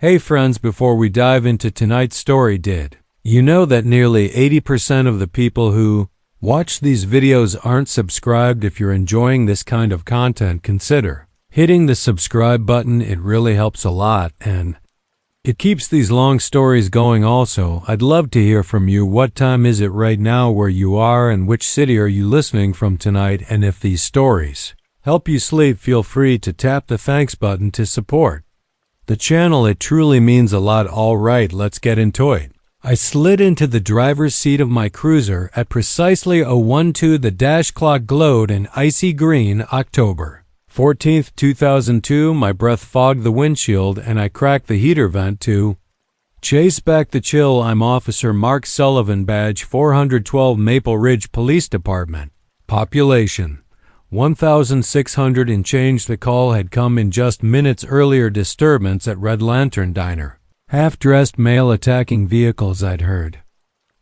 Hey friends, before we dive into tonight's story, did you know that nearly 80% of the people who watch these videos aren't subscribed? If you're enjoying this kind of content, consider hitting the subscribe button. It really helps a lot and it keeps these long stories going. Also, I'd love to hear from you. What time is it right now where you are, and which city are you listening from tonight? And if these stories help you sleep, feel free to tap the thanks button to support the channel. It truly means a lot. All right, let's get into it. I slid into the driver's seat of my cruiser at precisely 0:12. The dash clock glowed an icy green. October 14th, 2002. My breath fogged the windshield and I cracked the heater vent to chase back the chill. I'm Officer Mark Sullivan, badge 412, Maple Ridge Police Department. Population 1,600 and change. The call had come in just minutes earlier. Disturbance at Red Lantern Diner. Half-dressed male attacking vehicles. I'd heard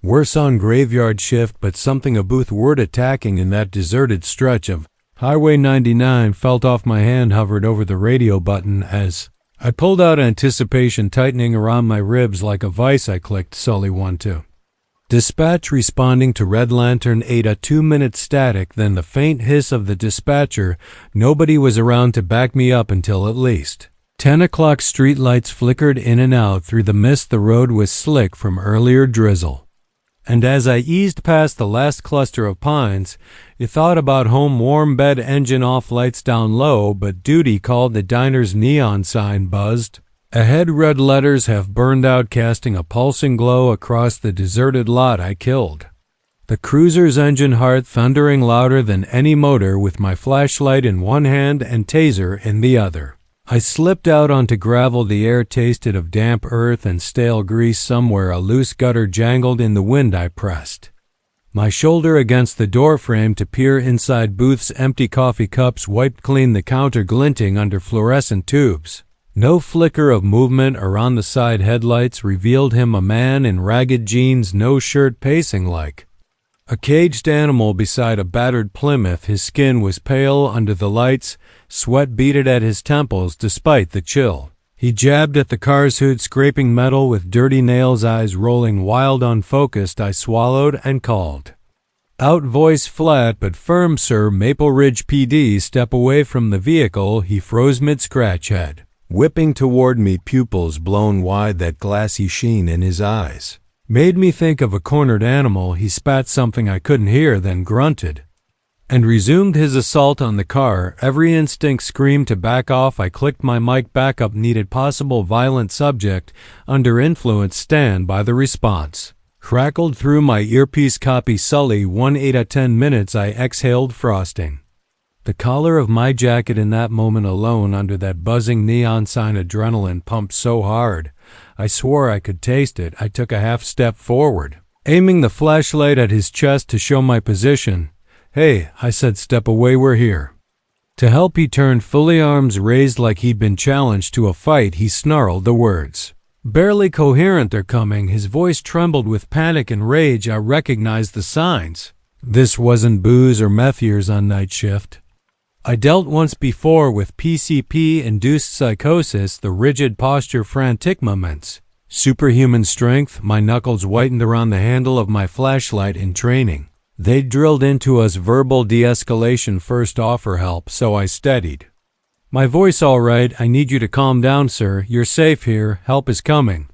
worse on graveyard shift, but something a booth word attacking in that deserted stretch of Highway 99 felt off my hand, hovered over the radio button as I pulled out, anticipation tightening around my ribs like a vice. I clicked Sully 1-2. Dispatch responding to Red Lantern 8. A 2-minute static, then the faint hiss of the dispatcher. Nobody was around to back me up until at least 10 o'clock. Streetlights flickered in and out through the mist. The road was slick from earlier drizzle. And as I eased past the last cluster of pines, you thought about home. Warm bed, engine off, lights down low, but duty called. The diner's neon sign buzzed. Ahead, red letters have burned out, casting a pulsing glow across the deserted lot. I killed the cruiser's engine heart, thundering louder than any motor. With my flashlight in one hand and taser in the other, I slipped out onto gravel. The air tasted of damp earth and stale grease. Somewhere a loose gutter jangled in the wind. I pressed my shoulder against the doorframe to peer inside. Booths empty, coffee cups wiped clean, the counter glinting under fluorescent tubes. No flicker of movement around the side headlights revealed him, a man in ragged jeans, no shirt, pacing like a caged animal beside a battered Plymouth. His skin was pale under the lights, sweat beaded at his temples despite the chill. He jabbed at the car's hood, scraping metal with dirty nails, eyes rolling wild, unfocused. I swallowed and called out, voice flat but firm. Sir, Maple Ridge PD. Step away from the vehicle. He froze mid-scratch, head whipping toward me, pupils blown wide. That glassy sheen in his eyes made me think of a cornered animal. He spat something I couldn't hear, then grunted and resumed his assault on the car. Every instinct screamed to back off. I clicked my mic. Backup needed. Possible violent subject under influence. Stand by. The response crackled through my earpiece. Copy Sully 1-8. At 10 minutes I exhaled, frosting the collar of my jacket. In that moment alone, under that buzzing neon sign, adrenaline pumped so hard I swore I could taste it. I took a half step forward, aiming the flashlight at his chest to show my position. Hey, I said, step away, we're here to help. He turned fully, arms raised like he'd been challenged to a fight. He snarled the words, barely coherent, they're coming. His voice trembled with panic and rage. I recognized the signs. This wasn't booze or meth years on night shift. I dealt once before with PCP-induced psychosis, the rigid posture, frantic moments, superhuman strength. My knuckles whitened around the handle of my flashlight. In training, they drilled into us verbal de-escalation, first offer help, so I steadied my voice. All right, I need you to calm down, sir. You're safe here. Help is coming.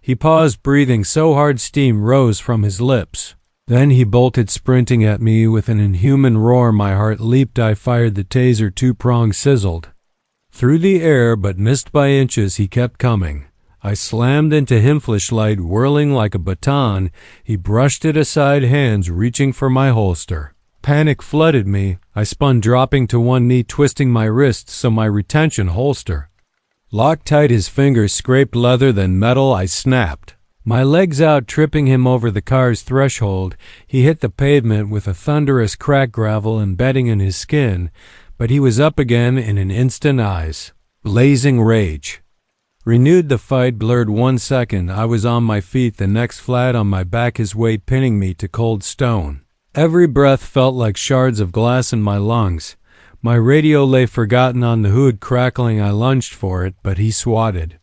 He paused, breathing so hard steam rose from his lips. Then he bolted, sprinting at me with an inhuman roar. My heart leaped. I fired the taser. 2-prong sizzled through the air, but missed by inches. He kept coming. I slammed into him, flashlight whirling like a baton. He brushed it aside, hands reaching for my holster. Panic flooded me. I spun, dropping to one knee, twisting my wrist so my retention holster locked tight. His fingers scraped leather, then metal. I snapped my legs out, tripping him over the car's threshold. He hit the pavement with a thunderous crack, gravel embedding in his skin, but he was up again in an instant. Eyes blazing, rage renewed the fight. Blurred 1 second, I was on my feet, the next flat on my back, his weight pinning me to cold stone. Every breath felt like shards of glass in my lungs. My radio lay forgotten on the hood, crackling. I lunged for it, but he swatted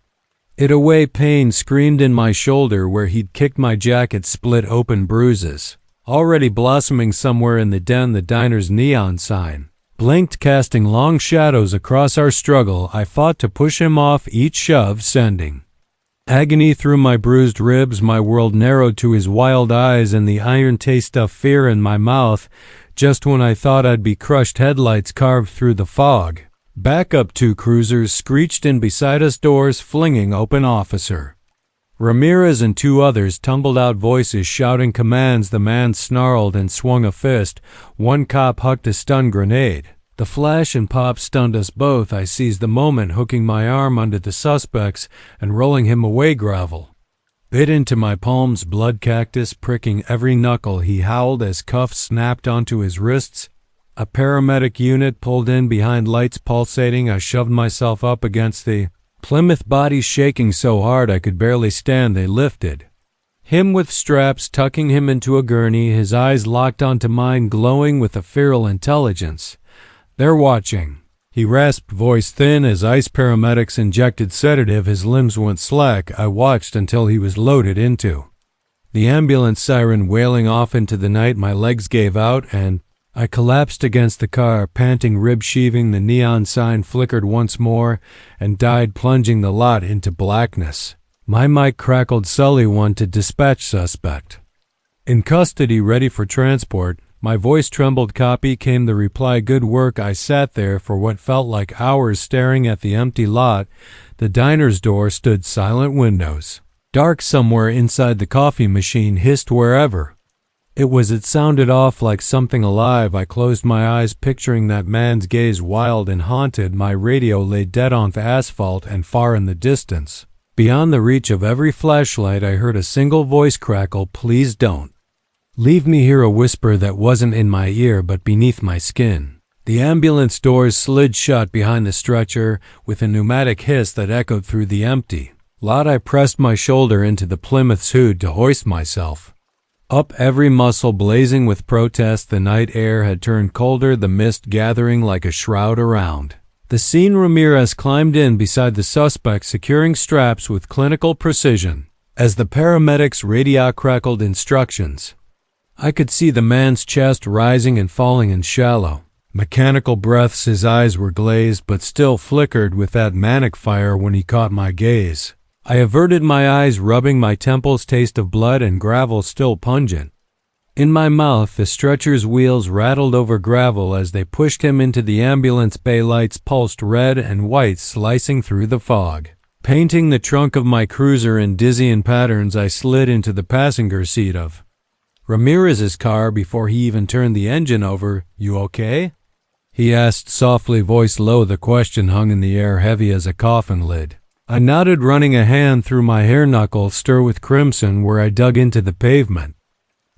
It away pain screamed in my shoulder where he'd kicked my jacket, split open bruises. Already blossoming somewhere in the den, the diner's neon sign blinked, casting long shadows across our struggle. I fought to push him off, each shove sending agony through my bruised ribs. My world narrowed to his wild eyes and the iron taste of fear in my mouth. Just when I thought I'd be crushed, headlights carved through the fog. Backup 2 cruisers screeched in beside us, doors flinging open. Officer Ramirez and 2 others tumbled out, voices shouting commands. The man snarled and swung a fist. 1 cop hucked a stun grenade. The flash and pop stunned us both. I seized the moment, hooking my arm under the suspect's and rolling him away. Gravel bit into my palms, blood cactus pricking every knuckle. He howled as cuffs snapped onto his wrists. A paramedic unit pulled in behind, lights pulsating. I shoved myself up against the Plymouth, body shaking so hard I could barely stand. They lifted him with straps, tucking him into a gurney, his eyes locked onto mine, glowing with a feral intelligence. They're watching. He rasped, voice thin as ice. Paramedics injected sedative. His limbs went slack. I watched until he was loaded into the ambulance, siren wailing off into the night. My legs gave out and I collapsed against the car, panting, rib sheathing. The neon sign flickered once more and died, plunging the lot into blackness. My mic crackled. Sully 1 to dispatch, suspect in custody, ready for transport. My voice trembled. Copy, came the reply. Good work. I sat there for what felt like hours, staring at the empty lot. The diner's door stood silent, windows dark. Somewhere inside the coffee machine hissed wherever it sounded off like something alive. I closed my eyes, picturing that man's gaze, wild and haunted. My radio lay dead on the asphalt, and far in the distance, beyond the reach of every flashlight, I heard a single voice crackle. Please don't leave me here. A whisper that wasn't in my ear but beneath my skin. The ambulance doors slid shut behind the stretcher with a pneumatic hiss that echoed through the empty lot. I pressed my shoulder into the Plymouth's hood to hoist myself up, every muscle blazing with protest. The night air had turned colder, the mist gathering like a shroud around the scene. Ramirez climbed in beside the suspect, securing straps with clinical precision. As the paramedics' radio crackled instructions, I could see the man's chest rising and falling in shallow, mechanical breaths. His eyes were glazed but still flickered with that manic fire when he caught my gaze. I averted my eyes, rubbing my temples, taste of blood and gravel still pungent in my mouth. The stretcher's wheels rattled over gravel as they pushed him into the ambulance bay. Lights pulsed red and white, slicing through the fog, painting the trunk of my cruiser in dizzying patterns. I slid into the passenger seat of Ramirez's car before he even turned the engine over. You okay? He asked softly, voice low. The question hung in the air, heavy as a coffin lid. I nodded, running a hand through my hair knuckles, stir with crimson where I dug into the pavement.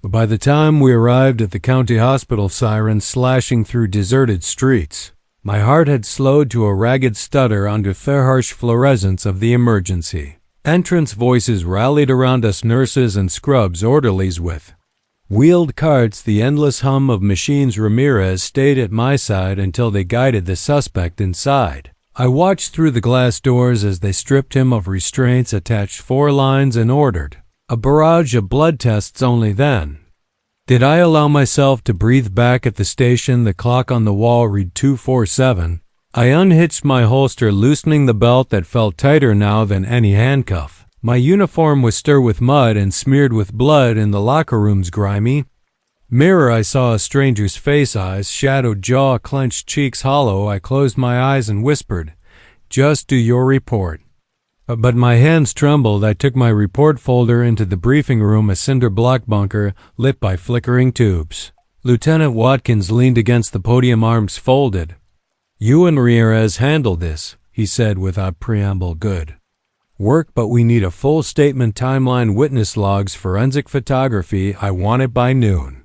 But by the time we arrived at the county hospital, sirens slashing through deserted streets, my heart had slowed to a ragged stutter under the harsh fluorescence of the emergency entrance. Voices rallied around us, nurses and scrubs, orderlies with wheeled carts, the endless hum of machines. Ramirez stayed at my side until they guided the suspect inside. I watched through the glass doors as they stripped him of restraints, attached 4 lines, and ordered a barrage of blood tests. Only then did I allow myself to breathe. Back at the station, the clock on the wall read 2:47. I unhitched my holster, loosening the belt that felt tighter now than any handcuff. My uniform was stirred with mud and smeared with blood. In the locker room's grimy mirror, I saw a stranger's face, eyes shadowed, jaw clenched, cheeks hollow. I closed my eyes and whispered, "Just do your report." But my hands trembled. I took my report folder into the briefing room, a cinder block bunker lit by flickering tubes. Lieutenant Watkins leaned against the podium, arms folded. "You and Ramirez handled this," he said without preamble. "Good work, but we need a full statement, timeline, witness logs, forensic photography. I want it by noon."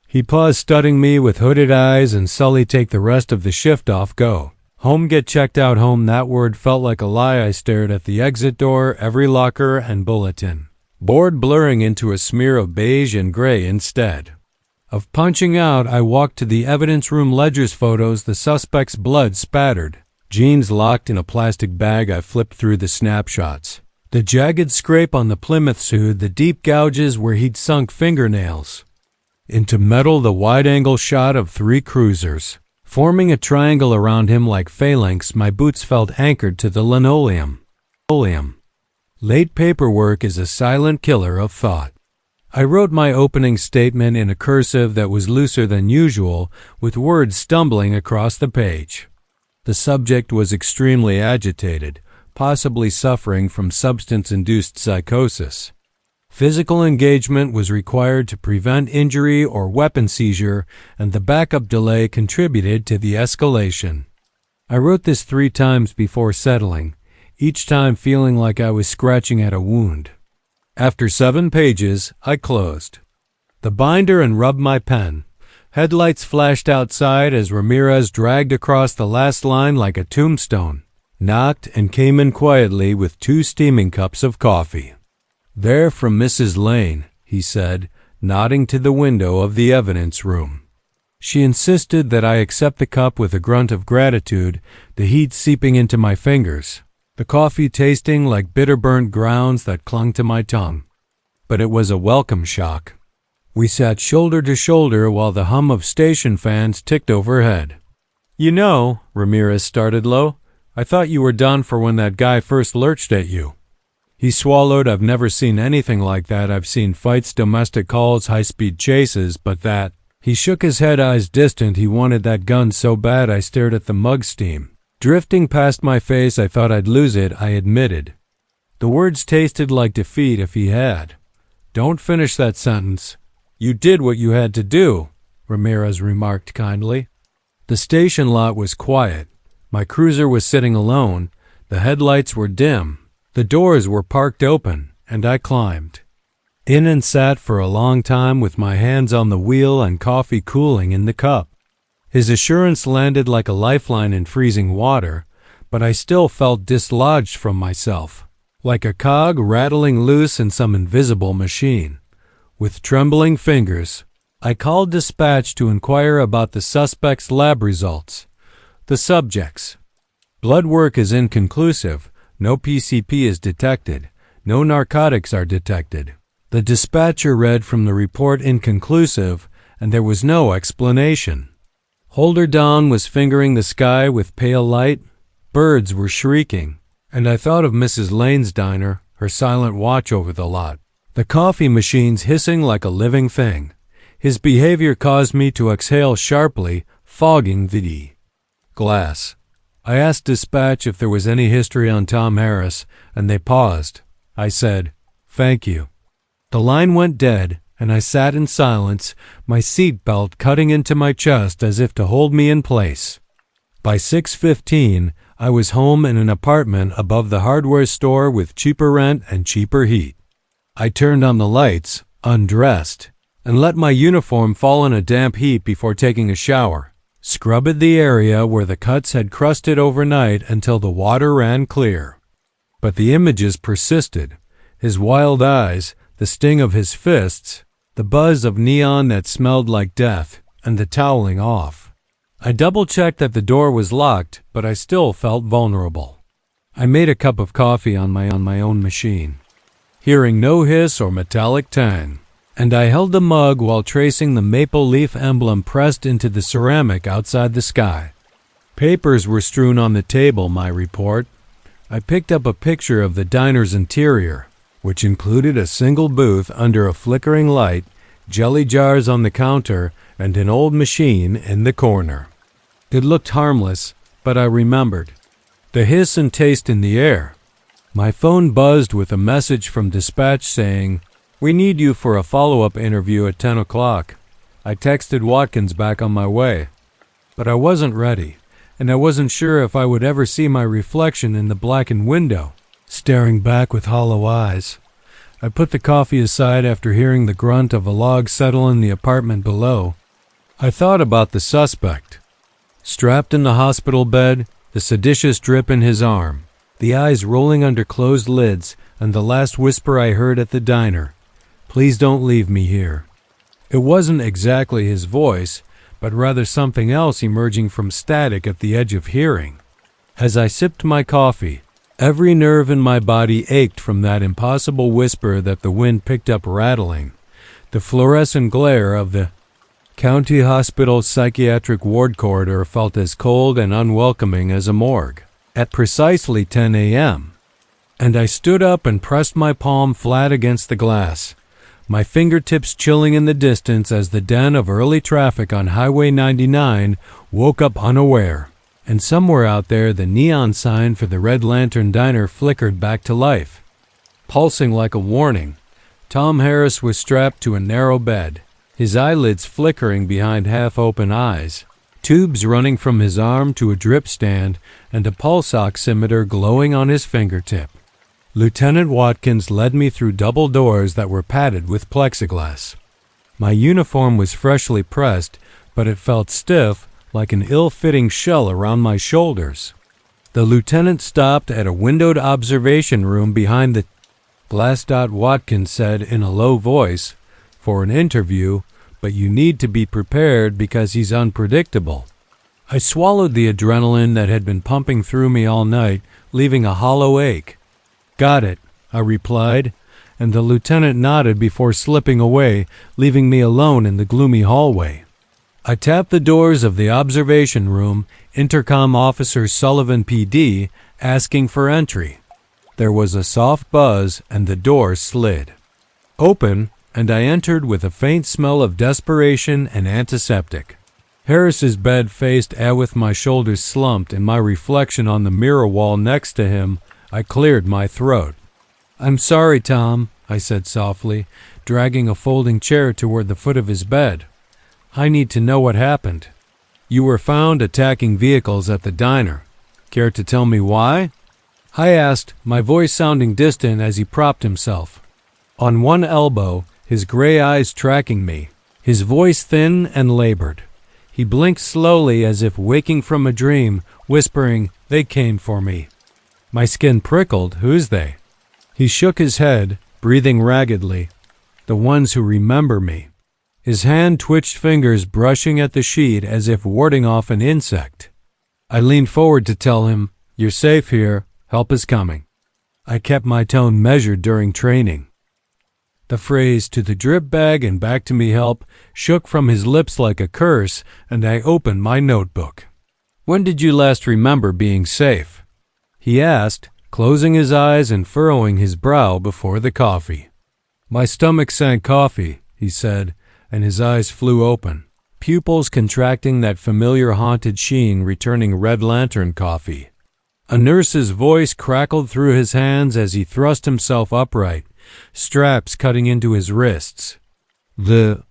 He paused, studying me with hooded eyes. "And Sully, take the rest of the shift off. Go home, get checked out." Home, that word felt like a lie. I stared at the exit door, every locker and bulletin board blurring into a smear of beige and gray. Instead of punching out, I walked to the evidence room. Ledger's photos, the suspect's blood spattered jeans locked in a plastic bag. I flipped through the snapshots. The jagged scrape on the Plymouth suit, the deep gouges where he'd sunk fingernails. Into metal, the wide-angle shot of 3 cruisers. Forming a triangle around him like phalanx, my boots felt anchored to the linoleum. Late paperwork is a silent killer of thought. I wrote my opening statement in a cursive that was looser than usual, with words stumbling across the page. The subject was extremely agitated, possibly suffering from substance-induced psychosis. Physical engagement was required to prevent injury or weapon seizure, and the backup delay contributed to the escalation. I wrote this 3 times before settling, each time feeling like I was scratching at a wound. After 7 pages, I closed the binder and rubbed my pen. Headlights flashed outside as Ramirez dragged across the last line like a tombstone, knocked, and came in quietly with 2 steaming cups of coffee. "They're from Mrs. Lane," he said, nodding to the window of the evidence room. She insisted that I accept the cup with a grunt of gratitude, the heat seeping into my fingers, the coffee tasting like bitter burnt grounds that clung to my tongue. But it was a welcome shock. We sat shoulder to shoulder while the hum of station fans ticked overhead. "You know," Ramirez started low, "I thought you were done for when that guy first lurched at you." He swallowed. "I've never seen anything like that. I've seen fights, domestic calls, high-speed chases, but that—" He shook his head, eyes distant. "He wanted that gun so bad I stared at the mug steam drifting past my face. I thought I'd lose it," I admitted. The words tasted like defeat if he had. "Don't finish that sentence. You did what you had to do," Ramirez remarked kindly. The station lot was quiet. My cruiser was sitting alone. The headlights were dim. The doors were parked open, and I climbed in and sat for a long time with my hands on the wheel and coffee cooling in the cup. His assurance landed like a lifeline in freezing water, but I still felt dislodged from myself, like a cog rattling loose in some invisible machine. With trembling fingers, I called dispatch to inquire about the suspect's lab results. The subject's blood work is inconclusive. No PCP is detected. No narcotics are detected. The dispatcher read from the report inconclusive, and there was no explanation. Holder Dawn was fingering the sky with pale light. Birds were shrieking, and I thought of Mrs. Lane's diner, her silent watch over the lot. The coffee machines hissing like a living thing. His behavior caused me to exhale sharply, fogging the glass. I asked dispatch if there was any history on Tom Harris, and they paused. I said, "Thank you." The line went dead, and I sat in silence, my seat belt cutting into my chest as if to hold me in place. By 6:15, I was home in an apartment above the hardware store with cheaper rent and cheaper heat. I turned on the lights, undressed, and let my uniform fall in a damp heap before taking a shower. Scrubbed the area where the cuts had crusted overnight until the water ran clear. But the images persisted. His wild eyes, the sting of his fists, the buzz of neon that smelled like death, and the toweling off. I double-checked that the door was locked, but I still felt vulnerable. I made a cup of coffee on my own machine, hearing no hiss or metallic tang, and I held the mug while tracing the maple leaf emblem pressed into the ceramic outside the sky. Papers were strewn on the table, my report. I picked up a picture of the diner's interior, which included a single booth under a flickering light, jelly jars on the counter, and an old machine in the corner. It looked harmless, but I remembered the hiss and taste in the air. My phone buzzed with a message from dispatch saying, "We need you for a follow-up interview at 10 o'clock. I texted Watkins back on my way. But I wasn't ready, and I wasn't sure if I would ever see my reflection in the blackened window, staring back with hollow eyes. I put the coffee aside after hearing the grunt of a log settle in the apartment below. I thought about the suspect, strapped in the hospital bed, the seditious drip in his arm, the eyes rolling under closed lids, and the last whisper I heard at the diner, "Please don't leave me here." It wasn't exactly his voice, but rather something else emerging from static at the edge of hearing. As I sipped my coffee, Every nerve in my body ached from that impossible whisper that the wind picked up rattling. The fluorescent glare of the county hospital psychiatric ward corridor felt as cold and unwelcoming as a morgue. At precisely 10 a.m., and I stood up and pressed my palm flat against the glass, my fingertips chilling in the distance as the den of early traffic on Highway 99 woke up unaware. And somewhere out there the neon sign for the Red Lantern Diner flickered back to life. Pulsing like a warning, Tom Harris was strapped to a narrow bed, his eyelids flickering behind half-open eyes, tubes running from his arm to a drip stand, and a pulse oximeter glowing on his fingertip. Lieutenant Watkins led me through double doors that were padded with plexiglass. My uniform was freshly pressed, but it felt stiff, like an ill-fitting shell around my shoulders. The lieutenant stopped at a windowed observation room behind the glass. Watkins said in a low voice, "For an interview, but you need to be prepared because he's unpredictable." I swallowed the adrenaline that had been pumping through me all night, leaving a hollow ache. "Got it," I replied, and the lieutenant nodded before slipping away, leaving me alone in the gloomy hallway. I tapped the doors of the observation room, Intercom Officer Sullivan PD, asking for entry. There was a soft buzz and the door slid open, and I entered with a faint smell of desperation and antiseptic. Harris's bed faced with my shoulders slumped and my reflection on the mirror wall next to him. I cleared my throat. "I'm sorry, Tom," I said softly, dragging a folding chair toward the foot of his bed. "I need to know what happened." "You were found attacking vehicles at the diner. Care to tell me why?" I asked, my voice sounding distant as he propped himself on one elbow, his gray eyes tracking me, his voice thin and labored. He blinked slowly as if waking from a dream, whispering, "They came for me." My skin prickled. "Who's they?" He shook his head, breathing raggedly. "The ones who remember me." His hand twitched, fingers brushing at the sheet as if warding off an insect. I leaned forward to tell him, "You're safe here. Help is coming." I kept my tone measured during training. The phrase, "to the drip bag and back to me help," shook from his lips like a curse, and I opened my notebook. "When did you last remember being safe?" he asked, closing his eyes and furrowing his brow before the coffee. "My stomach sank coffee," he said, and his eyes flew open, pupils contracting, that familiar haunted sheen returning Red Lantern coffee. A nurse's voice crackled through his hands as he thrust himself upright, straps cutting into his wrists. The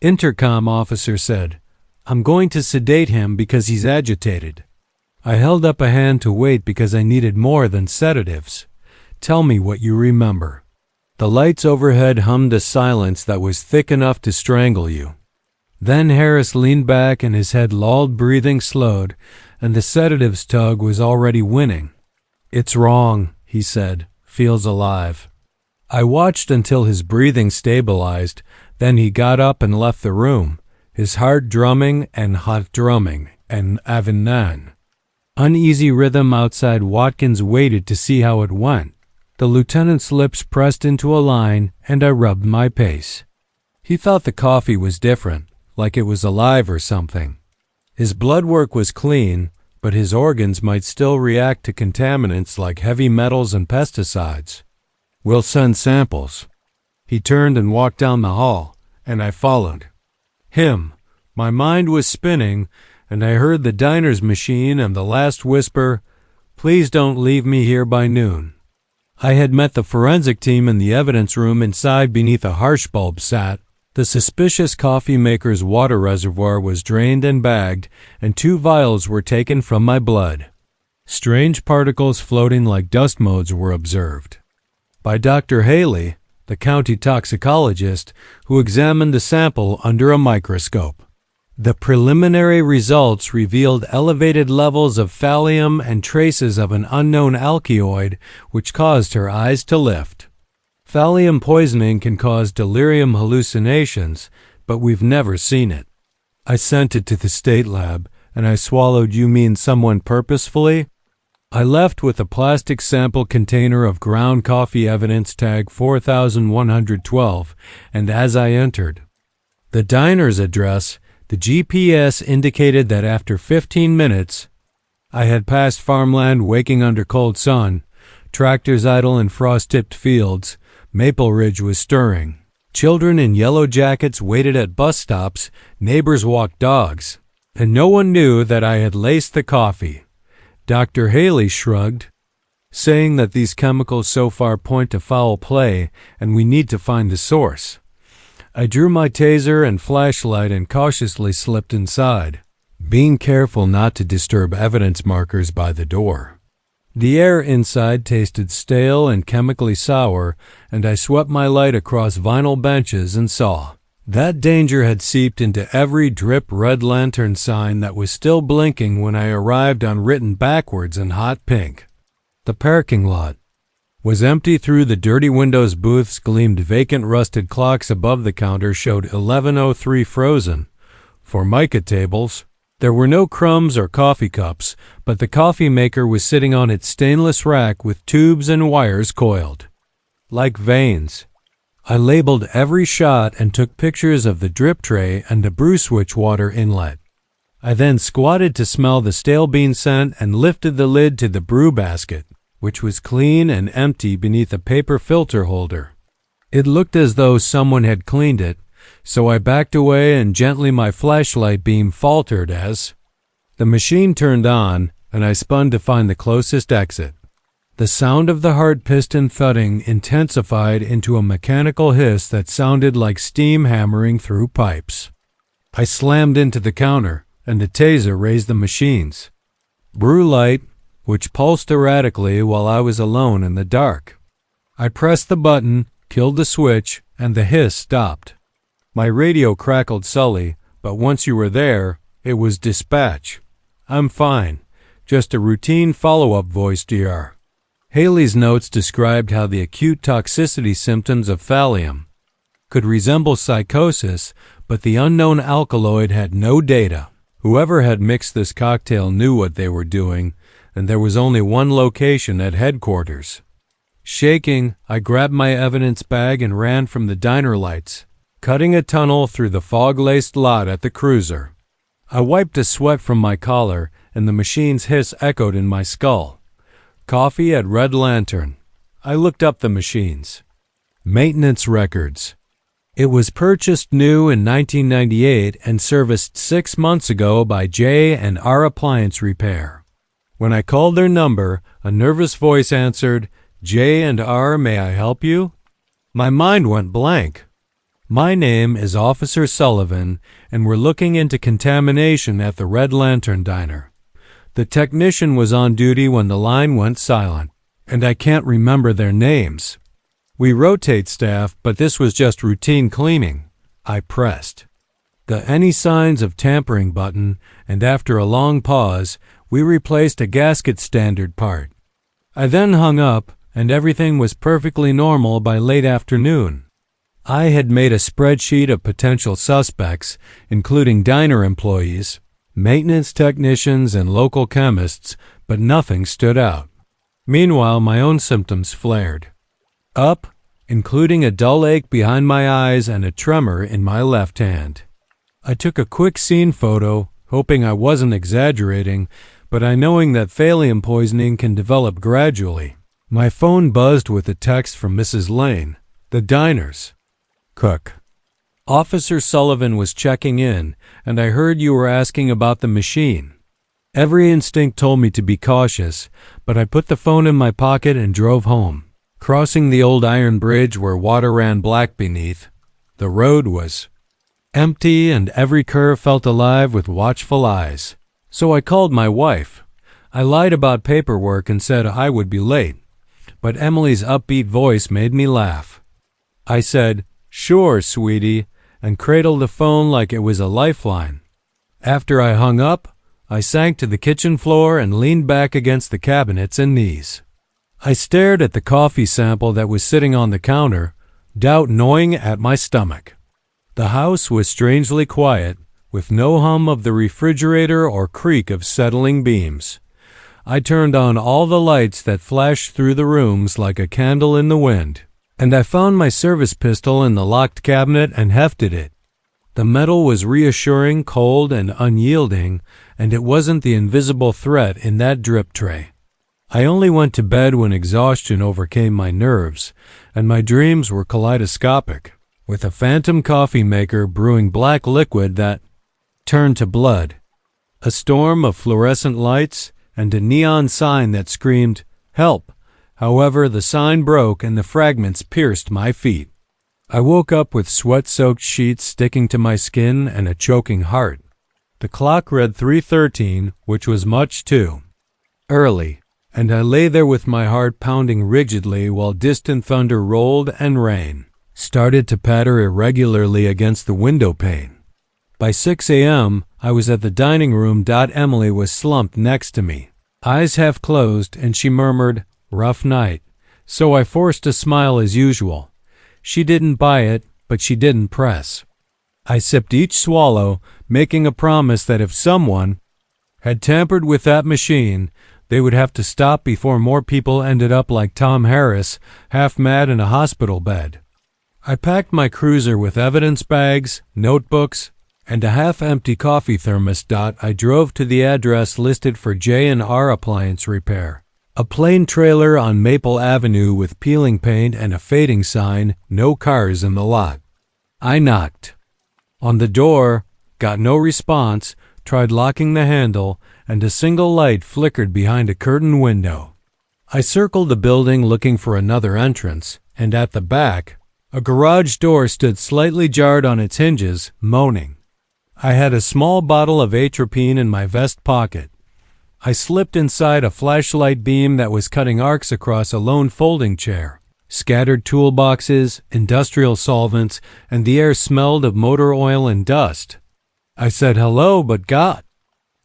intercom officer said, "I'm going to sedate him because he's agitated." I held up a hand to wait because I needed more than sedatives. "Tell me what you remember." The lights overhead hummed a silence that was thick enough to strangle you. Then Harris leaned back and his head lolled, breathing slowed, and the sedatives tug was already winning. "It's wrong," he said. "Feels alive." I watched until his breathing stabilized, then he got up and left the room, his heart drumming and hot drumming, and Avinan. Uneasy rhythm outside. Watkins waited to see how it went. The lieutenant's lips pressed into a line, and I rubbed my pace. He thought the coffee was different, like it was alive or something. His blood work was clean, but his organs might still react to contaminants like heavy metals and pesticides. "We'll send samples." He turned and walked down the hall, and I followed him. My mind was spinning, and I heard the diner's machine and the last whisper, "Please don't leave me here by noon." I had met the forensic team in the evidence room inside beneath a harsh bulb sat. The suspicious coffee maker's water reservoir was drained and bagged, and 2 vials were taken from my blood. Strange particles floating like dust motes were observed by Dr. Haley, the county toxicologist, who examined the sample under a microscope. The preliminary results revealed elevated levels of thallium and traces of an unknown alkaloid, which caused her eyes to lift. Thallium poisoning can cause delirium hallucinations, but we've never seen it. I sent it to the state lab, and I swallowed. "You mean someone purposefully?" I left with a plastic sample container of ground coffee, evidence tag 4112, and as I entered the diner's address, the GPS indicated that after 15 minutes, I had passed farmland waking under cold sun, tractors idle in frost-tipped fields. Maple Ridge was stirring. Children in yellow jackets waited at bus stops, neighbors walked dogs, and no one knew that I had laced the coffee. Dr. Haley shrugged, saying that these chemicals so far point to foul play and we need to find the source. I drew my taser and flashlight and cautiously slipped inside, being careful not to disturb evidence markers by the door. The air inside tasted stale and chemically sour, and I swept my light across vinyl benches and saw that danger had seeped into every drip red lantern sign that was still blinking when I arrived, unwritten backwards in hot pink. The parking lot was empty. Through the dirty windows, booths gleamed vacant. Rusted clocks above the counter showed 11:03 frozen. Formica tables. There were no crumbs or coffee cups, but the coffee maker was sitting on its stainless rack with tubes and wires coiled like veins. I labeled every shot and took pictures of the drip tray and the brew switch water inlet. I then squatted to smell the stale bean scent and lifted the lid to the brew basket, which was clean and empty beneath a paper filter holder. It looked as though someone had cleaned it, so I backed away and gently my flashlight beam faltered as the machine turned on, and I spun to find the closest exit. The sound of the hard piston thudding intensified into a mechanical hiss that sounded like steam hammering through pipes. I slammed into the counter, and the taser raised the machine's brew light, which pulsed erratically while I was alone in the dark. I pressed the button, killed the switch, and the hiss stopped. My radio crackled Sully, but once you were there, it was dispatch. I'm fine. Just a routine follow-up voice, Dr. Haley's notes described how the acute toxicity symptoms of thallium could resemble psychosis, but the unknown alkaloid had no data. Whoever had mixed this cocktail knew what they were doing, and there was only one location at headquarters. Shaking, I grabbed my evidence bag and ran from the diner lights, cutting a tunnel through the fog-laced lot at the cruiser. I wiped a sweat from my collar, and the machine's hiss echoed in my skull. Coffee at Red Lantern. I looked up the machines. Maintenance records. It was purchased new in 1998 and serviced 6 months ago by J&R Appliance Repair. When I called their number, a nervous voice answered, "J&R, may I help you?" My mind went blank. My name is Officer Sullivan, and we're looking into contamination at the Red Lantern Diner. The technician was on duty when the line went silent, and I can't remember their names. We rotate staff, but this was just routine cleaning. I pressed the "any signs of tampering" button, and after a long pause, we replaced a gasket standard part. I then hung up, and everything was perfectly normal by late afternoon. I had made a spreadsheet of potential suspects, including diner employees, maintenance technicians, and local chemists, but nothing stood out. Meanwhile, my own symptoms flared up, including a dull ache behind my eyes and a tremor in my left hand. I took a quick scene photo, hoping I wasn't exaggerating, but knowing that thallium poisoning can develop gradually. My phone buzzed with a text from Mrs. Lane, the diner's cook. "Officer Sullivan was checking in, and I heard you were asking about the machine." Every instinct told me to be cautious, but I put the phone in my pocket and drove home. Crossing the old iron bridge where water ran black beneath, the road was empty and every curve felt alive with watchful eyes. So I called my wife. I lied about paperwork and said I would be late, but Emily's upbeat voice made me laugh. I said, "Sure, sweetie," and cradled the phone like it was a lifeline. After I hung up, I sank to the kitchen floor and leaned back against the cabinets and knees. I stared at the coffee sample that was sitting on the counter, doubt gnawing at my stomach. The house was strangely quiet, with no hum of the refrigerator or creak of settling beams. I turned on all the lights that flashed through the rooms like a candle in the wind, and I found my service pistol in the locked cabinet and hefted it. The metal was reassuring, cold, and unyielding, and it wasn't the invisible threat in that drip tray. I only went to bed when exhaustion overcame my nerves, and my dreams were kaleidoscopic, with a phantom coffee maker brewing black liquid that turned to blood, a storm of fluorescent lights, and a neon sign that screamed, "Help!" However, the sign broke and the fragments pierced my feet. I woke up with sweat-soaked sheets sticking to my skin and a choking heart. The clock read 3:13, which was much too early, and I lay there with my heart pounding rigidly while distant thunder rolled and rain started to patter irregularly against the window pane. By 6 a.m., I was at the dining room. Emily was slumped next to me, eyes half closed, and she murmured, "Rough night," so I forced a smile as usual. She didn't buy it, but she didn't press. I sipped each swallow, making a promise that if someone had tampered with that machine, they would have to stop before more people ended up like Tom Harris, half mad in a hospital bed. I packed my cruiser with evidence bags, notebooks, and a half-empty coffee thermos. I drove to the address listed for J&R Appliance Repair, a plain trailer on Maple Avenue with peeling paint and a fading sign, "No cars in the lot." I knocked on the door, got no response, tried locking the handle, and a single light flickered behind a curtained window. I circled the building looking for another entrance, and at the back, a garage door stood slightly jarred on its hinges, moaning. I had a small bottle of atropine in my vest pocket. I slipped inside a flashlight beam that was cutting arcs across a lone folding chair. Scattered toolboxes, industrial solvents, and the air smelled of motor oil and dust. I said hello, but got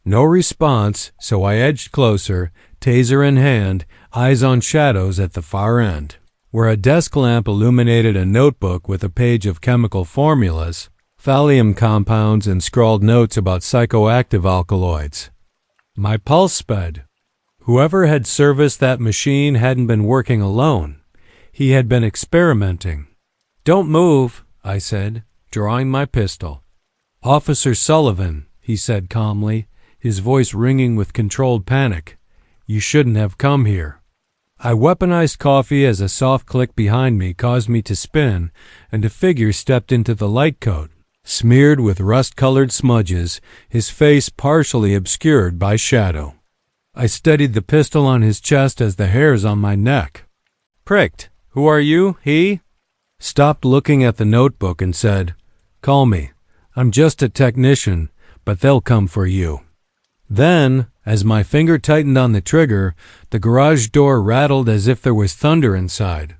no response, so I edged closer, taser in hand, eyes on shadows at the far end, where a desk lamp illuminated a notebook with a page of chemical formulas, thallium compounds, and scrawled notes about psychoactive alkaloids. My pulse sped. Whoever had serviced that machine hadn't been working alone. He had been experimenting. "Don't move," I said, drawing my pistol. "Officer Sullivan," he said calmly, his voice ringing with controlled panic. "You shouldn't have come here." I weaponized coffee as a soft click behind me caused me to spin, and a figure stepped into the light coat, smeared with rust-colored smudges, his face partially obscured by shadow. I steadied the pistol on his chest as the hairs on my neck pricked. "Who are you?" He stopped looking at the notebook and said, "Call me. I'm just a technician, but they'll come for you." Then, as my finger tightened on the trigger, the garage door rattled as if there was thunder inside.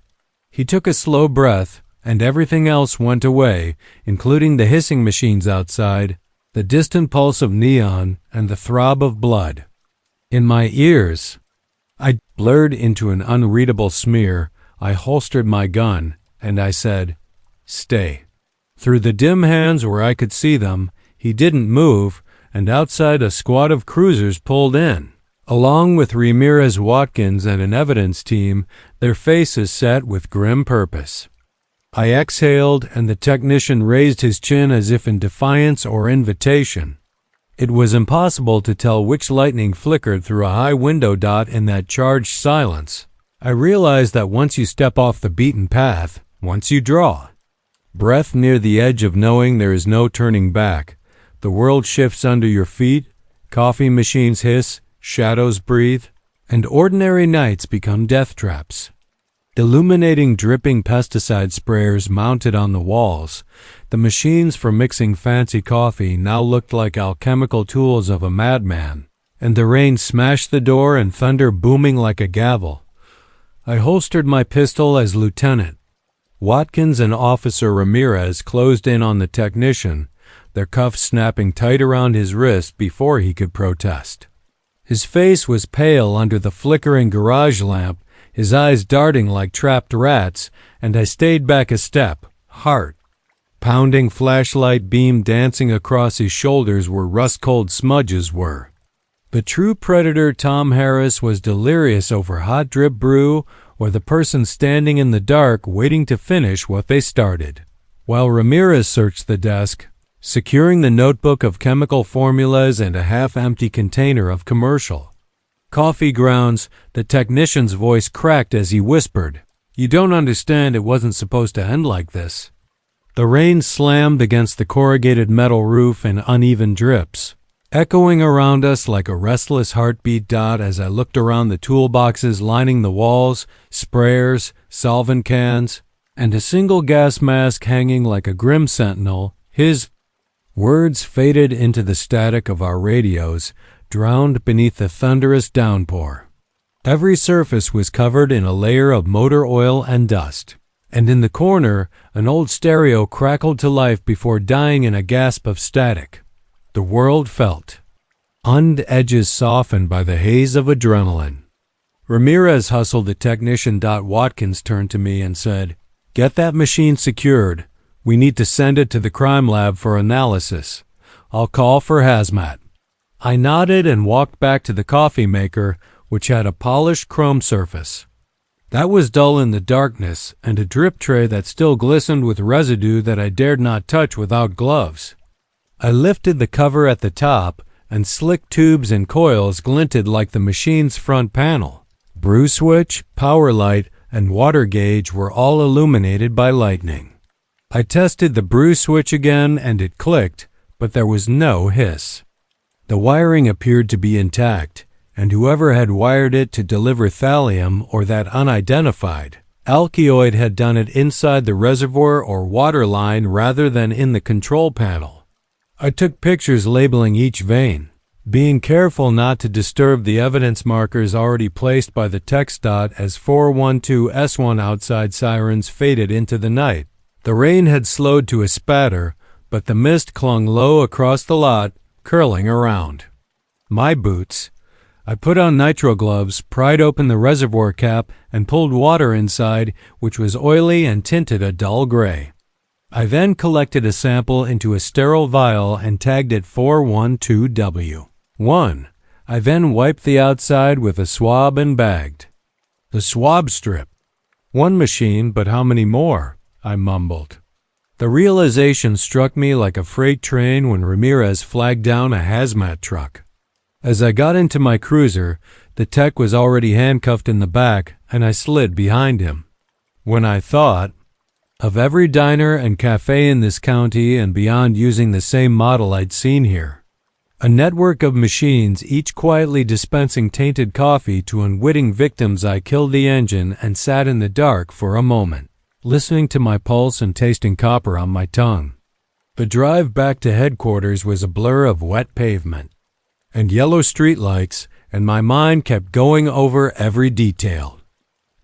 He took a slow breath, and everything else went away, including the hissing machines outside, the distant pulse of neon, and the throb of blood. In my ears, I blurred into an unreadable smear. I holstered my gun, and I said, "Stay." Through the dim hands where I could see them, he didn't move, and outside a squad of cruisers pulled in, along with Ramirez Watkins and an evidence team, their faces set with grim purpose. I exhaled, and the technician raised his chin as if in defiance or invitation. It was impossible to tell which lightning flickered through a high window in that charged silence. I realized that once you step off the beaten path, once you draw breath near the edge of knowing there is no turning back, the world shifts under your feet, coffee machines hiss, shadows breathe, and ordinary nights become death traps. Illuminating dripping pesticide sprayers mounted on the walls, the machines for mixing fancy coffee now looked like alchemical tools of a madman, and the rain smashed the door and thunder booming like a gavel. I holstered my pistol as Lieutenant. Watkins and Officer Ramirez closed in on the technician, their cuffs snapping tight around his wrist before he could protest. His face was pale under the flickering garage lamp, his eyes darting like trapped rats, and I stayed back a step, heart pounding, flashlight beam dancing across his shoulders where rust-cold smudges were. The true predator Tom Harris was delirious over hot drip brew or the person standing in the dark waiting to finish what they started, while Ramirez searched the desk, securing the notebook of chemical formulas and a half-empty container of commercial coffee grounds. The technician's voice cracked as he whispered, "You don't understand, it wasn't supposed to end like this." The rain slammed against the corrugated metal roof in uneven drips, echoing around us like a restless heartbeat. As I looked around the toolboxes lining the walls, sprayers, solvent cans, and a single gas mask hanging like a grim sentinel, his words faded into the static of our radios, drowned beneath the thunderous downpour. Every surface was covered in a layer of motor oil and dust, and in the corner, an old stereo crackled to life before dying in a gasp of static. The world felt. Edges softened by the haze of adrenaline. Ramirez hustled the technician. Watkins turned to me and said, "Get that machine secured. We need to send it to the crime lab for analysis. I'll call for hazmat." I nodded and walked back to the coffee maker, which had a polished chrome surface that was dull in the darkness, and a drip tray that still glistened with residue that I dared not touch without gloves. I lifted the cover at the top, and slick tubes and coils glinted like the machine's front panel. Brew switch, power light, and water gauge were all illuminated by lightning. I tested the brew switch again, and it clicked, but there was no hiss. The wiring appeared to be intact, and whoever had wired it to deliver thallium or that unidentified alkaloid had done it inside the reservoir or water line rather than in the control panel. I took pictures labeling each vein, being careful not to disturb the evidence markers already placed by the text. As 412S1 outside sirens faded into the night. The rain had slowed to a spatter, but the mist clung low across the lot, curling around my boots. I put on nitro gloves, pried open the reservoir cap, and pulled water inside, which was oily and tinted a dull gray. I then collected a sample into a sterile vial and tagged it 412W1. I then wiped the outside with a swab and bagged the swab strip. "One machine, but how many more?" I mumbled. The realization struck me like a freight train when Ramirez flagged down a hazmat truck. As I got into my cruiser, the tech was already handcuffed in the back, and I slid behind him. When I thought of every diner and cafe in this county and beyond using the same model I'd seen here, a network of machines each quietly dispensing tainted coffee to unwitting victims, I killed the engine and sat in the dark for a moment, listening to my pulse and tasting copper on my tongue. The drive back to headquarters was a blur of wet pavement and yellow streetlights, and my mind kept going over every detail.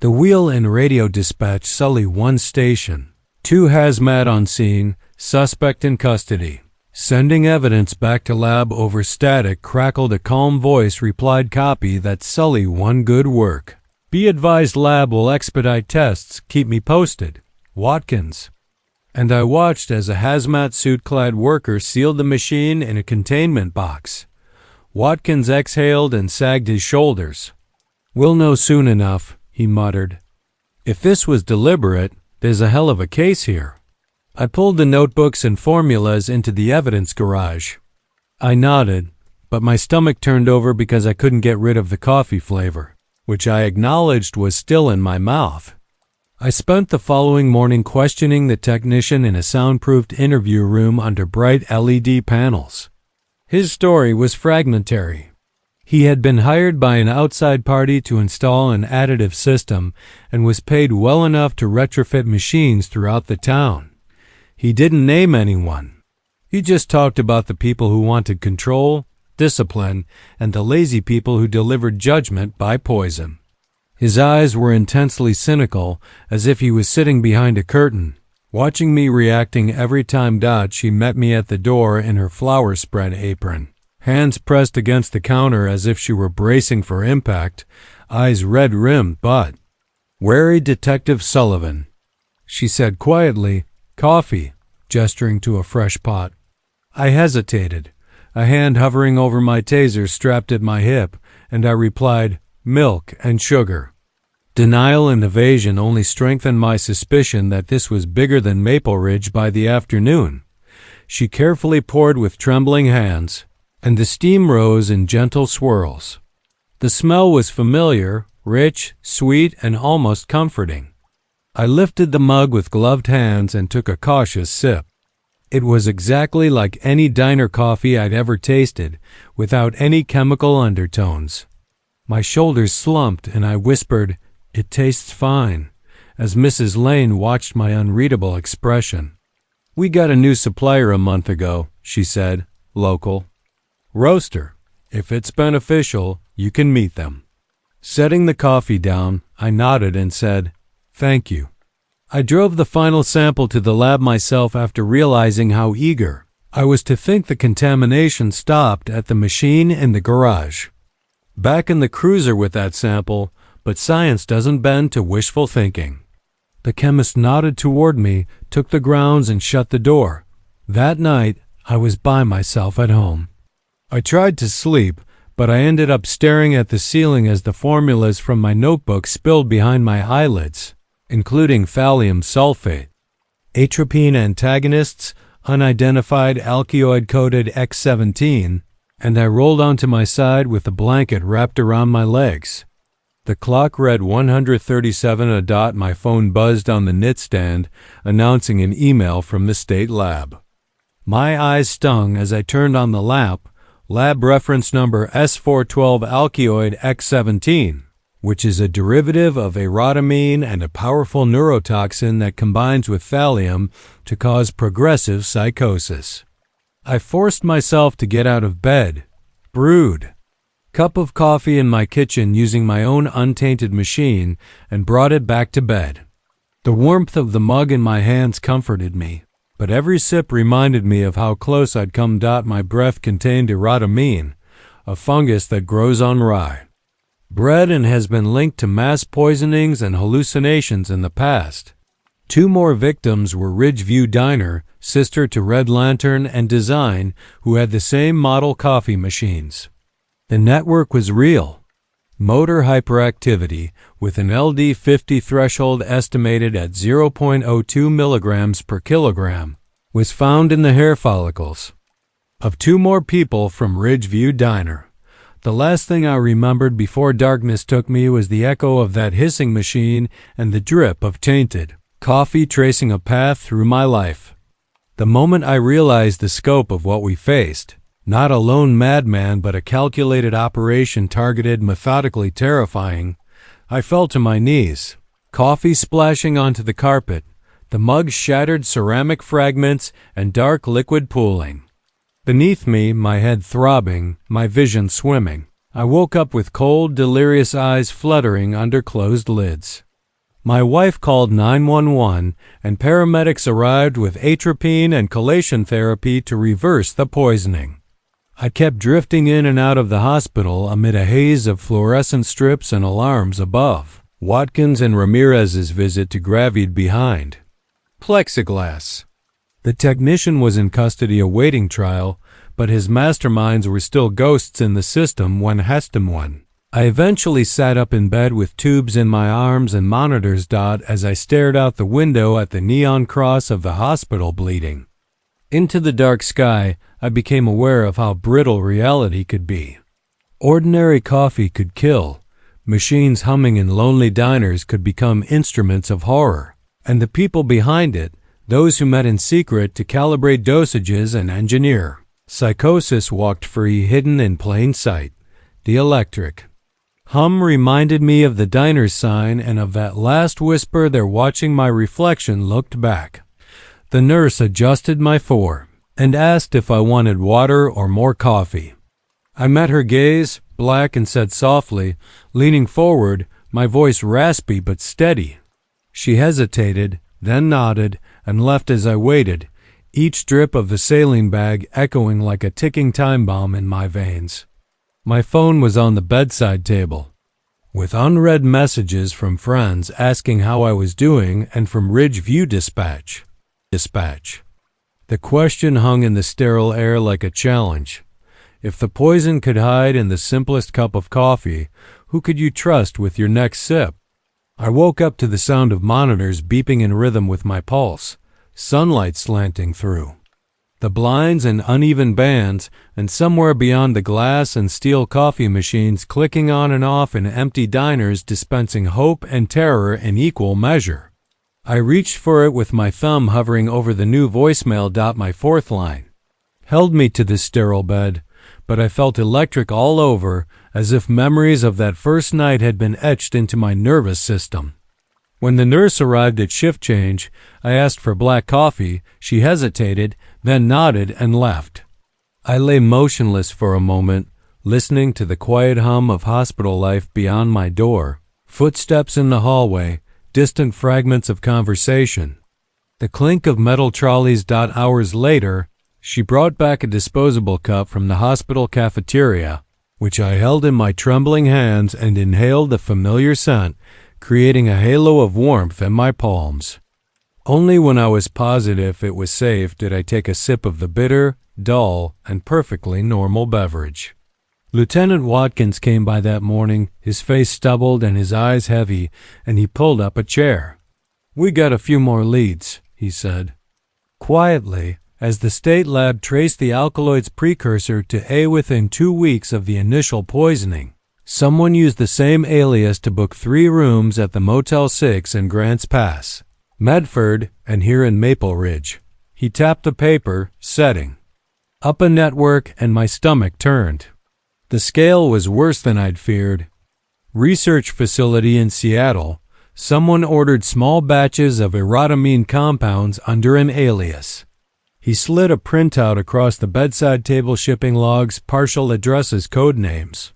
The wheel and radio dispatch Sully 1 station. 2 hazmat on scene, suspect in custody. Sending evidence back to lab over static, crackled a calm voice replied, "Copy that, Sully 1, good work. Be advised lab will expedite tests, keep me posted. Watkins." And I watched as a hazmat suit-clad worker sealed the machine in a containment box. Watkins exhaled and sagged his shoulders. "We'll know soon enough," he muttered. "If this was deliberate, there's a hell of a case here." I pulled the notebooks and formulas into the evidence garage. I nodded, but my stomach turned over because I couldn't get rid of the coffee flavor, which I acknowledged was still in my mouth. I spent the following morning questioning the technician in a soundproofed interview room under bright LED panels. His story was fragmentary. He had been hired by an outside party to install an additive system and was paid well enough to retrofit machines throughout the town. He didn't name anyone. He just talked about the people who wanted control, discipline, and the lazy people who delivered judgment by poison. His eyes were intensely cynical, as if he was sitting behind a curtain, watching me reacting every time she met me at the door in her flower spread apron, hands pressed against the counter as if she were bracing for impact, eyes red-rimmed, but "Wary Detective Sullivan," she said quietly. "Coffee," gesturing to a fresh pot. I hesitated. a hand hovering over my taser strapped at my hip, and I replied, "Milk and sugar." Denial and evasion only strengthened my suspicion that this was bigger than Maple Ridge by the afternoon. She carefully poured with trembling hands, and the steam rose in gentle swirls. The smell was familiar, rich, sweet, and almost comforting. I lifted the mug with gloved hands and took a cautious sip. It was exactly like any diner coffee I'd ever tasted, without any chemical undertones. My shoulders slumped and I whispered, "It tastes fine," as Mrs. Lane watched my unreadable expression. "We got a new supplier a month ago," she said, "local. Roaster. If it's beneficial, you can meet them." Setting the coffee down, I nodded and said, "Thank you." I drove the final sample to the lab myself after realizing how eager I was to think the contamination stopped at the machine in the garage. Back in the cruiser with that sample, but science doesn't bend to wishful thinking. The chemist nodded toward me, took the grounds, and shut the door. That night, I was by myself at home. I tried to sleep, but I ended up staring at the ceiling as the formulas from my notebook spilled behind my eyelids, including thallium sulfate, atropine antagonists, unidentified alkaloid-coated X17, and I rolled onto my side with a blanket wrapped around my legs. The clock read 137 a dot. My phone buzzed on the nightstand, announcing an email from the state lab. My eyes stung as I turned on the lamp, lab reference number S412 alkaloid X17, which is a derivative of arotamine and a powerful neurotoxin that combines with thallium to cause progressive psychosis. I forced myself to get out of bed, brewed cup of coffee in my kitchen using my own untainted machine, and brought it back to bed. The warmth of the mug in my hands comforted me, but every sip reminded me of how close I'd come. My breath contained arotamine, a fungus that grows on rye. Bred and has been linked to mass poisonings and hallucinations in the past. 2 more victims were Ridgeview Diner, sister to Red Lantern and Design, who had the same model coffee machines. The network was real. Motor hyperactivity, with an LD50 threshold estimated at 0.02 milligrams per kilogram, was found in the hair follicles of 2 more people from Ridgeview Diner. The last thing I remembered before darkness took me was the echo of that hissing machine and the drip of tainted coffee tracing a path through my life. The moment I realized the scope of what we faced, not a lone madman but a calculated operation targeted, methodically terrifying, I fell to my knees, coffee splashing onto the carpet, the mug's shattered ceramic fragments and dark liquid pooling. Beneath me, my head throbbing, my vision swimming, I woke up with cold, delirious eyes fluttering under closed lids. My wife called 911, and paramedics arrived with atropine and chelation therapy to reverse the poisoning. I kept drifting in and out of the hospital amid a haze of fluorescent strips and alarms above. Watkins and Ramirez's visit to gravied behind. Plexiglass. The technician was in custody awaiting trial, but his masterminds were still ghosts in the system when Heston won. I eventually sat up in bed with tubes in my arms and monitors. As I stared out the window at the neon cross of the hospital bleeding into the dark sky, I became aware of how brittle reality could be. Ordinary coffee could kill, machines humming in lonely diners could become instruments of horror, and the people behind it, those who met in secret to calibrate dosages and engineer psychosis, walked free, hidden in plain sight. The electric hum reminded me of the diner's sign and of that last whisper there watching my reflection looked back. The nurse adjusted my fore and asked if I wanted water or more coffee. I met her gaze, black, and said softly, leaning forward, my voice raspy but steady. She hesitated, then nodded, and left as I waited, each drip of the saline bag echoing like a ticking time bomb in my veins. My phone was on the bedside table, with unread messages from friends asking how I was doing and from Ridgeview Dispatch. The question hung in the sterile air like a challenge. If the poison could hide in the simplest cup of coffee, who could you trust with your next sip? I woke up to the sound of monitors beeping in rhythm with my pulse, sunlight slanting through the blinds and uneven bands, and somewhere beyond the glass and steel coffee machines clicking on and off in empty diners dispensing hope and terror in equal measure. I reached for it with my thumb hovering over the new voicemail. My fourth line held me to the sterile bed, but I felt electric all over, as if memories of that first night had been etched into my nervous system. When the nurse arrived at shift change, I asked for black coffee. She hesitated, then nodded and left. I lay motionless for a moment, listening to the quiet hum of hospital life beyond my door, footsteps in the hallway, distant fragments of conversation, the clink of metal trolleys. Hours later, she brought back a disposable cup from the hospital cafeteria, which I held in my trembling hands and inhaled the familiar scent, creating a halo of warmth in my palms. Only when I was positive it was safe did I take a sip of the bitter, dull, and perfectly normal beverage. Lieutenant Watkins came by that morning, his face stubbled and his eyes heavy, and he pulled up a chair. "We got a few more leads," he said. Quietly, as the state lab traced the alkaloid's precursor to A within 2 weeks of the initial poisoning, someone used the same alias to book 3 rooms at the Motel 6 in Grants Pass, Medford, and here in Maple Ridge. He tapped the paper, setting up a network, and my stomach turned. The scale was worse than I'd feared. Research facility in Seattle. Someone ordered small batches of erotamine compounds under an alias. He slid a printout across the bedside table, shipping logs, partial addresses, code names.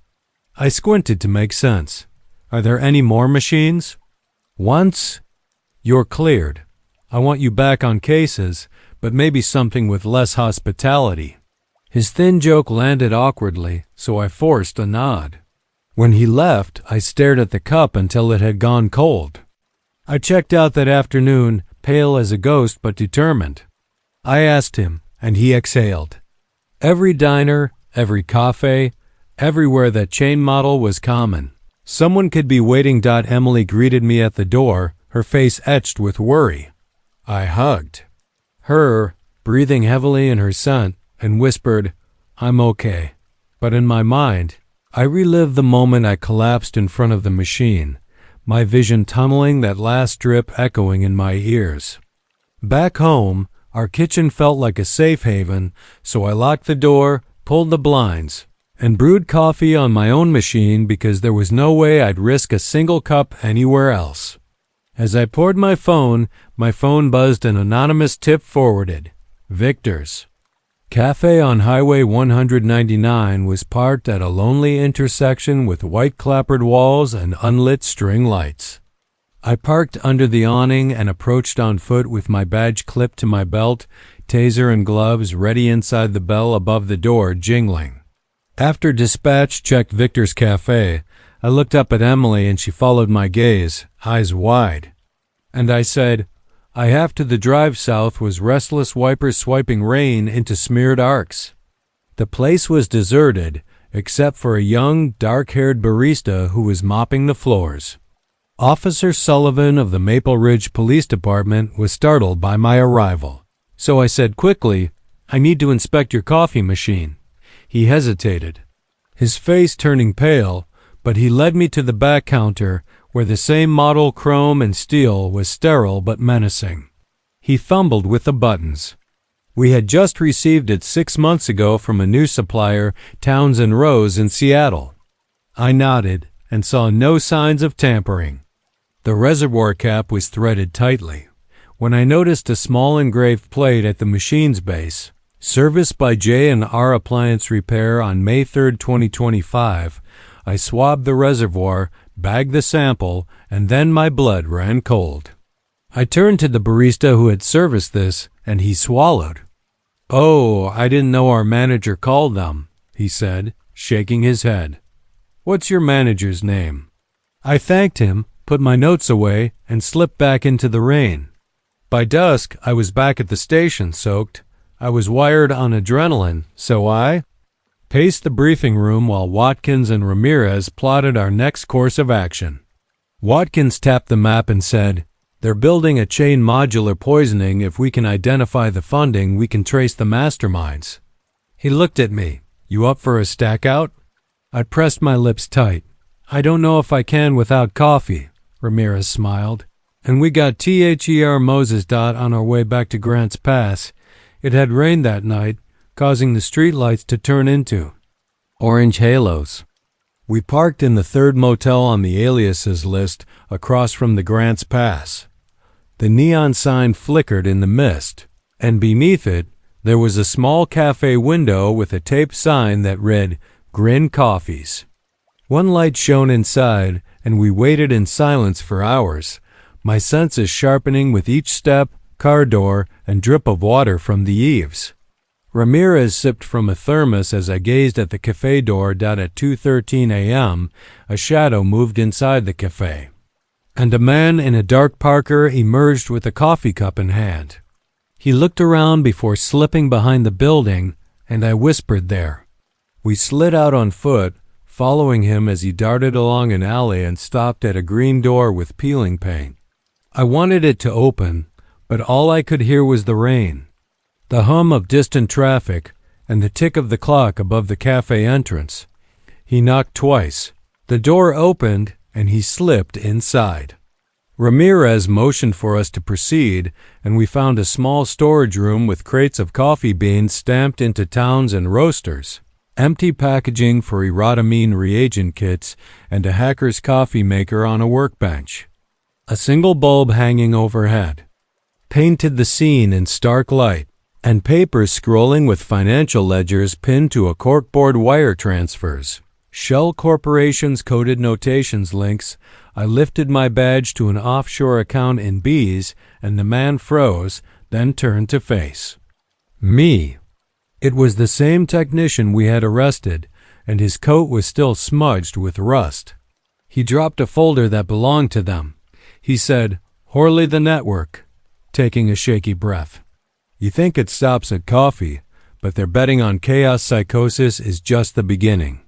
I squinted to make sense. Are there any more machines? Once you're cleared, I want you back on cases, but maybe something with less hospitality. His thin joke landed awkwardly, so I forced a nod. When he left, I stared at the cup until it had gone cold. I checked out that afternoon, pale as a ghost but determined. I asked him, and he exhaled. Every diner, every cafe, everywhere that chain model was common. Someone could be waiting. Emily greeted me at the door, her face etched with worry. I hugged her, breathing heavily in her scent, and whispered, "I'm okay." But in my mind, I relived the moment I collapsed in front of the machine, my vision tunneling, that last drip echoing in my ears. Back home, our kitchen felt like a safe haven, so I locked the door, pulled the blinds, and brewed coffee on my own machine because there was no way I'd risk a single cup anywhere else. As I poured my phone buzzed an anonymous tip forwarded. Victor's Cafe on Highway 199 was parked at a lonely intersection with white clapboard walls and unlit string lights. I parked under the awning and approached on foot with my badge clipped to my belt, taser and gloves ready inside the bell above the door jingling. After dispatch checked Victor's Cafe, I looked up at Emily and she followed my gaze, eyes wide. And I said, "I have to." The drive south was restless wipers swiping rain into smeared arcs. The place was deserted, except for a young, dark-haired barista who was mopping the floors. Officer Sullivan of the Maple Ridge Police Department was startled by my arrival. So I said quickly, "I need to inspect your coffee machine." He hesitated, his face turning pale, but he led me to the back counter, where the same model chrome and steel was sterile but menacing. He fumbled with the buttons. We had just received it 6 months ago from a new supplier, Towns and Rose in Seattle. I nodded and saw no signs of tampering. The reservoir cap was threaded tightly. When I noticed a small engraved plate at the machine's base, "Service by J&R Appliance Repair on May 3, 2025, I swabbed the reservoir, bagged the sample, and then my blood ran cold. I turned to the barista who had serviced this, and he swallowed. "Oh, I didn't know our manager called them," he said, shaking his head. "What's your manager's name?" I thanked him, put my notes away, and slipped back into the rain. By dusk, I was back at the station, soaked. I was wired on adrenaline, so I paced the briefing room while Watkins and Ramirez plotted our next course of action. Watkins tapped the map and said, "They're building a chain modular poisoning. If we can identify the funding, we can trace the masterminds." He looked at me. "You up for a stack out?" I pressed my lips tight. "I don't know if I can without coffee," Ramirez smiled. And we got THER Moses. On our way back to Grants Pass. It had rained that night, causing the streetlights to turn into orange halos. We parked in the third motel on the aliases list across from the Grants Pass. The neon sign flickered in the mist, and beneath it there was a small cafe window with a taped sign that read, "Grin Coffees." One light shone inside, and we waited in silence for hours, my senses sharpening with each step, car door, and drip of water from the eaves. Ramirez sipped from a thermos as I gazed at the cafe door. At 2:13 a.m., a shadow moved inside the cafe, and a man in a dark parka emerged with a coffee cup in hand. He looked around before slipping behind the building, and I whispered there. We slid out on foot, following him as he darted along an alley and stopped at a green door with peeling paint. I wanted it to open, but all I could hear was the rain, the hum of distant traffic, and the tick of the clock above the cafe entrance. He knocked twice. The door opened, and he slipped inside. Ramirez motioned for us to proceed, and we found a small storage room with crates of coffee beans stamped into towns and roasters, empty packaging for erotamine reagent kits, and a hacker's coffee maker on a workbench. A single bulb hanging overhead painted the scene in stark light, and papers scrolling with financial ledgers pinned to a corkboard wire transfers. Shell Corporation's coded notations links. I lifted my badge to an offshore account in B's, and the man froze, then turned to face me. It was the same technician we had arrested, and his coat was still smudged with rust. He dropped a folder that belonged to them. He said, "Horley the network," taking a shaky breath. "You think it stops at coffee, but their betting on chaos psychosis is just the beginning."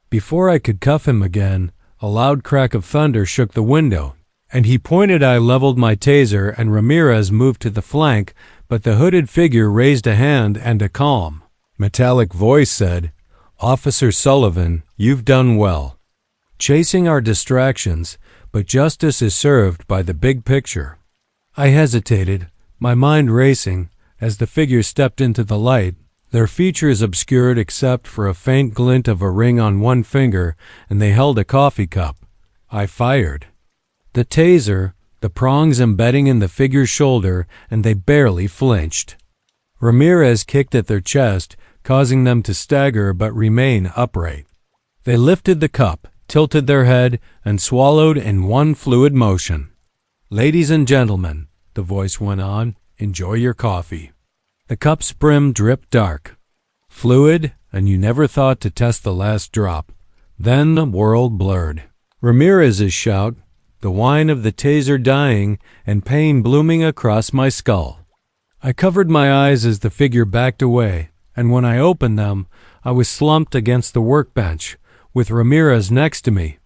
Before I could cuff him again, a loud crack of thunder shook the window, and he pointed. I leveled my taser, and Ramirez moved to the flank, but the hooded figure raised a hand, and a calm, metallic voice said, "Officer Sullivan, you've done well. Chasing our distractions, but justice is served by the big picture." I hesitated, my mind racing, as the figure stepped into the light, their features obscured except for a faint glint of a ring on one finger, and they held a coffee cup. I fired. The taser, the prongs embedding in the figure's shoulder, and they barely flinched. Ramirez kicked at their chest, causing them to stagger but remain upright. They lifted the cup, tilted their head, and swallowed in one fluid motion. "Ladies and gentlemen," the voice went on, "enjoy your coffee." The cup's brim dripped dark, fluid, and you never thought to test the last drop. Then the world blurred. Ramirez's shout, the whine of the taser dying, and pain blooming across my skull. I covered my eyes as the figure backed away, and when I opened them, I was slumped against the workbench, with Ramirez next to me,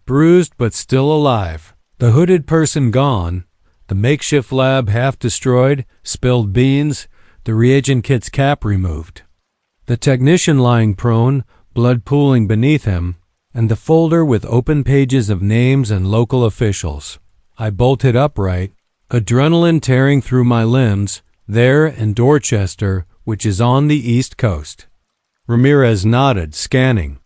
bruised but still alive, the hooded person gone, the makeshift lab half destroyed, spilled beans, the reagent kit's cap removed, the technician lying prone, blood pooling beneath him, and the folder with open pages of names and local officials. I bolted upright, adrenaline tearing through my limbs, there in Dorchester, which is on the East Coast. Ramirez nodded, scanning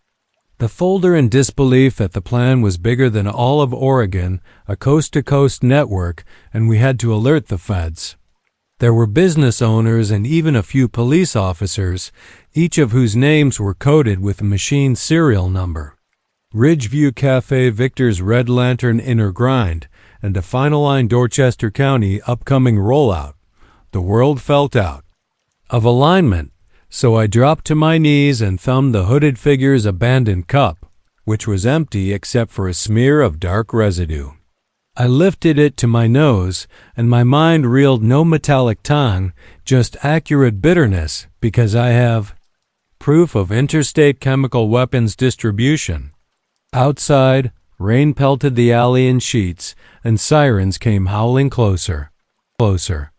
the folder in disbelief that the plan was bigger than all of Oregon, a coast-to-coast network, and we had to alert the feds. There were business owners and even a few police officers, each of whose names were coded with a machine serial number. Ridgeview Cafe, Victor's Red Lantern Inner Grind, and a Final Line Dorchester County upcoming rollout. The world felt out of alignment, so I dropped to my knees and thumbed the hooded figure's abandoned cup, which was empty except for a smear of dark residue. I lifted it to my nose, and my mind reeled no metallic tongue, just accurate bitterness, because I have proof of interstate chemical weapons distribution. Outside, rain pelted the alley in sheets, and sirens came howling closer. Closer.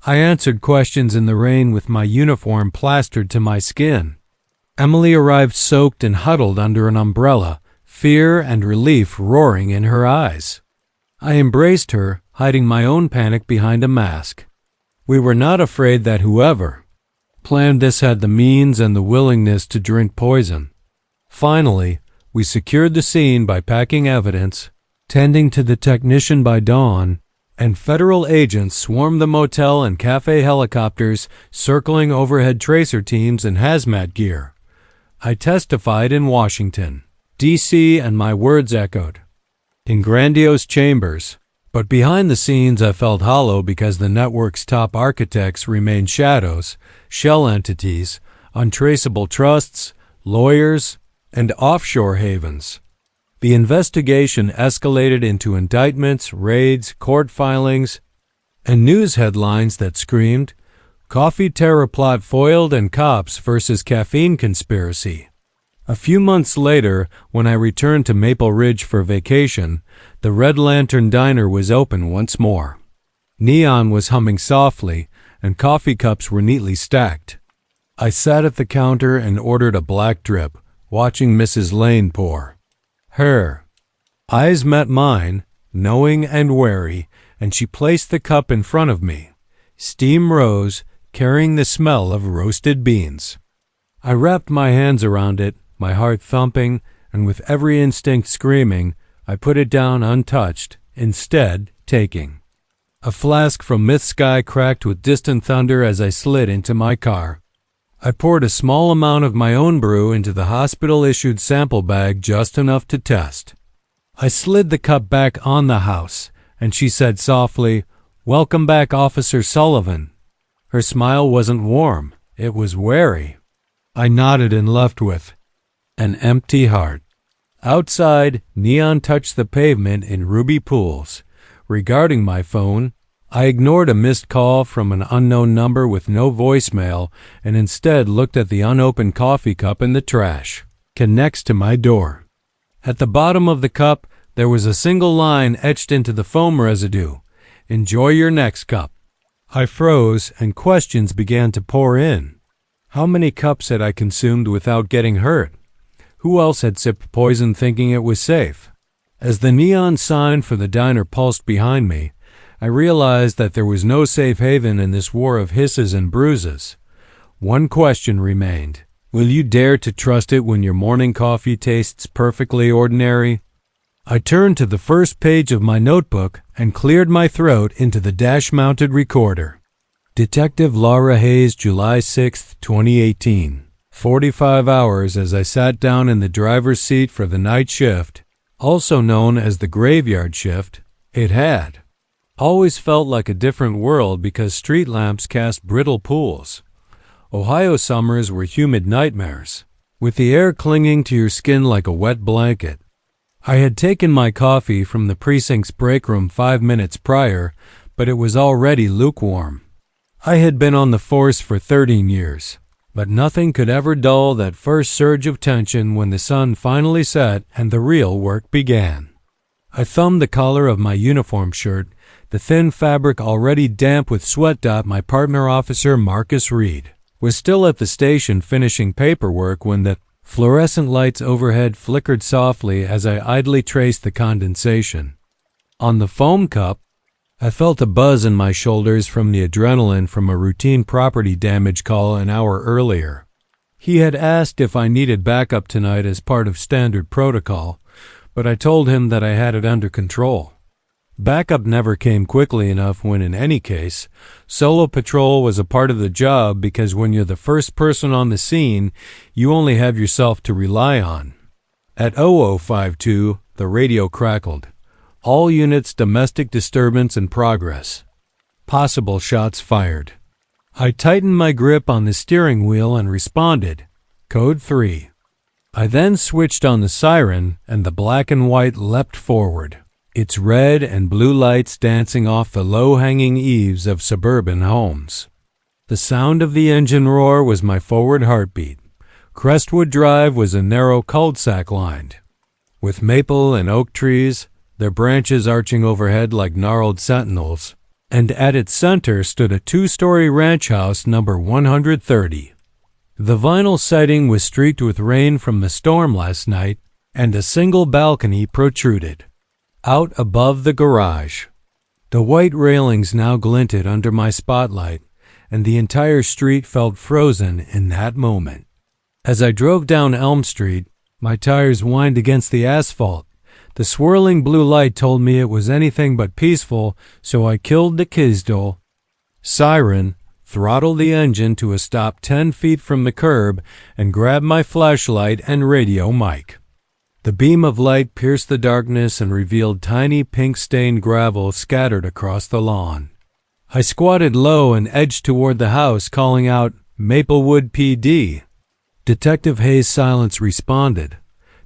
I answered questions in the rain with my uniform plastered to my skin. Emily arrived soaked and huddled under an umbrella, fear and relief roaring in her eyes. I embraced her, hiding my own panic behind a mask. We were not afraid that whoever planned this had the means and the willingness to drink poison. Finally, we secured the scene by packing evidence, tending to the technician by dawn, and federal agents swarmed the motel and cafe helicopters circling overhead tracer teams in hazmat gear. I testified in Washington, D.C., and my words echoed in grandiose chambers, but behind the scenes I felt hollow because the network's top architects remained shadows, shell entities, untraceable trusts, lawyers, and offshore havens. The investigation escalated into indictments, raids, court filings, and news headlines that screamed, "Coffee terror plot foiled and cops versus caffeine conspiracy." A few months later, when I returned to Maple Ridge for vacation, the Red Lantern Diner was open once more. Neon was humming softly, and coffee cups were neatly stacked. I sat at the counter and ordered a black drip, watching Mrs. Lane pour. Her eyes met mine, knowing and wary, and she placed the cup in front of me. Steam rose, carrying the smell of roasted beans. I wrapped my hands around it, my heart thumping, and with every instinct screaming, I put it down untouched, instead taking a flask from Myth Sky cracked with distant thunder as I slid into my car. I poured a small amount of my own brew into the hospital-issued sample bag, just enough to test. I slid the cup back on the house, and she said softly, "Welcome back, Officer Sullivan." Her smile wasn't warm, it was wary. I nodded and left with an empty heart. Outside, neon touched the pavement in ruby pools. Regarding my phone, I ignored a missed call from an unknown number with no voicemail and instead looked at the unopened coffee cup in the trash, next to my door. At the bottom of the cup, there was a single line etched into the foam residue, "Enjoy your next cup." I froze and questions began to pour in. How many cups had I consumed without getting hurt? Who else had sipped poison thinking it was safe? As the neon sign for the diner pulsed behind me, I realized that there was no safe haven in this war of hisses and bruises. One question remained. Will you dare to trust it when your morning coffee tastes perfectly ordinary? I turned to the first page of my notebook and cleared my throat into the dash-mounted recorder. Detective Laura Hayes, July 6, 2018. 45 hours as I sat down in the driver's seat for the night shift, also known as the graveyard shift. It had always felt like a different world because street lamps cast brittle pools. Ohio summers were humid nightmares, with the air clinging to your skin like a wet blanket. I had taken my coffee from the precinct's break room 5 minutes prior, but it was already lukewarm. I had been on the force for 13 years, but nothing could ever dull that first surge of tension when the sun finally set and the real work began. I thumbed the collar of my uniform shirt, the thin fabric already damp with sweat. My partner officer, Marcus Reed, was still at the station finishing paperwork when the fluorescent lights overhead flickered softly as I idly traced the condensation. On the foam cup, I felt a buzz in my shoulders from the adrenaline from a routine property damage call an hour earlier. He had asked if I needed backup tonight as part of standard protocol, but I told him that I had it under control. Backup never came quickly enough when, in any case, solo patrol was a part of the job because when you're the first person on the scene, you only have yourself to rely on. At 0052, the radio crackled. All units, domestic disturbance in progress. Possible shots fired. I tightened my grip on the steering wheel and responded. Code 3. I then switched on the siren, and the black and white leapt forward, its red and blue lights dancing off the low-hanging eaves of suburban homes. The sound of the engine roar was my forward heartbeat. Crestwood Drive was a narrow cul-de-sac lined with maple and oak trees, their branches arching overhead like gnarled sentinels, and at its center stood a two-story ranch house number 130. The vinyl siding was streaked with rain from the storm last night, and a single balcony protruded out above the garage. The white railings now glinted under my spotlight, and the entire street felt frozen in that moment. As I drove down Elm Street, my tires whined against the asphalt. The swirling blue light told me it was anything but peaceful, so I killed the Kisdol siren, throttled the engine to a stop 10 feet from the curb, and grabbed my flashlight and radio mic. The beam of light pierced the darkness and revealed tiny pink-stained gravel scattered across the lawn. I squatted low and edged toward the house, calling out, "Maplewood PD." Detective Hayes' silence responded.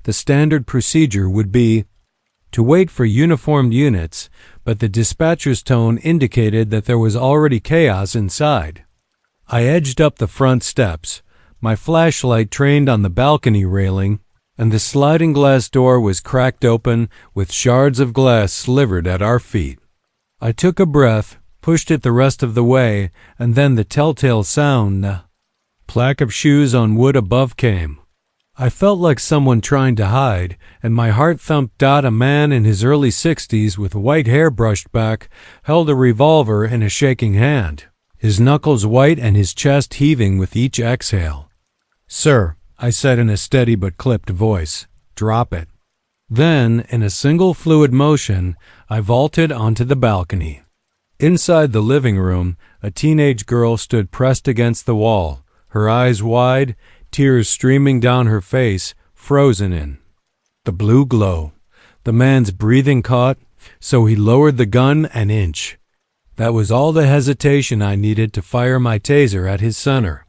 The standard procedure would be to wait for uniformed units, but the dispatcher's tone indicated that there was already chaos inside. I edged up the front steps, my flashlight trained on the balcony railing, and the sliding glass door was cracked open with shards of glass slivered at our feet. I took a breath, pushed it the rest of the way, and then the telltale sound, plaque of shoes on wood above came. I felt like someone trying to hide, and my heart thumped. A man in his early 60s with white hair brushed back held a revolver in a shaking hand, his knuckles white and his chest heaving with each exhale. "Sir," I said in a steady but clipped voice, "drop it." Then, in a single fluid motion, I vaulted onto the balcony. Inside the living room, a teenage girl stood pressed against the wall, her eyes wide, tears streaming down her face, frozen in the blue glow. The man's breathing caught, so he lowered the gun an inch. That was all the hesitation I needed to fire my taser at his center.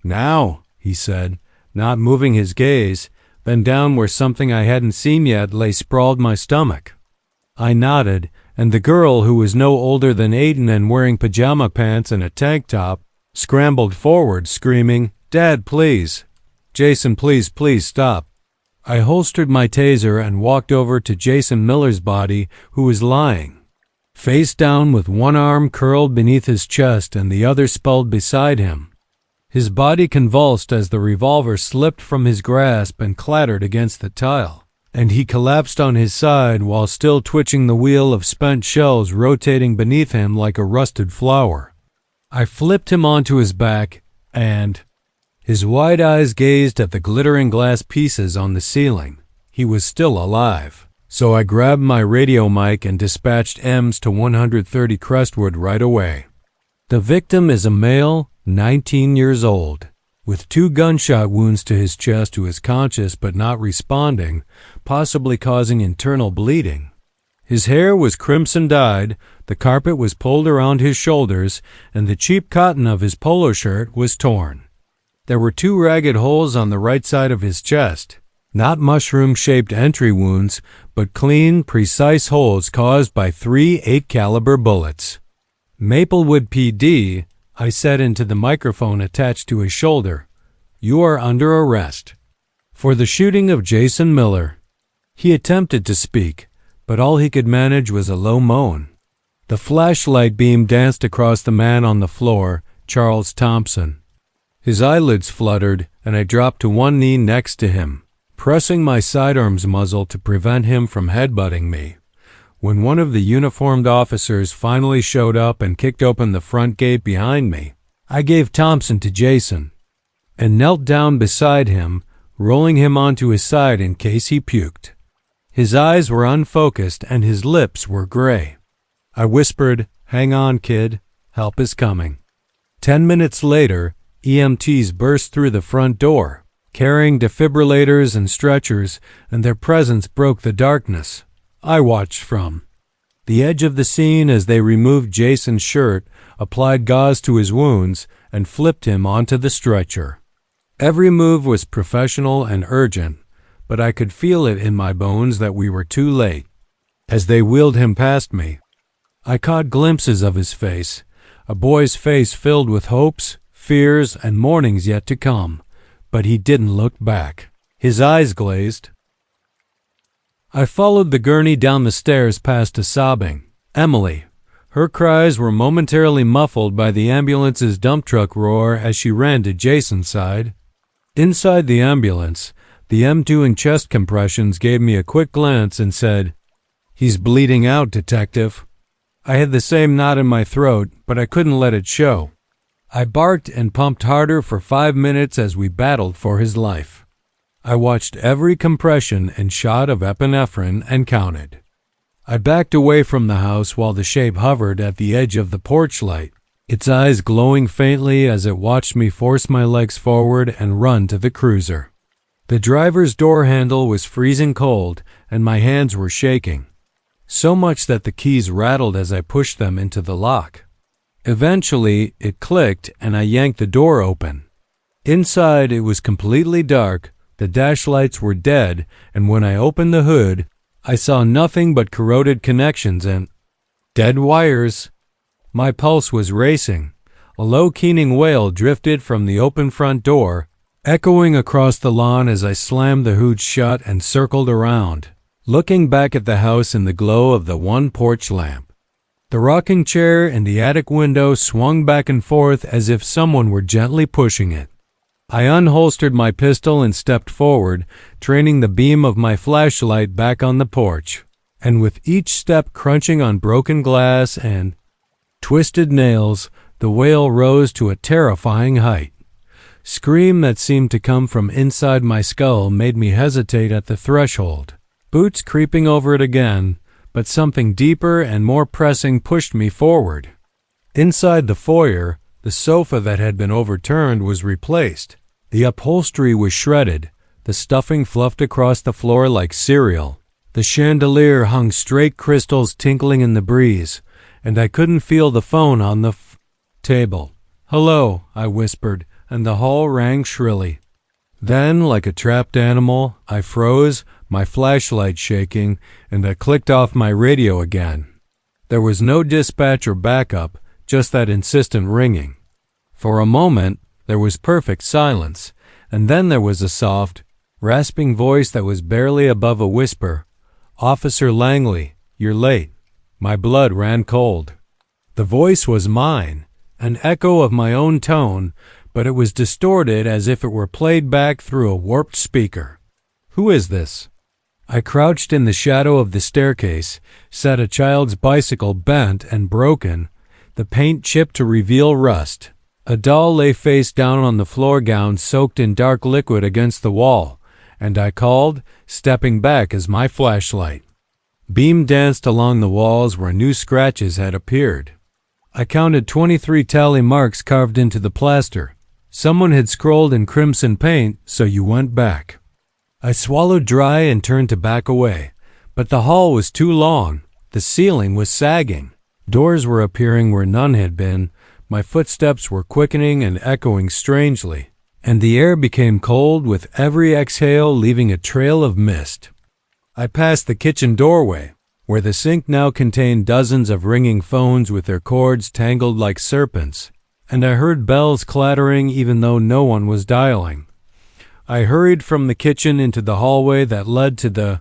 "Now," he said, not moving his gaze, then down where something I hadn't seen yet lay sprawled my stomach. I nodded, and the girl, who was no older than Aiden and wearing pajama pants and a tank top, scrambled forward, screaming, "Dad, please. Jason, please, please stop." I holstered my taser and walked over to Jason Miller's body, who was lying face down with one arm curled beneath his chest and the other sprawled beside him. His body convulsed as the revolver slipped from his grasp and clattered against the tile, and he collapsed on his side while still twitching the wheel of spent shells rotating beneath him like a rusted flower. I flipped him onto his back, and his wide eyes gazed at the glittering glass pieces on the ceiling. He was still alive. So I grabbed my radio mic and dispatched EMS to 130 Crestwood right away. The victim is a male, 19 years old, with 2 gunshot wounds to his chest, who is conscious but not responding, possibly causing internal bleeding. His hair was crimson dyed, the carpet was pulled around his shoulders, and the cheap cotton of his polo shirt was torn. There were 2 ragged holes on the right side of his chest. Not mushroom-shaped entry wounds, but clean, precise holes caused by 3 8-caliber bullets. "Maplewood PD," I said into the microphone attached to his shoulder, "you are under arrest for the shooting of Jason Miller." He attempted to speak, but all he could manage was a low moan. The flashlight beam danced across the man on the floor, Charles Thompson. His eyelids fluttered, and I dropped to one knee next to him, pressing my sidearm's muzzle to prevent him from headbutting me. When one of the uniformed officers finally showed up and kicked open the front gate behind me, I gave Thompson to Jason and knelt down beside him, rolling him onto his side in case he puked. His eyes were unfocused and his lips were gray. I whispered, "Hang on, kid. Help is coming." 10 minutes later, EMTs burst through the front door, carrying defibrillators and stretchers, and their presence broke the darkness. I watched from the edge of the scene as they removed Jason's shirt, applied gauze to his wounds, and flipped him onto the stretcher. Every move was professional and urgent, but I could feel it in my bones that we were too late. As they wheeled him past me, I caught glimpses of his face, a boy's face filled with hopes, fears, and mornings yet to come, but he didn't look back. His eyes glazed. I followed the gurney down the stairs past a sobbing Emily. Her cries were momentarily muffled by the ambulance's dump truck roar as she ran to Jason's side. Inside the ambulance, the M doing chest compressions gave me a quick glance and said, "He's bleeding out, detective." I had the same knot in my throat, but I couldn't let it show. I barked and pumped harder for 5 minutes as we battled for his life. I watched every compression and shot of epinephrine and counted. I backed away from the house while the shape hovered at the edge of the porch light, its eyes glowing faintly as it watched me force my legs forward and run to the cruiser. The driver's door handle was freezing cold, and my hands were shaking, so much that the keys rattled as I pushed them into the lock. Eventually, it clicked and I yanked the door open. Inside, it was completely dark, the dash lights were dead, and when I opened the hood, I saw nothing but corroded connections and dead wires. My pulse was racing. A low keening wail drifted from the open front door, echoing across the lawn as I slammed the hood shut and circled around, looking back at the house in the glow of the one porch lamp. The rocking chair in the attic window swung back and forth as if someone were gently pushing it. I unholstered my pistol and stepped forward, training the beam of my flashlight back on the porch, and with each step crunching on broken glass and twisted nails, the wail rose to a terrifying height. Scream that seemed to come from inside my skull made me hesitate at the threshold, boots creeping over it again, but something deeper and more pressing pushed me forward. Inside the foyer, the sofa that had been overturned was replaced. The upholstery was shredded, the stuffing fluffed across the floor like cereal. The chandelier hung straight crystals tinkling in the breeze, and I couldn't feel the phone on the table. "Hello," I whispered, and the hall rang shrilly. Then, like a trapped animal, I froze, my flashlight shaking, and I clicked off my radio again. There was no dispatch or backup, just that insistent ringing. For a moment, there was perfect silence, and then there was a soft, rasping voice that was barely above a whisper. "Officer Langley, you're late." My blood ran cold. The voice was mine, an echo of my own tone, but it was distorted as if it were played back through a warped speaker. "Who is this?" I crouched in the shadow of the staircase, sat a child's bicycle bent and broken, the paint chipped to reveal rust. A doll lay face down on the floor gown soaked in dark liquid against the wall, and I called, stepping back as my flashlight beam danced along the walls where new scratches had appeared. I counted 23 tally marks carved into the plaster. Someone had scrolled in crimson paint, "So you went back." I swallowed dry and turned to back away, but the hall was too long. The ceiling was sagging. Doors were appearing where none had been. My footsteps were quickening and echoing strangely, and the air became cold with every exhale leaving a trail of mist. I passed the kitchen doorway, where the sink now contained dozens of ringing phones with their cords tangled like serpents, and I heard bells clattering even though no one was dialing. I hurried from the kitchen into the hallway that led to the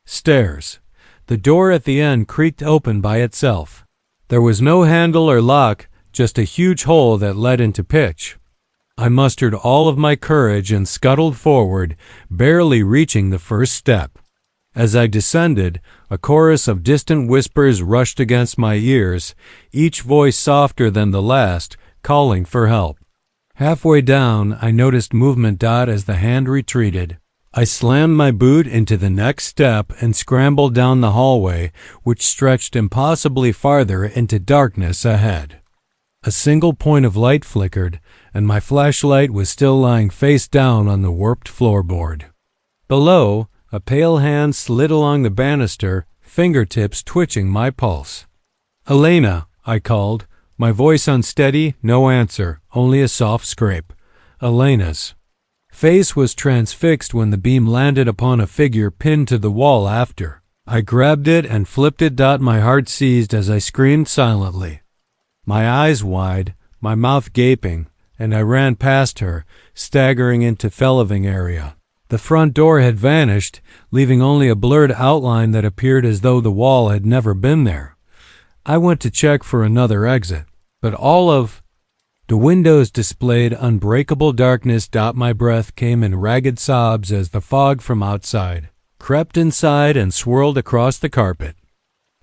stairs. The door at the end creaked open by itself. There was no handle or lock, just a huge hole that led into pitch. I mustered all of my courage and scuttled forward, barely reaching the first step. As I descended, a chorus of distant whispers rushed against my ears, each voice softer than the last, calling for help. Halfway down, I noticed movement dot as the hand retreated. I slammed my boot into the next step and scrambled down the hallway, which stretched impossibly farther into darkness ahead. A single point of light flickered, and my flashlight was still lying face down on the warped floorboard. Below, a pale hand slid along the banister, fingertips twitching my pulse. "Elena," I called, my voice unsteady, no answer, only a soft scrape. "Elena's." face was transfixed when the beam landed upon a figure pinned to the wall after. I grabbed it and flipped it. My heart seized as I screamed silently, my eyes wide, my mouth gaping, and I ran past her, staggering into the living area. The front door had vanished, leaving only a blurred outline that appeared as though the wall had never been there. I went to check for another exit, but all of the windows displayed unbreakable darkness. My breath came in ragged sobs as the fog from outside crept inside and swirled across the carpet.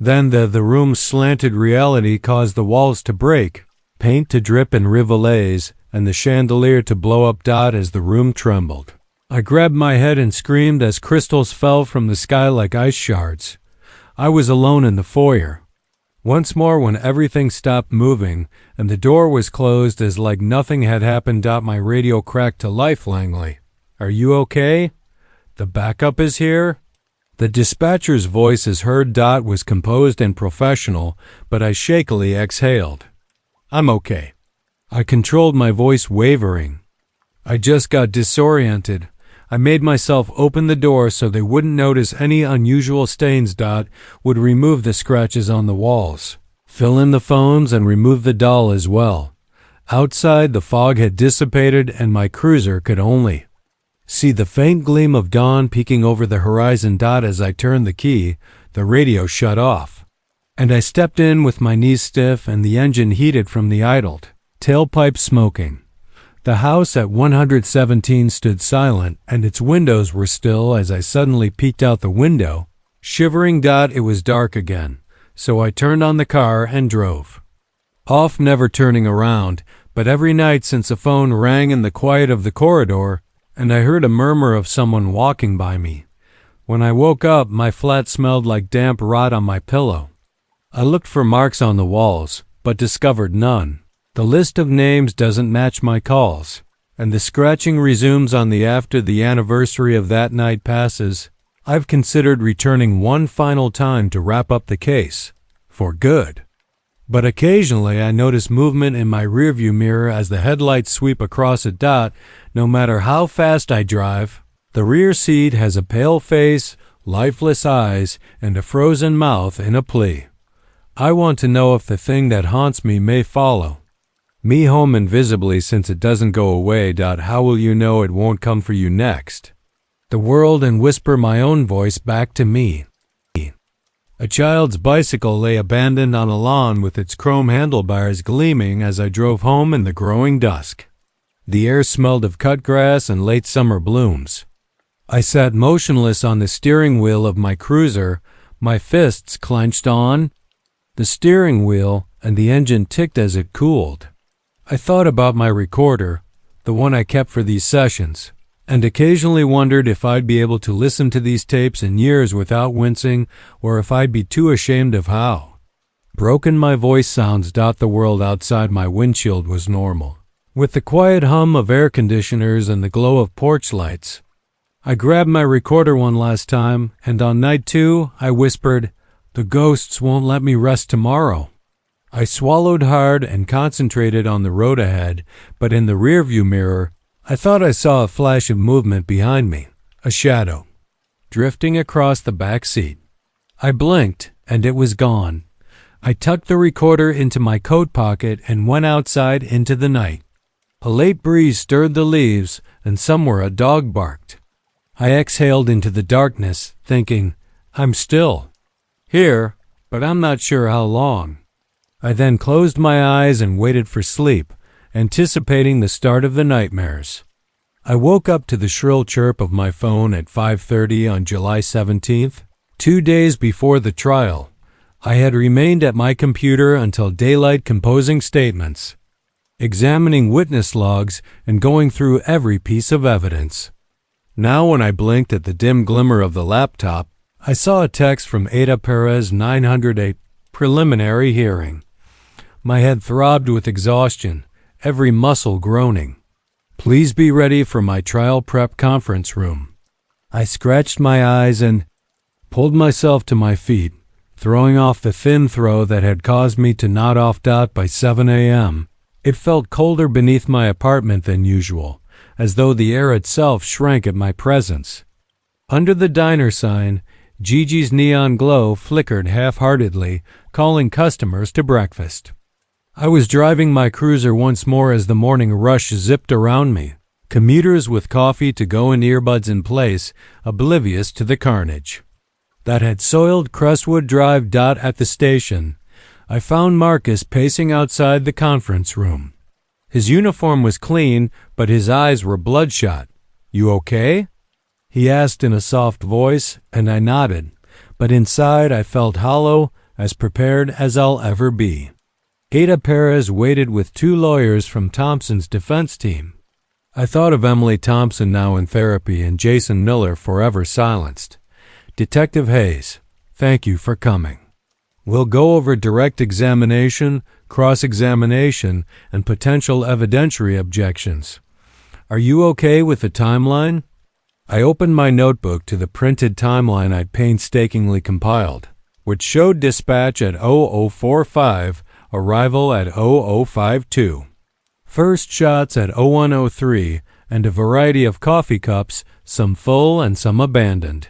Then the room's slanted reality caused the walls to break, paint to drip in rivulets, and the chandelier to blow up. As the room trembled, I grabbed my head and screamed as crystals fell from the sky like ice shards. I was alone in the foyer. Once more, when everything stopped moving and the door was closed as like nothing had happened. My radio cracked to life. Langley, are you okay? The backup is here? The dispatcher's voice is heard. Was composed and professional, but I shakily exhaled. I'm okay. I controlled my voice, wavering. I just got disoriented. I made myself open the door so they wouldn't notice any unusual stains. Would remove the scratches on the walls, fill in the phones, and remove the doll as well. Outside, the fog had dissipated and my cruiser could only see the faint gleam of dawn peeking over the horizon. As I turned the key, the radio shut off, and I stepped in with my knees stiff and the engine heated from the idled tailpipe smoking. The house at 117 stood silent, and its windows were still as I suddenly peeked out the window, shivering. It was dark again, so I turned on the car and drove off, never turning around. But every night since a phone rang in the quiet of the corridor, and I heard a murmur of someone walking by me. When I woke up, my flat smelled like damp rot on my pillow. I looked for marks on the walls, but discovered none. The list of names doesn't match my calls, and the scratching resumes on the after the anniversary of that night passes. I've considered returning one final time to wrap up the case, for good. But occasionally I notice movement in my rearview mirror as the headlights sweep across it. No matter how fast I drive, the rear seat has a pale face, lifeless eyes, and a frozen mouth in a plea. I want to know if the thing that haunts me may follow me home invisibly, since it doesn't go away. How will you know it won't come for you next? The world, and whisper my own voice back to me. A child's bicycle lay abandoned on a lawn with its chrome handlebars gleaming as I drove home in the growing dusk. The air smelled of cut grass and late summer blooms. I sat motionless on the steering wheel of my cruiser, my fists clenched on the steering wheel, and the engine ticked as it cooled. I thought about my recorder, the one I kept for these sessions, and occasionally wondered if I'd be able to listen to these tapes in years without wincing, or if I'd be too ashamed of how broken my voice sounds. The world outside my windshield was normal, with the quiet hum of air conditioners and the glow of porch lights. I grabbed my recorder one last time, and on night 2, I whispered, "The ghosts won't let me rest tomorrow." I swallowed hard and concentrated on the road ahead, but in the rearview mirror, I thought I saw a flash of movement behind me, a shadow, drifting across the back seat. I blinked, and it was gone. I tucked the recorder into my coat pocket and went outside into the night. A late breeze stirred the leaves, and somewhere a dog barked. I exhaled into the darkness, thinking, I'm still here, but I'm not sure how long. I then closed my eyes and waited for sleep, anticipating the start of the nightmares. I woke up to the shrill chirp of my phone at 5:30 on July 17th. 2 days before the trial, I had remained at my computer until daylight composing statements, examining witness logs, and going through every piece of evidence. Now when I blinked at the dim glimmer of the laptop, I saw a text from Ada Perez 908, preliminary hearing. My head throbbed with exhaustion, every muscle groaning. Please be ready for my trial prep conference room. I scratched my eyes and pulled myself to my feet, throwing off the thin throw that had caused me to nod off. By 7 a.m., it felt colder beneath my apartment than usual, as though the air itself shrank at my presence. Under the diner sign, Gigi's neon glow flickered half-heartedly, calling customers to breakfast. I was driving my cruiser once more as the morning rush zipped around me, commuters with coffee to go and earbuds in place, oblivious to the carnage that had soiled Crestwood Drive. At the station, I found Marcus pacing outside the conference room. His uniform was clean, but his eyes were bloodshot. "You okay?" he asked in a soft voice, and I nodded, but inside I felt hollow, as prepared as I'll ever be. Ada Perez waited with 2 lawyers from Thompson's defense team. I thought of Emily Thompson now in therapy and Jason Miller forever silenced. "Detective Hayes, thank you for coming. We'll go over direct examination, cross-examination, and potential evidentiary objections. Are you okay with the timeline?" I opened my notebook to the printed timeline I'd painstakingly compiled, which showed dispatch at 0045, arrival at 0052. First shots at 0103, and a variety of coffee cups, some full and some abandoned.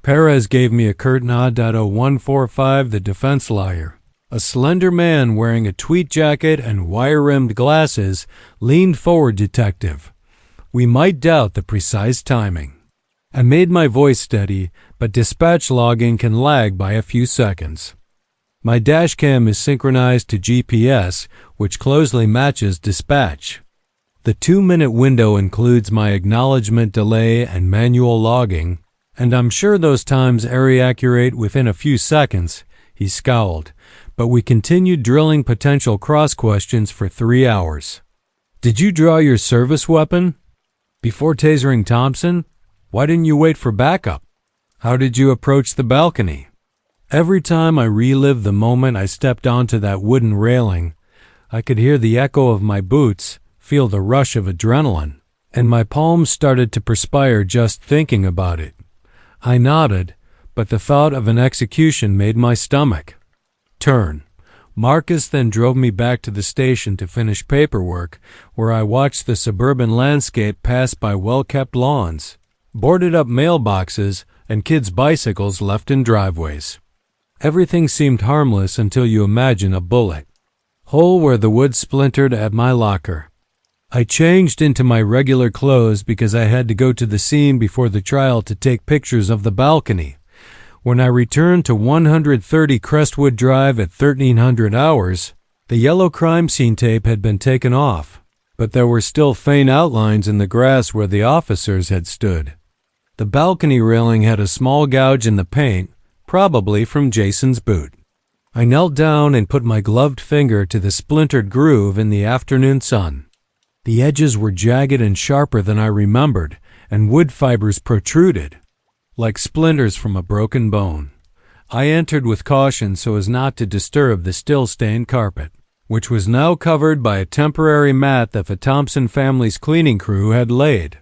Perez gave me a curt nod. 0145, the defense lawyer, a slender man wearing a tweed jacket and wire-rimmed glasses, leaned forward. "Detective, we might doubt the precise timing." I made my voice steady, but dispatch logging can lag by a few seconds. My dashcam is synchronized to GPS, which closely matches dispatch. The 2-minute window includes my acknowledgement delay and manual logging, and I'm sure those times are accurate within a few seconds. He scowled, but we continued drilling potential cross-questions for 3 hours. "Did you draw your service weapon before tasering Thompson? Why didn't you wait for backup? How did you approach the balcony?" Every time I relived the moment I stepped onto that wooden railing, I could hear the echo of my boots, feel the rush of adrenaline, and my palms started to perspire just thinking about it. I nodded, but the thought of an execution made my stomach turn. Marcus then drove me back to the station to finish paperwork, where I watched the suburban landscape pass by well-kept lawns, boarded-up mailboxes, and kids' bicycles left in driveways. Everything seemed harmless until you imagine a bullet hole where the wood splintered at my locker. I changed into my regular clothes because I had to go to the scene before the trial to take pictures of the balcony. When I returned to 130 Crestwood Drive at 1300 hours, the yellow crime scene tape had been taken off, but there were still faint outlines in the grass where the officers had stood. The balcony railing had a small gouge in the paint, probably from Jason's boot. I knelt down and put my gloved finger to the splintered groove in the afternoon sun. The edges were jagged and sharper than I remembered, and wood fibers protruded, like splinters from a broken bone. I entered with caution so as not to disturb the still-stained carpet, which was now covered by a temporary mat that the Thompson family's cleaning crew had laid.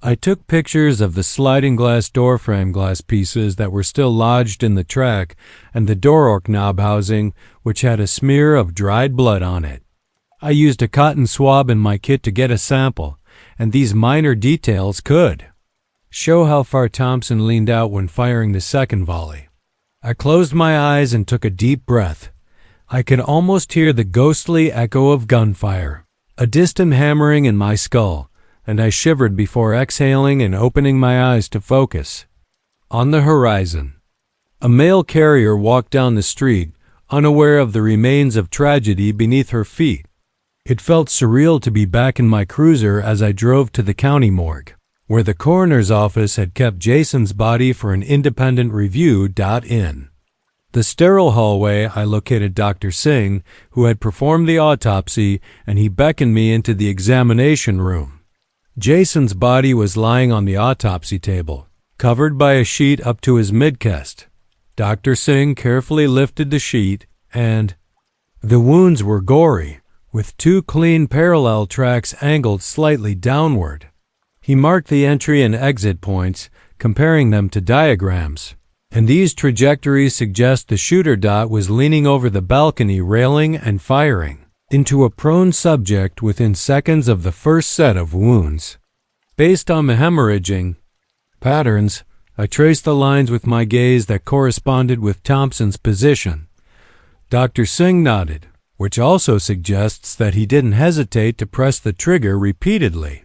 I took pictures of the sliding glass doorframe glass pieces that were still lodged in the track and the door knob housing, which had a smear of dried blood on it. I used a cotton swab in my kit to get a sample, and these minor details could show how far Thompson leaned out when firing the second volley. I closed my eyes and took a deep breath. I could almost hear the ghostly echo of gunfire, a distant hammering in my skull, and I shivered before exhaling and opening my eyes to focus. On the horizon, a mail carrier walked down the street, unaware of the remains of tragedy beneath her feet. It felt surreal to be back in my cruiser as I drove to the county morgue, where the coroner's office had kept Jason's body for an independent review. In the sterile hallway, I located Dr. Singh, who had performed the autopsy, and he beckoned me into the examination room. Jason's body was lying on the autopsy table, covered by a sheet up to his mid-chest. Dr. Singh carefully lifted the sheet, and the wounds were gory, with 2 clean parallel tracks angled slightly downward. He marked the entry and exit points, comparing them to diagrams, and these trajectories suggest the shooter was leaning over the balcony railing and firing into a prone subject within seconds of the first set of wounds. Based on the hemorrhaging patterns, I traced the lines with my gaze that corresponded with Thompson's position. Dr. Singh nodded, which also suggests that he didn't hesitate to press the trigger repeatedly.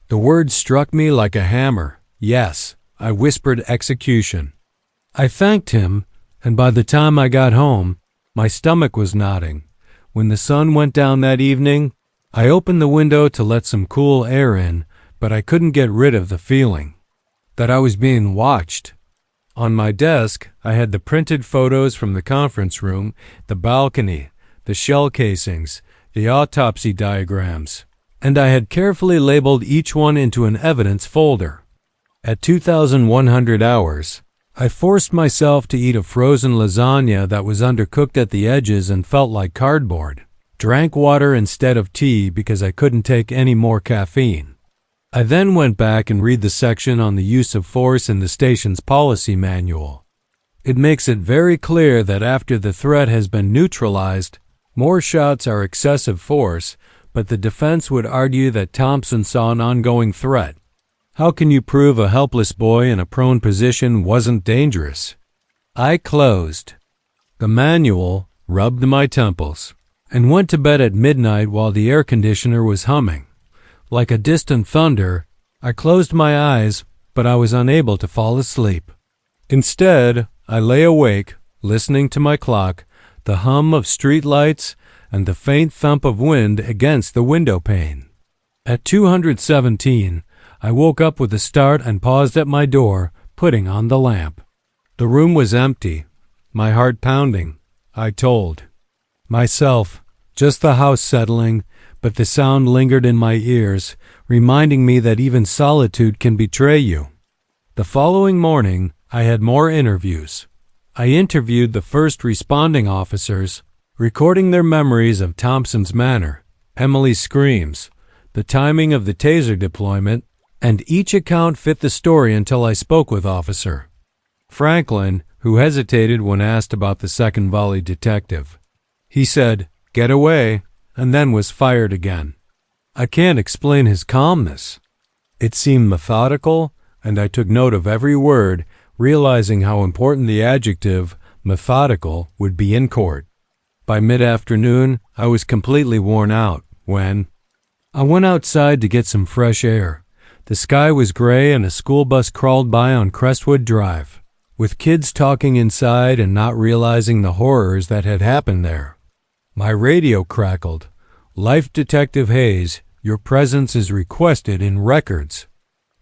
The word struck me like a hammer. Yes, I whispered execution. I thanked him, and by the time I got home, my stomach was knotting. When the sun went down that evening, I opened the window to let some cool air in, but I couldn't get rid of the feeling that I was being watched. On my desk, I had the printed photos from the conference room, the balcony, the shell casings, the autopsy diagrams, and I had carefully labeled each one into an evidence folder. At 2,100 hours, I forced myself to eat a frozen lasagna that was undercooked at the edges and felt like cardboard. Drank water instead of tea because I couldn't take any more caffeine. I then went back and read the section on the use of force in the station's policy manual. It makes it very clear that after the threat has been neutralized, more shots are excessive force, but the defense would argue that Thompson saw an ongoing threat. How can you prove a helpless boy in a prone position wasn't dangerous? I closed the manual, rubbed my temples, and went to bed at midnight while the air conditioner was humming. Like a distant thunder, I closed my eyes, but I was unable to fall asleep. Instead, I lay awake, listening to my clock, the hum of street lights, and the faint thump of wind against the window pane. At 217, I woke up with a start and paused at my door, putting on the lamp. The room was empty, my heart pounding. I told myself, just the house settling, but the sound lingered in my ears, reminding me that even solitude can betray you. The following morning, I had more interviews. I interviewed the first responding officers, recording their memories of Thompson's manner, Emily's screams, the timing of the taser deployment, and each account fit the story until I spoke with Officer Franklin, who hesitated when asked about the second volley detective. He said, "Get away," and then was fired again. I can't explain his calmness. It seemed methodical, and I took note of every word, realizing how important the adjective methodical would be in court. By mid-afternoon, I was completely worn out when I went outside to get some fresh air. The sky was gray and a school bus crawled by on Crestwood Drive, with kids talking inside and not realizing the horrors that had happened there. My radio crackled. "Life Detective Hayes, your presence is requested in records."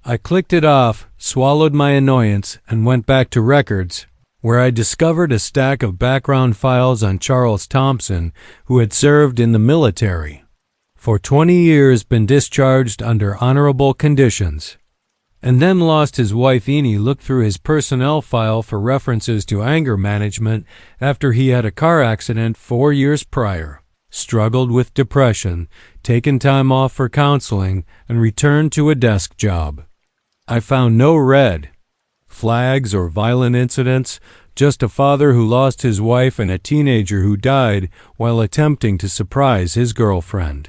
I clicked it off, swallowed my annoyance, and went back to records, where I discovered a stack of background files on Charles Thompson, who had served in the military. For 20 years been discharged under honorable conditions, and then lost his wife. Eni looked through his personnel file for references to anger management after he had a car accident 4 years prior, struggled with depression, taken time off for counseling, and returned to a desk job. I found no red flags or violent incidents, just a father who lost his wife and a teenager who died while attempting to surprise his girlfriend.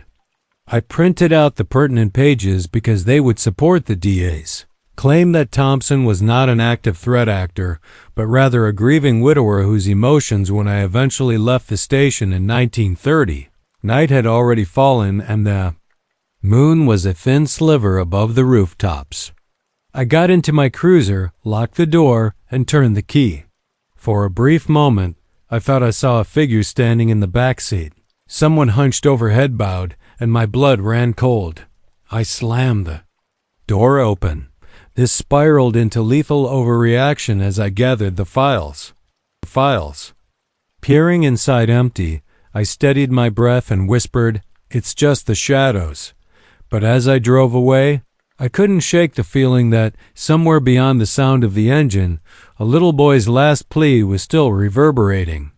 I printed out the pertinent pages because they would support the DA's claim that Thompson was not an active threat actor, but rather a grieving widower whose emotions when I eventually left the station in 1930. Night had already fallen and the moon was a thin sliver above the rooftops. I got into my cruiser, locked the door, and turned the key. For a brief moment, I thought I saw a figure standing in the back seat. Someone hunched over head bowed, and my blood ran cold. I slammed the door open. This spiraled into lethal overreaction as I gathered the files. Peering inside empty, I steadied my breath and whispered, "It's just the shadows." But as I drove away, I couldn't shake the feeling that, somewhere beyond the sound of the engine, a little boy's last plea was still reverberating.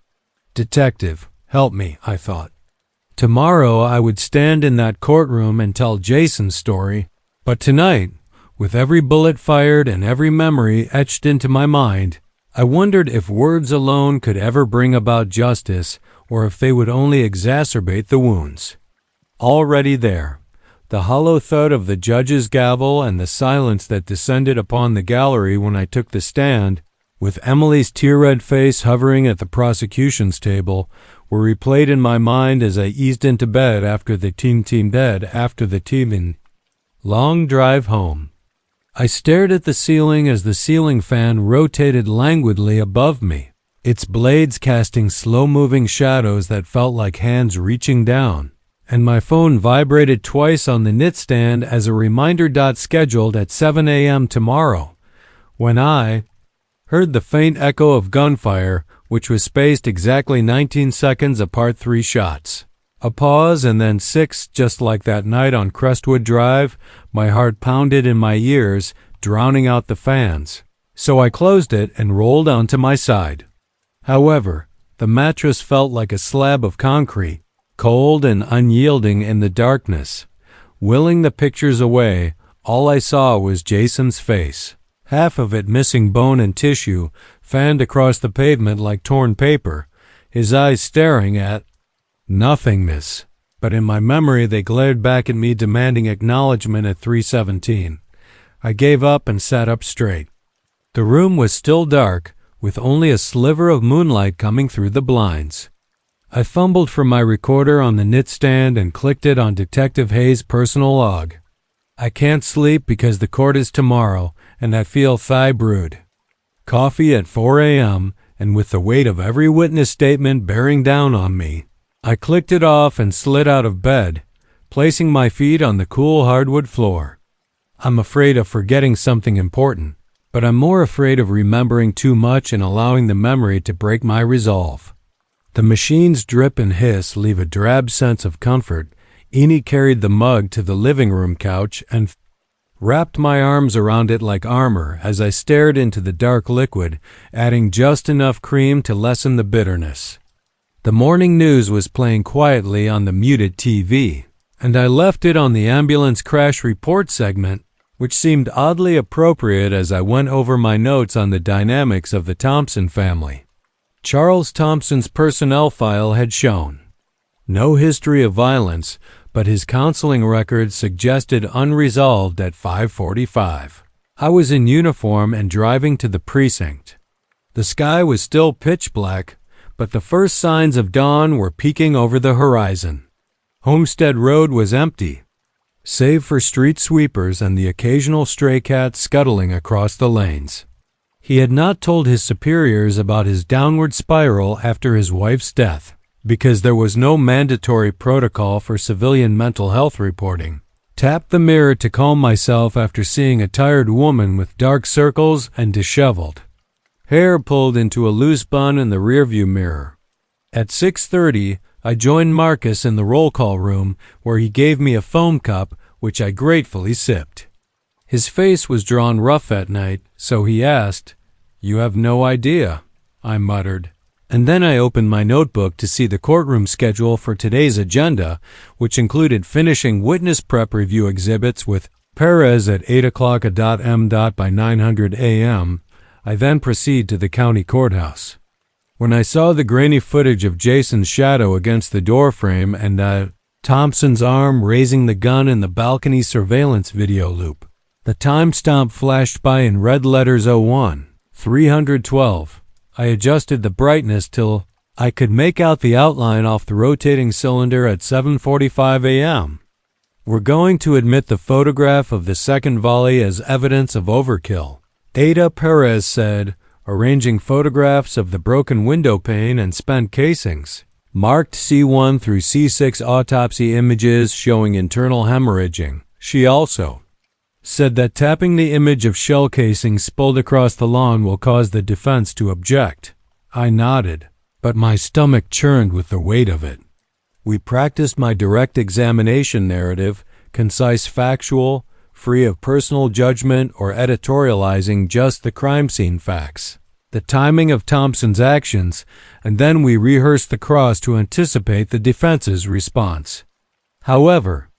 "Detective, help me," I thought. Tomorrow I would stand in that courtroom and tell Jason's story, but tonight, with every bullet fired and every memory etched into my mind, I wondered if words alone could ever bring about justice or if they would only exacerbate the wounds. Already there, The hollow thud of the judge's gavel and the silence that descended upon the gallery when I took the stand, with Emily's tear-red face hovering at the prosecution's table, were replayed in my mind as I eased into bed after the long drive home. I stared at the ceiling as the ceiling fan rotated languidly above me, its blades casting slow-moving shadows that felt like hands reaching down, and my phone vibrated twice on the nightstand as a reminder scheduled at 7 a.m. tomorrow, when I heard the faint echo of gunfire, which was spaced exactly 19 seconds apart, 3 shots. A pause and then 6, just like that night on Crestwood Drive. My heart pounded in my ears, drowning out the fans. So I closed it and rolled onto my side. However, the mattress felt like a slab of concrete, cold and unyielding in the darkness. Willing the pictures away, all I saw was Jason's face, half of it missing bone and tissue, fanned across the pavement like torn paper, his eyes staring at nothingness. But in my memory they glared back at me, demanding acknowledgement at 3:17. I gave up and sat up straight. The room was still dark, with only a sliver of moonlight coming through the blinds. I fumbled for my recorder on the nightstand and clicked it on Detective Hayes' personal log. I can't sleep because the court is tomorrow, and I feel thigh-brewed. Coffee at 4 a.m., and with the weight of every witness statement bearing down on me, I clicked it off and slid out of bed, placing my feet on the cool hardwood floor. I'm afraid of forgetting something important, but I'm more afraid of remembering too much and allowing the memory to break my resolve. The machine's drip and hiss leave a drab sense of comfort. Eni carried the mug to the living room couch and wrapped my arms around it like armor as I stared into the dark liquid, adding just enough cream to lessen the bitterness. The morning news was playing quietly on the muted TV, and I left it on the ambulance crash report segment, which seemed oddly appropriate as I went over my notes on the dynamics of the Thompson family. Charles Thompson's personnel file had shown no history of violence, but his counseling record suggested unresolved at 5:45. I was in uniform and driving to the precinct. The sky was still pitch black, but the first signs of dawn were peeking over the horizon. Homestead Road was empty, save for street sweepers and the occasional stray cat scuttling across the lanes. He had not told his superiors about his downward spiral after his wife's death, because there was no mandatory protocol for civilian mental health reporting. Tapped the mirror to calm myself after seeing a tired woman with dark circles and disheveled hair pulled into a loose bun in the rearview mirror. At 6:30, I joined Marcus in the roll call room, where he gave me a foam cup, which I gratefully sipped. His face was drawn rough that night, so he asked, "You have no idea," I muttered. And then I opened my notebook to see the courtroom schedule for today's agenda, which included finishing witness prep review exhibits with Perez at 8 o'clock a.m. by 900 a.m. I then proceed to the county courthouse. When I saw the grainy footage of Jason's shadow against the doorframe and Thompson's arm raising the gun in the balcony surveillance video loop, the timestamp flashed by in red letters 01-312. I adjusted the brightness till I could make out the outline off the rotating cylinder at 7:45 a.m. We're going to admit the photograph of the second volley as evidence of overkill, Ada Perez said, arranging photographs of the broken window pane and spent casings, marked C1 through C6 autopsy images showing internal hemorrhaging. She also said that tapping the image of shell casings spilled across the lawn will cause the defense to object. I nodded, but my stomach churned with the weight of it. We practiced my direct examination narrative, concise, factual, free of personal judgment or editorializing, just the crime scene facts, the timing of Thompson's actions, and then we rehearsed the cross to anticipate the defense's response. However,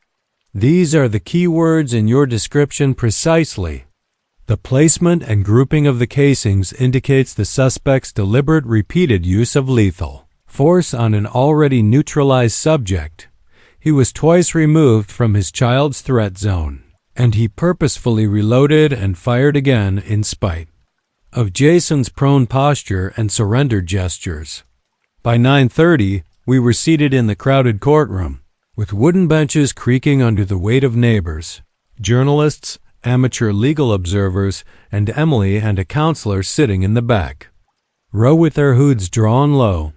these are the key words in your description precisely. The placement and grouping of the casings indicates the suspect's deliberate, repeated use of lethal force on an already neutralized subject. He was twice removed from his child's threat zone, and he purposefully reloaded and fired again in spite of Jason's prone posture and surrendered gestures. By 9:30, we were seated in the crowded courtroom, with wooden benches creaking under the weight of neighbors, journalists, amateur legal observers, and Emily and a counselor sitting in the back row with their hoods drawn low.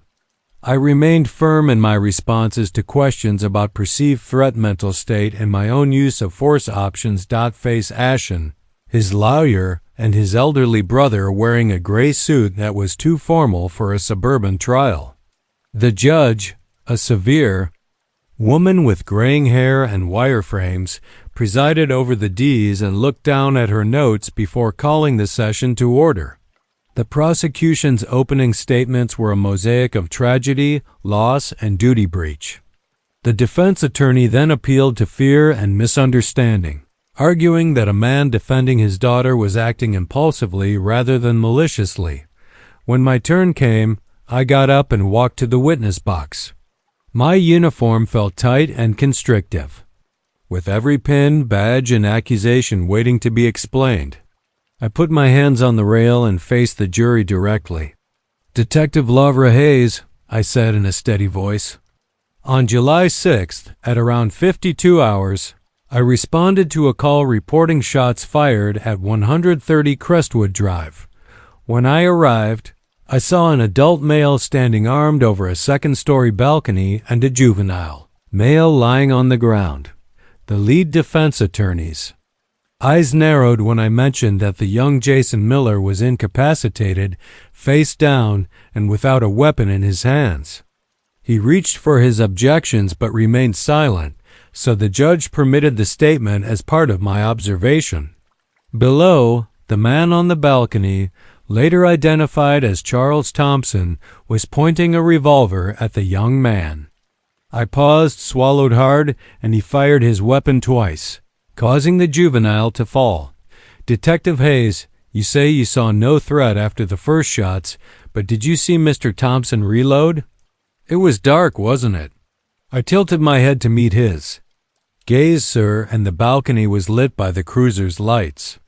I remained firm in my responses to questions about perceived threat mental state and my own use of force options. Face Ashen, his lawyer, and his elderly brother wearing a gray suit that was too formal for a suburban trial. The judge, a severe woman with graying hair and wireframes, presided over the D's and looked down at her notes before calling the session to order. The prosecution's opening statements were a mosaic of tragedy, loss, and duty breach. The defense attorney then appealed to fear and misunderstanding, arguing that a man defending his daughter was acting impulsively rather than maliciously. When my turn came, I got up and walked to the witness box. My uniform felt tight and constrictive, with every pin, badge, and accusation waiting to be explained. I put my hands on the rail and faced the jury directly. "Detective Lavra Hayes," I said in a steady voice. On July 6th, at around 52 hours, I responded to a call reporting shots fired at 130 Crestwood Drive. When I arrived, I saw an adult male standing armed over a second-story balcony and a juvenile male lying on the ground. The lead defense attorney's eyes narrowed when I mentioned that the young Jason Miller was incapacitated, face down, and without a weapon in his hands. He reached for his objections but remained silent, so the judge permitted the statement as part of my observation. Below, the man on the balcony, later identified as Charles Thompson, was pointing a revolver at the young man. I paused, swallowed hard, and he fired his weapon twice, causing the juvenile to fall. "Detective Hayes, you say you saw no threat after the first shots, but did you see Mr. Thompson reload?" "It was dark, wasn't it?" I tilted my head to meet his gaze, sir, and the balcony was lit by the cruiser's lights.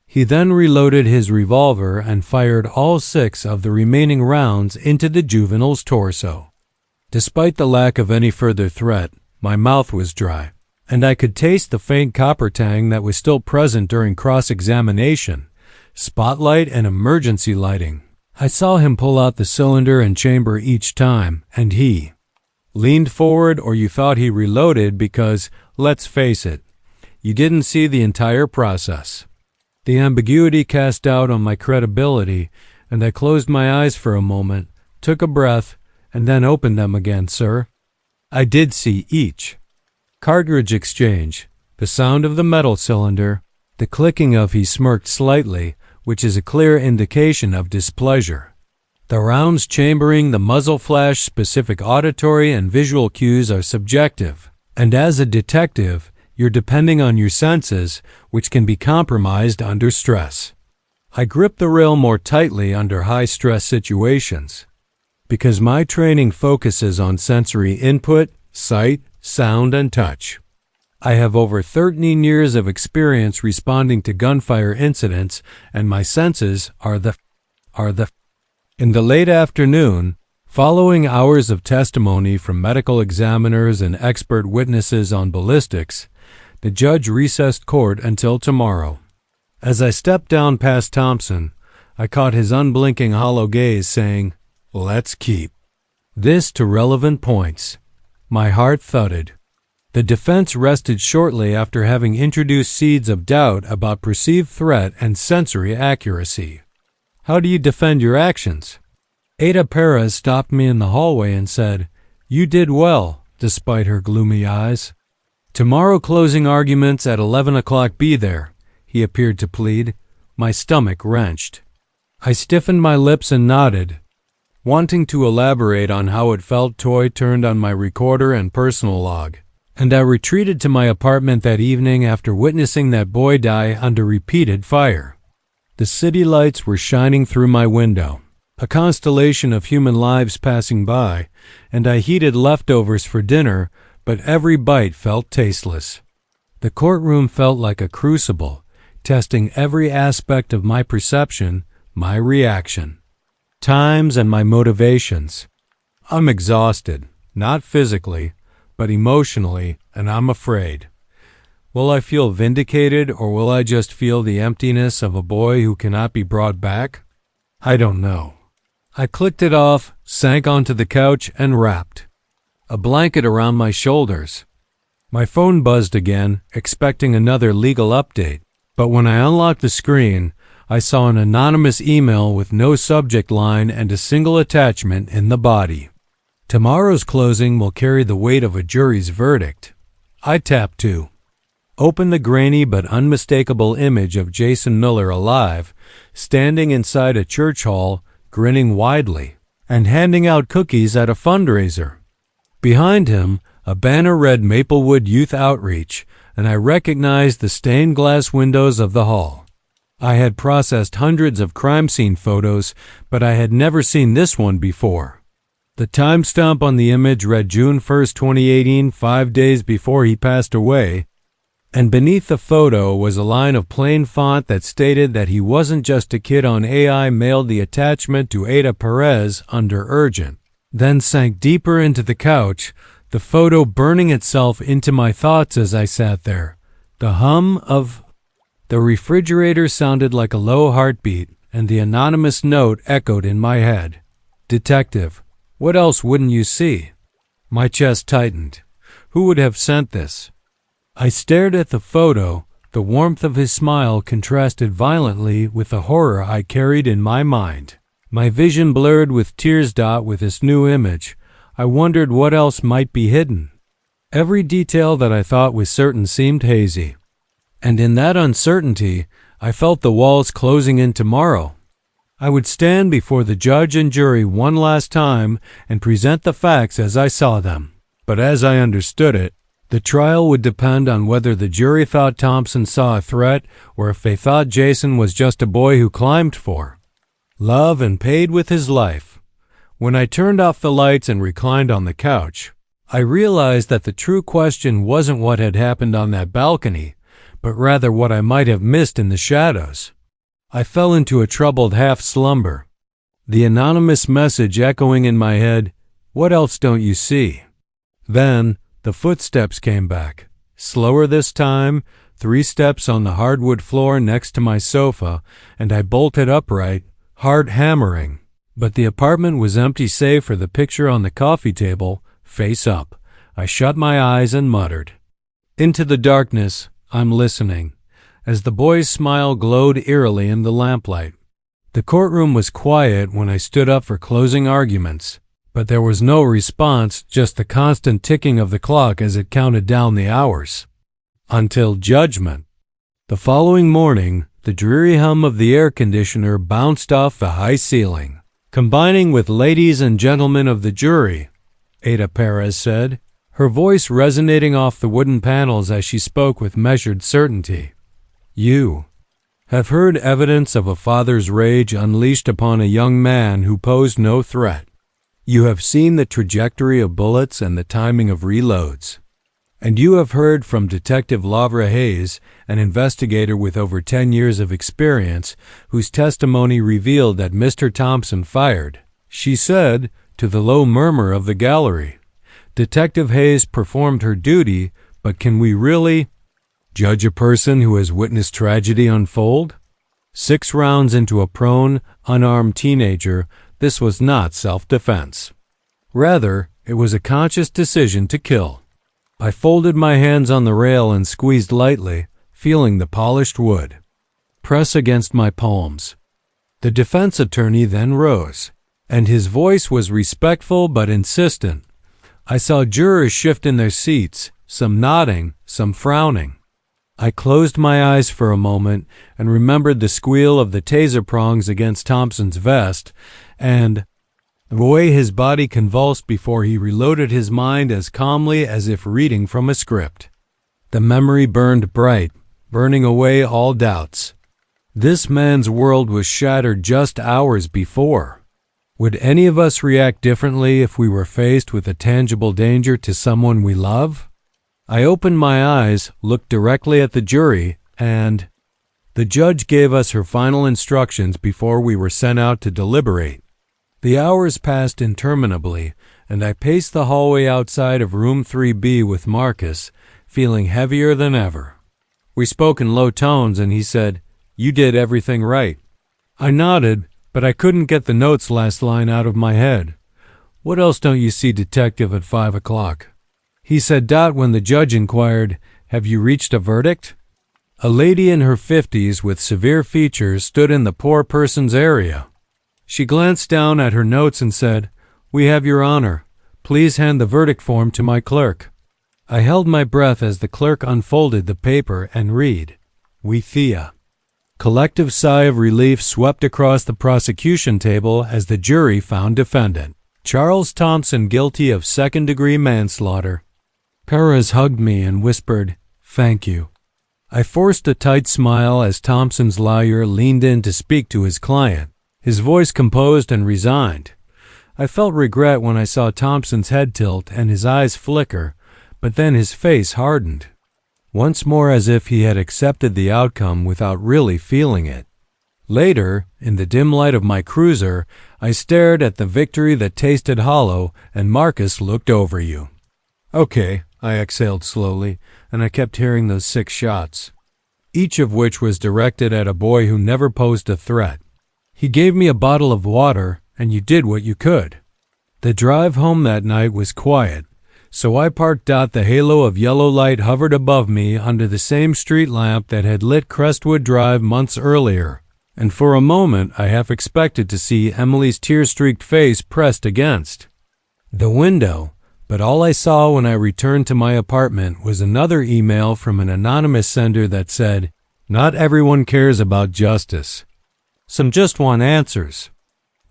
He then reloaded his revolver and fired all 6 of the remaining rounds into the juvenile's torso. Despite the lack of any further threat, my mouth was dry, and I could taste the faint copper tang that was still present during cross-examination, spotlight, and emergency lighting. I saw him pull out the cylinder and chamber each time, and he leaned forward, or you thought he reloaded because, let's face it, you didn't see the entire process. The ambiguity cast doubt on my credibility, and I closed my eyes for a moment, took a breath, and then opened them again, sir. I did see each cartridge exchange, the sound of the metal cylinder, the clicking of he smirked slightly, which is a clear indication of displeasure. The rounds chambering, the muzzle flash, specific auditory and visual cues are subjective, and as a detective, you're depending on your senses, which can be compromised under stress. I grip the rail more tightly under high-stress situations, because my training focuses on sensory input, sight, sound, and touch. I have over 13 years of experience responding to gunfire incidents, and my senses are the. In the late afternoon, following hours of testimony from medical examiners and expert witnesses on ballistics, the judge recessed court until tomorrow. As I stepped down past Thompson, I caught his unblinking hollow gaze saying, "Let's keep this to relevant points." My heart thudded. The defense rested shortly after having introduced seeds of doubt about perceived threat and sensory accuracy. "How do you defend your actions?" Ada Perez stopped me in the hallway and said, "You did well," despite her gloomy eyes. "Tomorrow closing arguments at 11 o'clock, be there," he appeared to plead. My stomach wrenched. I stiffened my lips and nodded, wanting to elaborate on how it felt. Toy turned on my recorder and personal log, and I retreated to my apartment that evening after witnessing that boy die under repeated fire. The city lights were shining through my window, a constellation of human lives passing by, and I heated leftovers for dinner, but every bite felt tasteless. The courtroom felt like a crucible, testing every aspect of my perception, my reaction, times, and my motivations. I'm exhausted, not physically, but emotionally, and I'm afraid. Will I feel vindicated, or will I just feel the emptiness of a boy who cannot be brought back? I don't know. I clicked it off, sank onto the couch, and wrapped a blanket around my shoulders. My phone buzzed again, expecting another legal update, but when I unlocked the screen, I saw an anonymous email with no subject line and a single attachment in the body. Tomorrow's closing will carry the weight of a jury's verdict. I tapped to open the grainy but unmistakable image of Jason Miller alive, standing inside a church hall, grinning widely, and handing out cookies at a fundraiser. Behind him, a banner read Maplewood Youth Outreach, and I recognized the stained glass windows of the hall. I had processed hundreds of crime scene photos, but I had never seen this one before. The timestamp on the image read June 1st, 2018, 5 days before he passed away, and beneath the photo was a line of plain font that stated that he wasn't just a kid on AI. Mailed the attachment to Ada Perez under urgent, then sank deeper into the couch, the photo burning itself into my thoughts as I sat there. The hum of the refrigerator sounded like a low heartbeat, and the anonymous note echoed in my head. Detective, what else wouldn't you see? My chest tightened. Who would have sent this? I stared at the photo. The warmth of his smile contrasted violently with the horror I carried in my mind. My vision blurred with tears. With this new image, I wondered what else might be hidden. Every detail that I thought was certain seemed hazy. And in that uncertainty, I felt the walls closing in tomorrow. I would stand before the judge and jury one last time and present the facts as I saw them. But as I understood it, the trial would depend on whether the jury thought Thompson saw a threat or if they thought Jason was just a boy who climbed for love and paid with his life. When I turned off the lights and reclined on the couch, I realized that the true question wasn't what had happened on that balcony, but rather what I might have missed in the shadows. I fell into a troubled half-slumber, the anonymous message echoing in my head, "What else don't you see?" Then the footsteps came back, slower this time, 3 steps on the hardwood floor next to my sofa, and I bolted upright, heart hammering. But the apartment was empty save for the picture on the coffee table, face up. I shut my eyes and muttered. Into the darkness, I'm listening, as the boy's smile glowed eerily in the lamplight. The courtroom was quiet when I stood up for closing arguments, but there was no response, just the constant ticking of the clock as it counted down the hours. Until judgment. The following morning, the dreary hum of the air conditioner bounced off the high ceiling. Combining with "Ladies and gentlemen of the jury," Ada Perez said, her voice resonating off the wooden panels as she spoke with measured certainty. You have heard evidence of a father's rage unleashed upon a young man who posed no threat. You have seen the trajectory of bullets and the timing of reloads. And you have heard from Detective Lavra Hayes, an investigator with over 10 years of experience, whose testimony revealed that Mr. Thompson fired. She said, to the low murmur of the gallery, Detective Hayes performed her duty, but can we really judge a person who has witnessed tragedy unfold? 6 rounds into a prone, unarmed teenager, this was not self-defense. Rather, it was a conscious decision to kill. I folded my hands on the rail and squeezed lightly, feeling the polished wood press against my palms. The defense attorney then rose, and his voice was respectful but insistent. I saw jurors shift in their seats, some nodding, some frowning. I closed my eyes for a moment and remembered the squeal of the taser prongs against Thompson's vest, and the way his body convulsed before he reloaded his mind as calmly as if reading from a script. The memory burned bright, burning away all doubts. This man's world was shattered just hours before. Would any of us react differently if we were faced with a tangible danger to someone we love? I opened my eyes, looked directly at the jury, and the judge gave us her final instructions before we were sent out to deliberate. The hours passed interminably, and I paced the hallway outside of room 3B with Marcus, feeling heavier than ever. We spoke in low tones, and he said, "You did everything right." I nodded, but I couldn't get the note's last line out of my head. "What else don't you see, detective, at 5 o'clock?" He said when the judge inquired, "Have you reached a verdict?" A lady in her 50s with severe features stood in the poor person's area. She glanced down at her notes and said, "We have your honor. Please hand the verdict form to my clerk." I held my breath as the clerk unfolded the paper and read, "We Thea." Collective sigh of relief swept across the prosecution table as the jury found defendant Charles Thompson guilty of second-degree manslaughter. Perez hugged me and whispered, "Thank you." I forced a tight smile as Thompson's lawyer leaned in to speak to his client, his voice composed and resigned. I felt regret when I saw Thompson's head tilt and his eyes flicker, but then his face hardened, once more as if he had accepted the outcome without really feeling it. Later, in the dim light of my cruiser, I stared at the victory that tasted hollow, and Marcus looked over you. "Okay," I exhaled slowly, and I kept hearing those 6 shots, each of which was directed at a boy who never posed a threat. He gave me a bottle of water, and you did what you could. The drive home that night was quiet, so I parked. The halo of yellow light hovered above me under the same street lamp that had lit Crestwood Drive months earlier, and for a moment I half expected to see Emily's tear-streaked face pressed against the window, but all I saw when I returned to my apartment was another email from an anonymous sender that said, "Not everyone cares about justice. Some just want answers."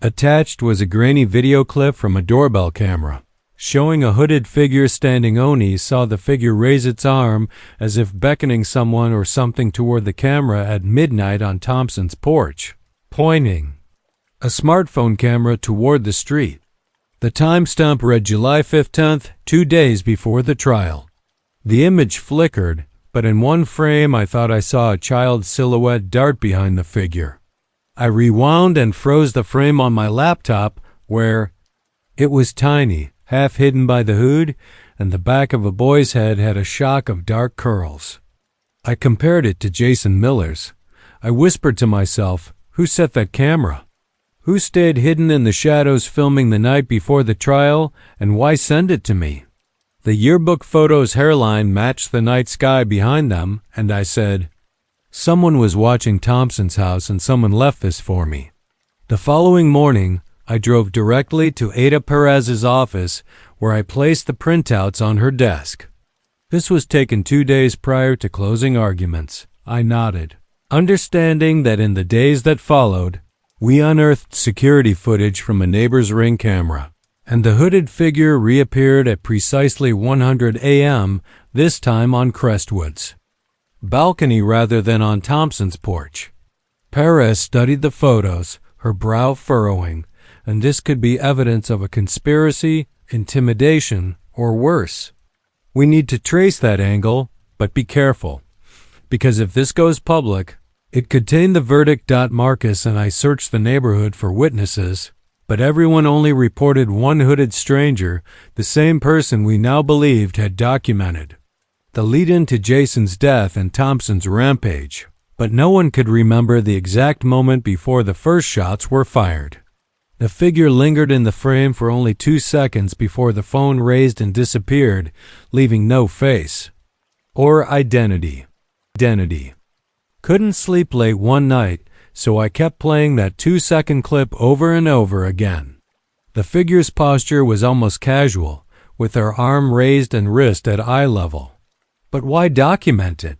Attached was a grainy video clip from a doorbell camera, showing a hooded figure standing. Oni saw the figure raise its arm as if beckoning someone or something toward the camera at midnight on Thompson's porch, pointing a smartphone camera toward the street. The timestamp read July 15th, 2 days before the trial. The image flickered, but in one frame I thought I saw a child's silhouette dart behind the figure. I rewound and froze the frame on my laptop where it was tiny, half hidden by the hood, and the back of a boy's head had a shock of dark curls. I compared it to Jason Miller's. I whispered to myself, who set that camera? Who stayed hidden in the shadows filming the night before the trial, and why send it to me? The yearbook photo's hairline matched the night sky behind them, and I said, someone was watching Thompson's house and someone left this for me. The following morning, I drove directly to Ada Perez's office, where I placed the printouts on her desk. This was taken 2 days prior to closing arguments. I nodded, understanding that in the days that followed, we unearthed security footage from a neighbor's Ring camera, and the hooded figure reappeared at precisely 100 a.m., this time on Crestwood's balcony rather than on Thompson's porch. Perez studied the photos, her brow furrowing, and this could be evidence of a conspiracy, intimidation, or worse. We need to trace that angle, but be careful, because if this goes public, it contained the verdict. Marcus and I searched the neighborhood for witnesses, but everyone only reported one hooded stranger, the same person we now believed had documented the lead-in to Jason's death and Thompson's rampage, but no one could remember the exact moment before the first shots were fired. The figure lingered in the frame for only 2 seconds before the phone raised and disappeared, leaving no face or identity. Couldn't sleep late one night, so I kept playing that 2-second clip over and over again. The figure's posture was almost casual, with her arm raised and wrist at eye level. But why document it?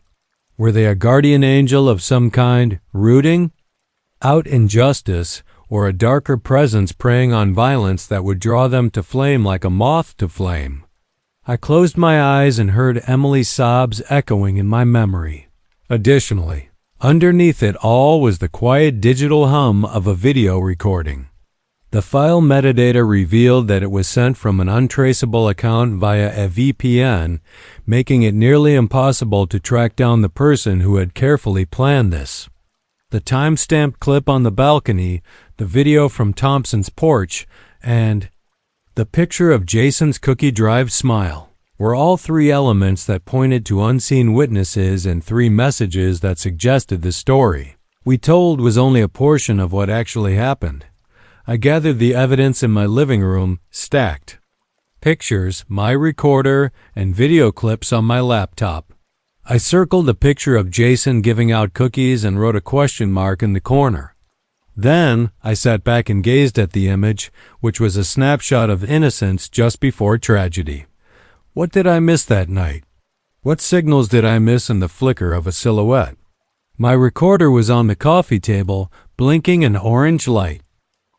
Were they a guardian angel of some kind, rooting out injustice, or a darker presence preying on violence that would draw them to flame like a moth to flame? I closed my eyes and heard Emily's sobs echoing in my memory. Additionally, underneath it all was the quiet digital hum of a video recording. The file metadata revealed that it was sent from an untraceable account via a VPN, making it nearly impossible to track down the person who had carefully planned this. The timestamped clip on the balcony, the video from Thompson's porch, and the picture of Jason's cookie drive smile were all three elements that pointed to unseen witnesses and three messages that suggested the story we told was only a portion of what actually happened. I gathered the evidence in my living room, stacked. Pictures, my recorder, and video clips on my laptop. I circled a picture of Jason giving out cookies and wrote a question mark in the corner. Then I sat back and gazed at the image, which was a snapshot of innocence just before tragedy. What did I miss that night? What signals did I miss in the flicker of a silhouette? My recorder was on the coffee table, blinking an orange light.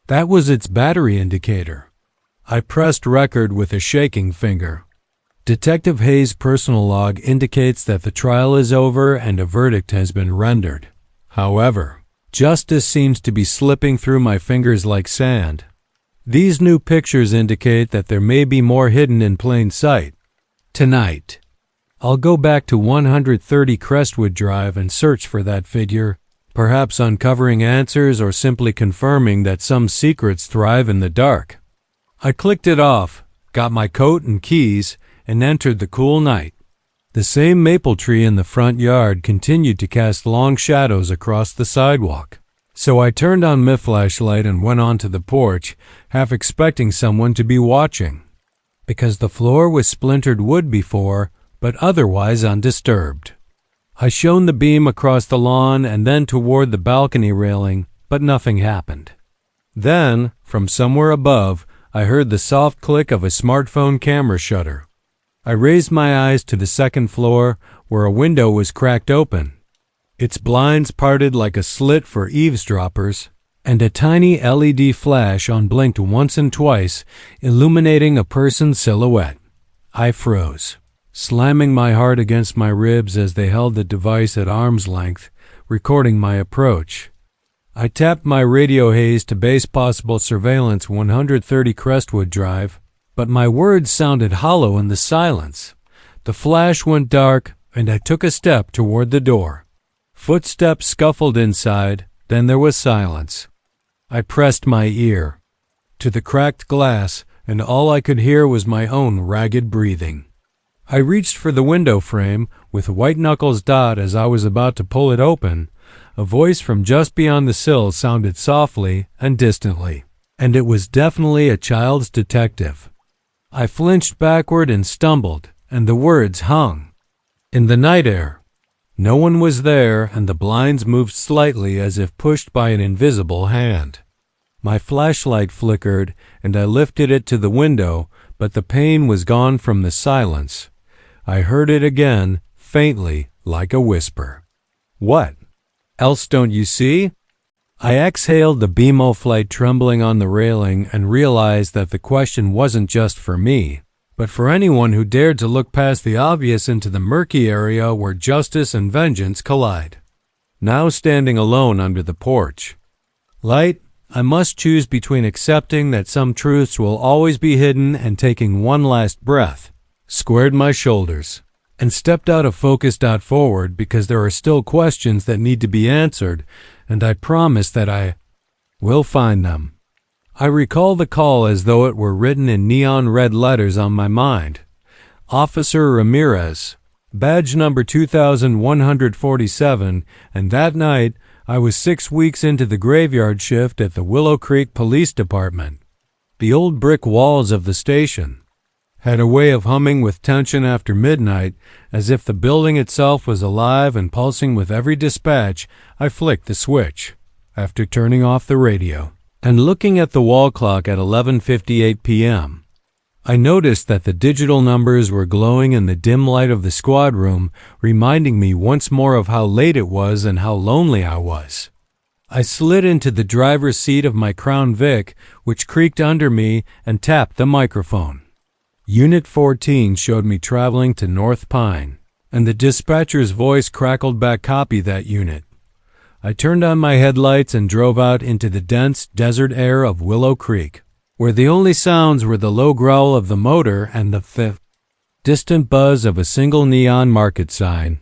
That was its battery indicator. I pressed record with a shaking finger. Detective Hayes' personal log indicates that the trial is over and a verdict has been rendered. However, justice seems to be slipping through my fingers like sand. These new pictures indicate that there may be more hidden in plain sight. Tonight, I'll go back to 130 Crestwood Drive and search for that figure, perhaps uncovering answers or simply confirming that some secrets thrive in the dark. I clicked it off, got my coat and keys, and entered the cool night. The same maple tree in the front yard continued to cast long shadows across the sidewalk. So I turned on my flashlight and went onto the porch, half expecting someone to be watching, because the floor was splintered wood before, but otherwise undisturbed. I shone the beam across the lawn and then toward the balcony railing, but nothing happened. Then, from somewhere above, I heard the soft click of a smartphone camera shutter. I raised my eyes to the second floor, where a window was cracked open. Its blinds parted like a slit for eavesdroppers, and a tiny LED flash on blinked once and twice, illuminating a person's silhouette. I froze, slamming my heart against my ribs as they held the device at arm's length, recording my approach. I tapped my radio haze to base possible surveillance 130 Crestwood Drive, but my words sounded hollow in the silence. The flash went dark, and I took a step toward the door. Footsteps scuffled inside, then there was silence. I pressed my ear to the cracked glass, and all I could hear was my own ragged breathing. I reached for the window frame, with white knuckles dot as I was about to pull it open. A voice from just beyond the sill sounded softly and distantly, and it was definitely a child's detective. I flinched backward and stumbled, and the words hung in the night air. No one was there, and the blinds moved slightly as if pushed by an invisible hand. My flashlight flickered, and I lifted it to the window, but the pain was gone from the silence. I heard it again, faintly, like a whisper. "What else don't you see?" I exhaled, the BMO-flight trembling on the railing, and realized that the question wasn't just for me, but for anyone who dared to look past the obvious into the murky area where justice and vengeance collide. Now standing alone under the porch. Light, I must choose between accepting that some truths will always be hidden and taking one last breath. Squared my shoulders and stepped out of focus. Forward, because there are still questions that need to be answered, and I promise that I will find them. I recall the call as though it were written in neon red letters on my mind. Officer Ramirez, badge number 2147, and that night I was 6 weeks into the graveyard shift at the Willow Creek Police Department. The old brick walls of the station had a way of humming with tension after midnight, as if the building itself was alive and pulsing with every dispatch. I flicked the switch, after turning off the radio, and looking at the wall clock at 11:58 p.m. I noticed that the digital numbers were glowing in the dim light of the squad room, reminding me once more of how late it was and how lonely I was. I slid into the driver's seat of my Crown Vic, which creaked under me, and tapped the microphone. Unit 14 showed me traveling to North Pine, and the dispatcher's voice crackled back, "Copy that, unit. I turned on my headlights and drove out into the dense desert air of Willow Creek, where the only sounds were the low growl of the motor and the distant buzz of a single neon market sign.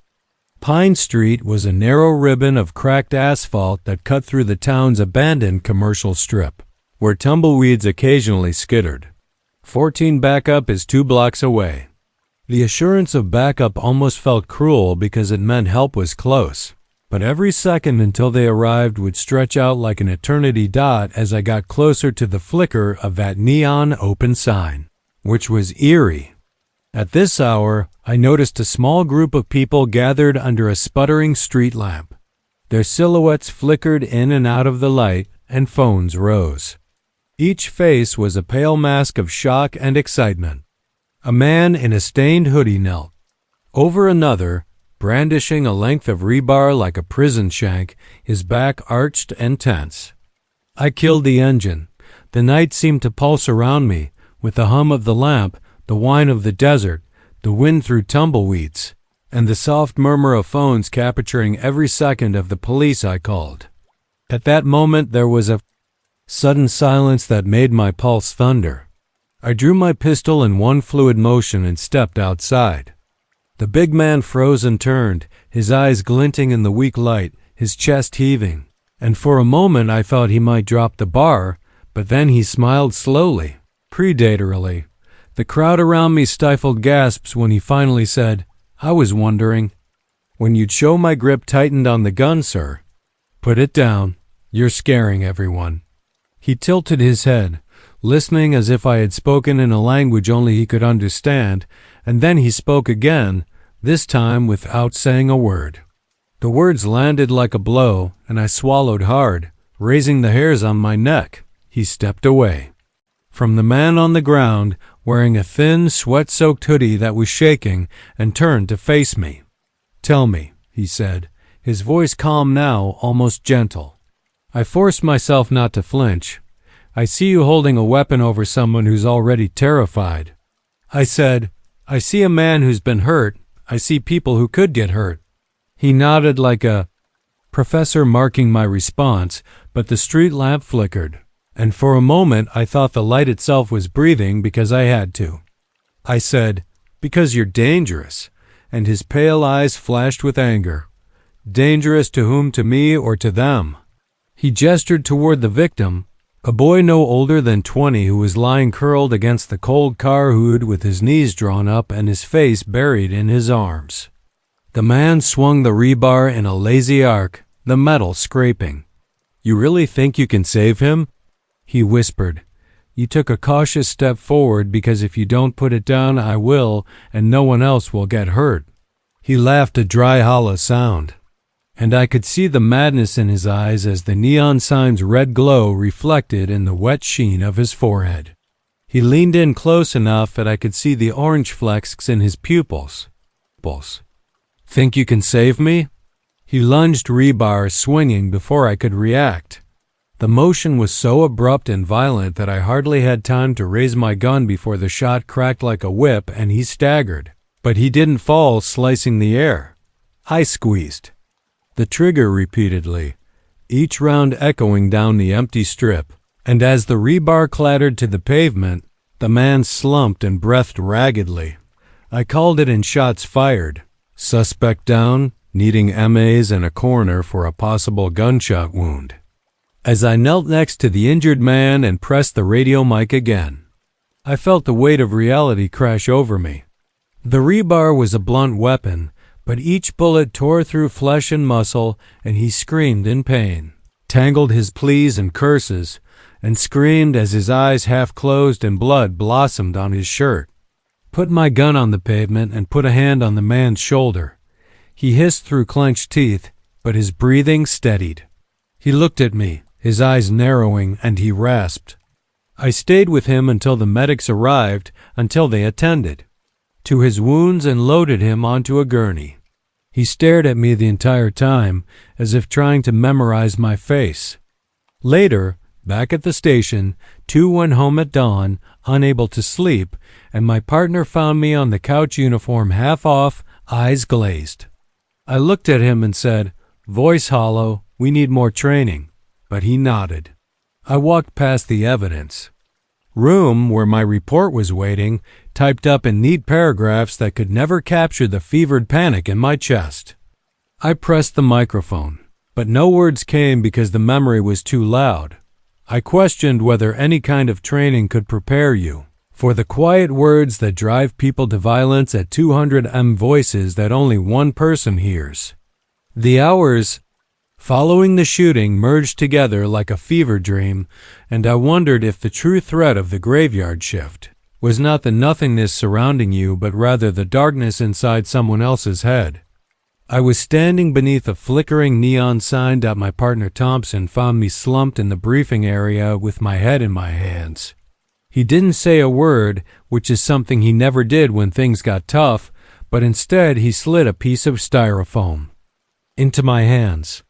Pine Street was a narrow ribbon of cracked asphalt that cut through the town's abandoned commercial strip, where tumbleweeds occasionally skittered. 14 backup is 2 blocks away. The assurance of backup almost felt cruel because it meant help was close, but every second until they arrived would stretch out like an eternity dot as I got closer to the flicker of that neon open sign, which was eerie. At this hour, I noticed a small group of people gathered under a sputtering street lamp. Their silhouettes flickered in and out of the light, and phones rose. Each face was a pale mask of shock and excitement. A man in a stained hoodie knelt over another, brandishing a length of rebar like a prison shank, his back arched and tense. I killed the engine. The night seemed to pulse around me, with the hum of the lamp, the whine of the desert, the wind through tumbleweeds, and the soft murmur of phones capturing every second of the police I called. At that moment there was a sudden silence that made my pulse thunder. I drew my pistol in one fluid motion and stepped outside. The big man froze and turned, his eyes glinting in the weak light, his chest heaving, and for a moment I thought he might drop the bar, but then he smiled slowly, predatorily. The crowd around me stifled gasps when he finally said, "I was wondering when you'd show." My grip tightened on the gun, sir. "Put it down. You're scaring everyone." He tilted his head, listening as if I had spoken in a language only he could understand, and then he spoke again, this time without saying a word. The words landed like a blow, and I swallowed hard, raising the hairs on my neck. He stepped away from the man on the ground, wearing a thin, sweat-soaked hoodie that was shaking, and turned to face me. "Tell me," he said, his voice calm now, almost gentle. I forced myself not to flinch. "I see you holding a weapon over someone who's already terrified." I said, "I see a man who's been hurt. I see people who could get hurt." He nodded like a professor marking my response, but the street lamp flickered, and for a moment I thought the light itself was breathing because I had to. I said, "Because you're dangerous," and his pale eyes flashed with anger. "Dangerous to whom, to me or to them?" He gestured toward the victim, a boy no older than 20 who was lying curled against the cold car hood with his knees drawn up and his face buried in his arms. The man swung the rebar in a lazy arc, the metal scraping. "You really think you can save him?" he whispered. "You took a cautious step forward because if you don't put it down, I will, and no one else will get hurt." He laughed a dry, hollow sound, and I could see the madness in his eyes as the neon sign's red glow reflected in the wet sheen of his forehead. He leaned in close enough that I could see the orange flecks in his pupils. "Think you can save me?" He lunged rebar, swinging before I could react. The motion was so abrupt and violent that I hardly had time to raise my gun before the shot cracked like a whip and he staggered. But he didn't fall, slicing the air. I squeezed the trigger repeatedly, each round echoing down the empty strip, and as the rebar clattered to the pavement, the man slumped and breathed raggedly. I called it in shots fired. Suspect down, needing MAs and a coroner for a possible gunshot wound. As I knelt next to the injured man and pressed the radio mic again, I felt the weight of reality crash over me. The rebar was a blunt weapon, but each bullet tore through flesh and muscle, and he screamed in pain, tangled his pleas and curses, and screamed as his eyes half closed and blood blossomed on his shirt. Put my gun on the pavement and put a hand on the man's shoulder. He hissed through clenched teeth, but his breathing steadied. He looked at me, his eyes narrowing, and he rasped. I stayed with him until the medics arrived, until they attended to his wounds and loaded him onto a gurney. He stared at me the entire time, as if trying to memorize my face. Later, back at the station, 2 went home at dawn, unable to sleep, and my partner found me on the couch, uniform half off, eyes glazed. I looked at him and said, voice hollow, We need more training." But he nodded. I walked past the evidence room where my report was waiting, typed up in neat paragraphs that could never capture the fevered panic in my chest. I pressed the microphone, but no words came because the memory was too loud. I questioned whether any kind of training could prepare you for the quiet words that drive people to violence at 200 voices that only one person hears. The hours following the shooting merged together like a fever dream, and I wondered if the true threat of the graveyard shift was not the nothingness surrounding you, but rather the darkness inside someone else's head. I was standing beneath a flickering neon sign that my partner Thompson found me slumped in the briefing area with my head in my hands. He didn't say a word, which is something he never did when things got tough, but instead he slid a piece of styrofoam into my hands.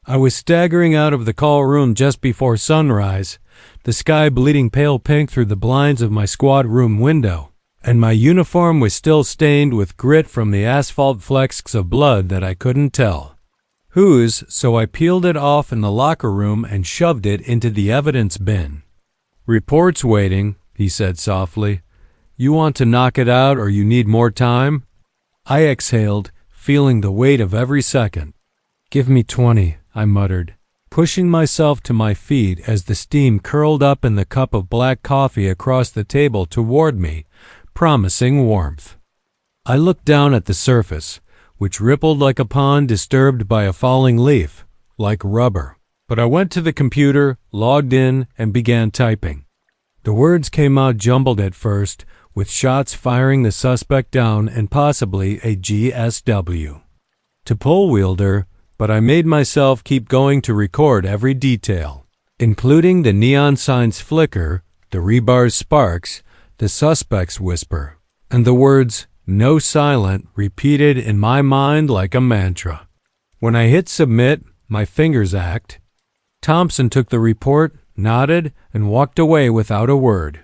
I was staggering out of the call room just before sunrise, the sky bleeding pale pink through the blinds of my squad room window, and my uniform was still stained with grit from the asphalt flecks of blood that I couldn't tell whose, so I peeled it off in the locker room and shoved it into the evidence bin. "Report's waiting," he said softly. "You want to knock it out or you need more time?" I exhaled, feeling the weight of every second. "Give me 20, I muttered, pushing myself to my feet as the steam curled up in the cup of black coffee across the table toward me, promising warmth. I looked down at the surface, which rippled like a pond disturbed by a falling leaf, like rubber. But I went to the computer, logged in, and began typing. The words came out jumbled at first, with shots firing the suspect down and possibly a GSW to pole wielder, but I made myself keep going to record every detail, including the neon sign's flicker, the rebar's sparks, the suspect's whisper, and the words, "No silent," repeated in my mind like a mantra. When I hit submit, my fingers ached. Thompson took the report, nodded, and walked away without a word.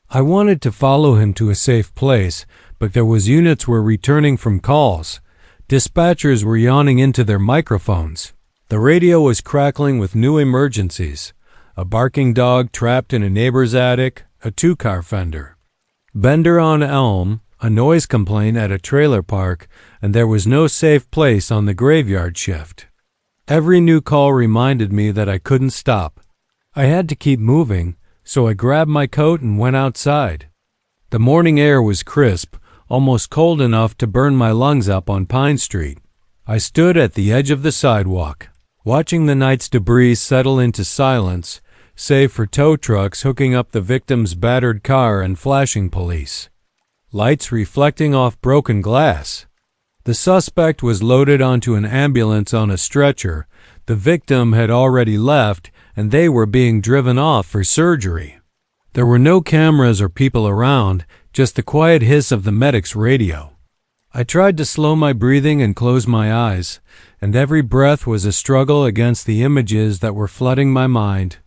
I wanted to follow him to a safe place, but there was units were returning from calls. Dispatchers were yawning into their microphones. The radio was crackling with new emergencies. A barking dog trapped in a neighbor's attic, a two-car fender. Bender on Elm, a noise complaint at a trailer park, and there was no safe place on the graveyard shift. Every new call reminded me that I couldn't stop. I had to keep moving, so I grabbed my coat and went outside. The morning air was crisp, almost cold enough to burn my lungs up on Pine Street. I stood at the edge of the sidewalk, watching the night's debris settle into silence, save for tow trucks hooking up the victim's battered car and flashing police lights reflecting off broken glass. The suspect was loaded onto an ambulance on a stretcher. The victim had already left, and they were being driven off for surgery. There were no cameras or people around, just the quiet hiss of the medic's radio. I tried to slow my breathing and close my eyes, and every breath was a struggle against the images that were flooding my mind.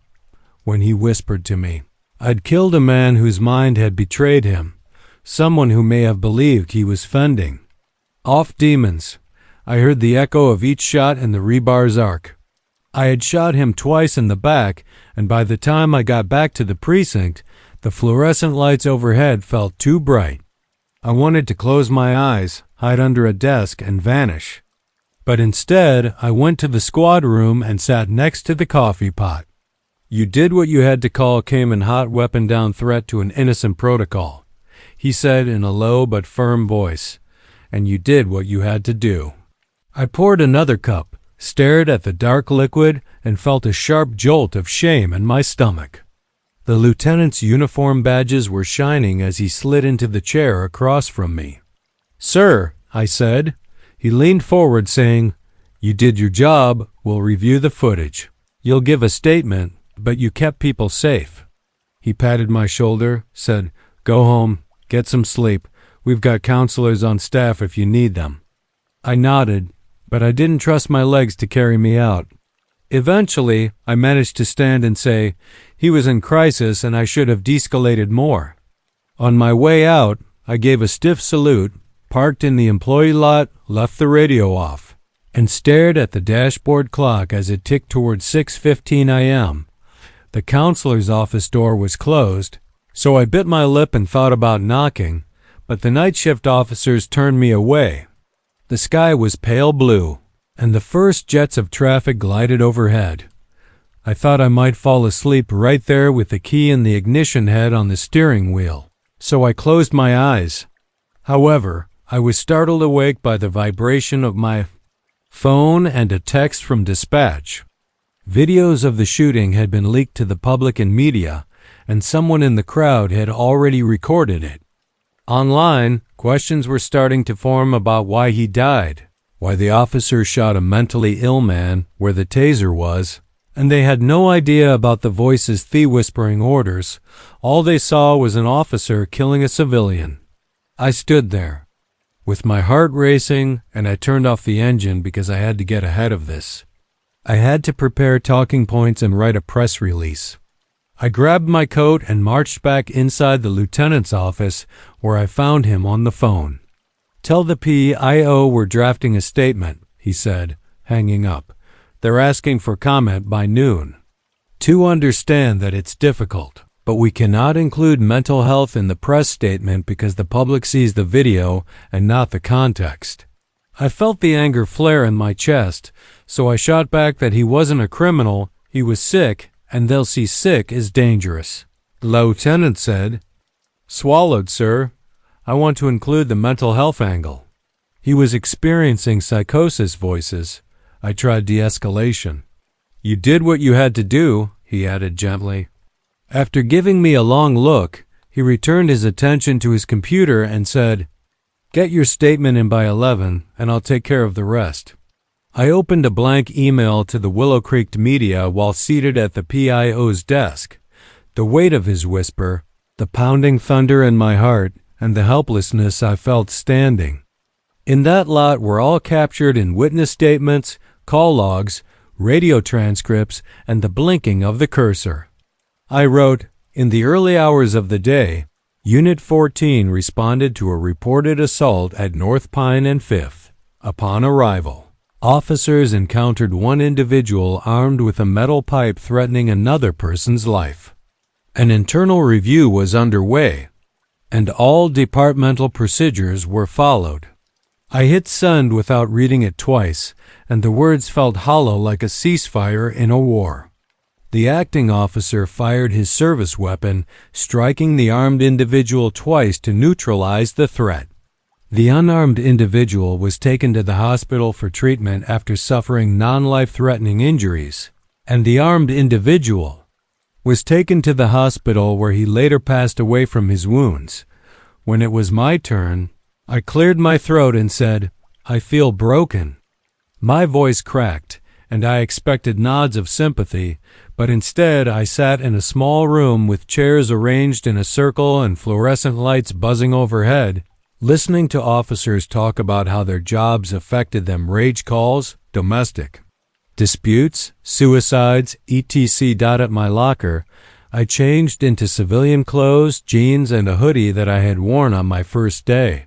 When he whispered to me, I'd killed a man whose mind had betrayed him, someone who may have believed he was fending off demons. I heard the echo of each shot in the rebar's arc. I had shot him twice in the back, and by the time I got back to the precinct, the fluorescent lights overhead felt too bright. I wanted to close my eyes, hide under a desk, and vanish. But instead, I went to the squad room and sat next to the coffee pot. You did what you had to call came in hot weapon-down threat to an innocent protocol, he said in a low but firm voice, and you did what you had to do. I poured another cup, stared at the dark liquid, and felt a sharp jolt of shame in my stomach. The lieutenant's uniform badges were shining as he slid into the chair across from me. Sir, I said. He leaned forward saying, You did your job, we'll review the footage. You'll give a statement, but you kept people safe. He patted my shoulder, said, Go home, get some sleep. We've got counselors on staff if you need them. I nodded, but I didn't trust my legs to carry me out. Eventually, I managed to stand and say, he was in crisis and I should have de-escalated more. On my way out, I gave a stiff salute, parked in the employee lot, left the radio off, and stared at the dashboard clock as it ticked towards 6:15 a.m. The counselor's office door was closed, so I bit my lip and thought about knocking, but the night shift officers turned me away. The sky was pale blue, and the first jets of traffic glided overhead. I thought I might fall asleep right there with the key in the ignition head on the steering wheel, so I closed my eyes. However, I was startled awake by the vibration of my phone and a text from dispatch. Videos of the shooting had been leaked to the public and media, and someone in the crowd had already recorded it. Online, questions were starting to form about why he died, why the officer shot a mentally ill man where the taser was, and they had no idea about the voices whispering orders. All they saw was an officer killing a civilian. I stood there, with my heart racing, and I turned off the engine because I had to get ahead of this. I had to prepare talking points and write a press release. I grabbed my coat and marched back inside the lieutenant's office, where I found him on the phone. "Tell the PIO we're drafting a statement," he said, hanging up. "They're asking for comment by noon. To understand that it's difficult, but we cannot include mental health in the press statement because the public sees the video and not the context." I felt the anger flare in my chest, so I shot back that he wasn't a criminal, he was sick, and they'll see sick as dangerous. The lieutenant said, "Swallowed, sir. I want to include the mental health angle." He was experiencing psychosis voices. I tried de-escalation. "You did what you had to do," he added gently. After giving me a long look, he returned his attention to his computer and said, "Get your statement in by 11, and I'll take care of the rest." I opened a blank email to the Willow Creek media while seated at the PIO's desk. The weight of his whisper, the pounding thunder in my heart, and the helplessness I felt standing. In that lot were all captured in witness statements, call logs, radio transcripts, and the blinking of the cursor. I wrote, "In the early hours of the day, Unit 14 responded to a reported assault at North Pine and 5th. Upon arrival, officers encountered one individual armed with a metal pipe threatening another person's life. An internal review was underway, and all departmental procedures were followed." I hit send without reading it twice, and the words felt hollow like a ceasefire in a war. The acting officer fired his service weapon, striking the armed individual twice to neutralize the threat. The unarmed individual was taken to the hospital for treatment after suffering non-life-threatening injuries, and the armed individual was taken to the hospital where he later passed away from his wounds. When it was my turn, I cleared my throat and said, "I feel broken." My voice cracked, and I expected nods of sympathy, but instead I sat in a small room with chairs arranged in a circle and fluorescent lights buzzing overhead, listening to officers talk about how their jobs affected them: rage calls, domestic disputes, suicides, etc. At my locker, I changed into civilian clothes, jeans, and a hoodie that I had worn on my first day.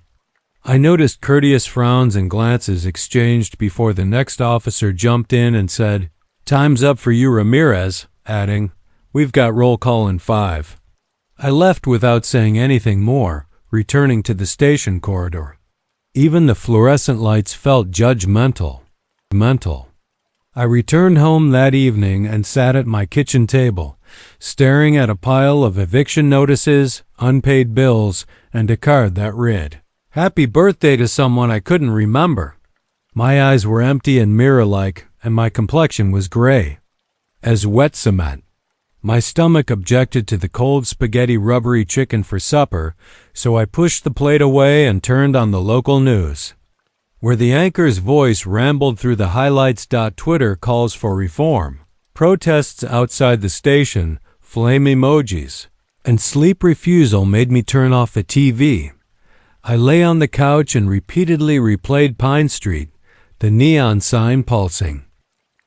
I noticed courteous frowns and glances exchanged before the next officer jumped in and said, "Time's up for you, Ramirez," adding, "We've got roll call in 5. I left without saying anything more, returning to the station corridor. Even the fluorescent lights felt judgmental. I returned home that evening and sat at my kitchen table, staring at a pile of eviction notices, unpaid bills, and a card that read, "Happy birthday" to someone I couldn't remember. My eyes were empty and mirror-like, and my complexion was gray as wet cement. My stomach objected to the cold spaghetti rubbery chicken for supper, so I pushed the plate away and turned on the local news, where the anchor's voice rambled through the highlights. Twitter calls for reform, protests outside the station, flame emojis, and sleep refusal made me turn off the TV. I lay on the couch and repeatedly replayed Pine Street, the neon sign pulsing.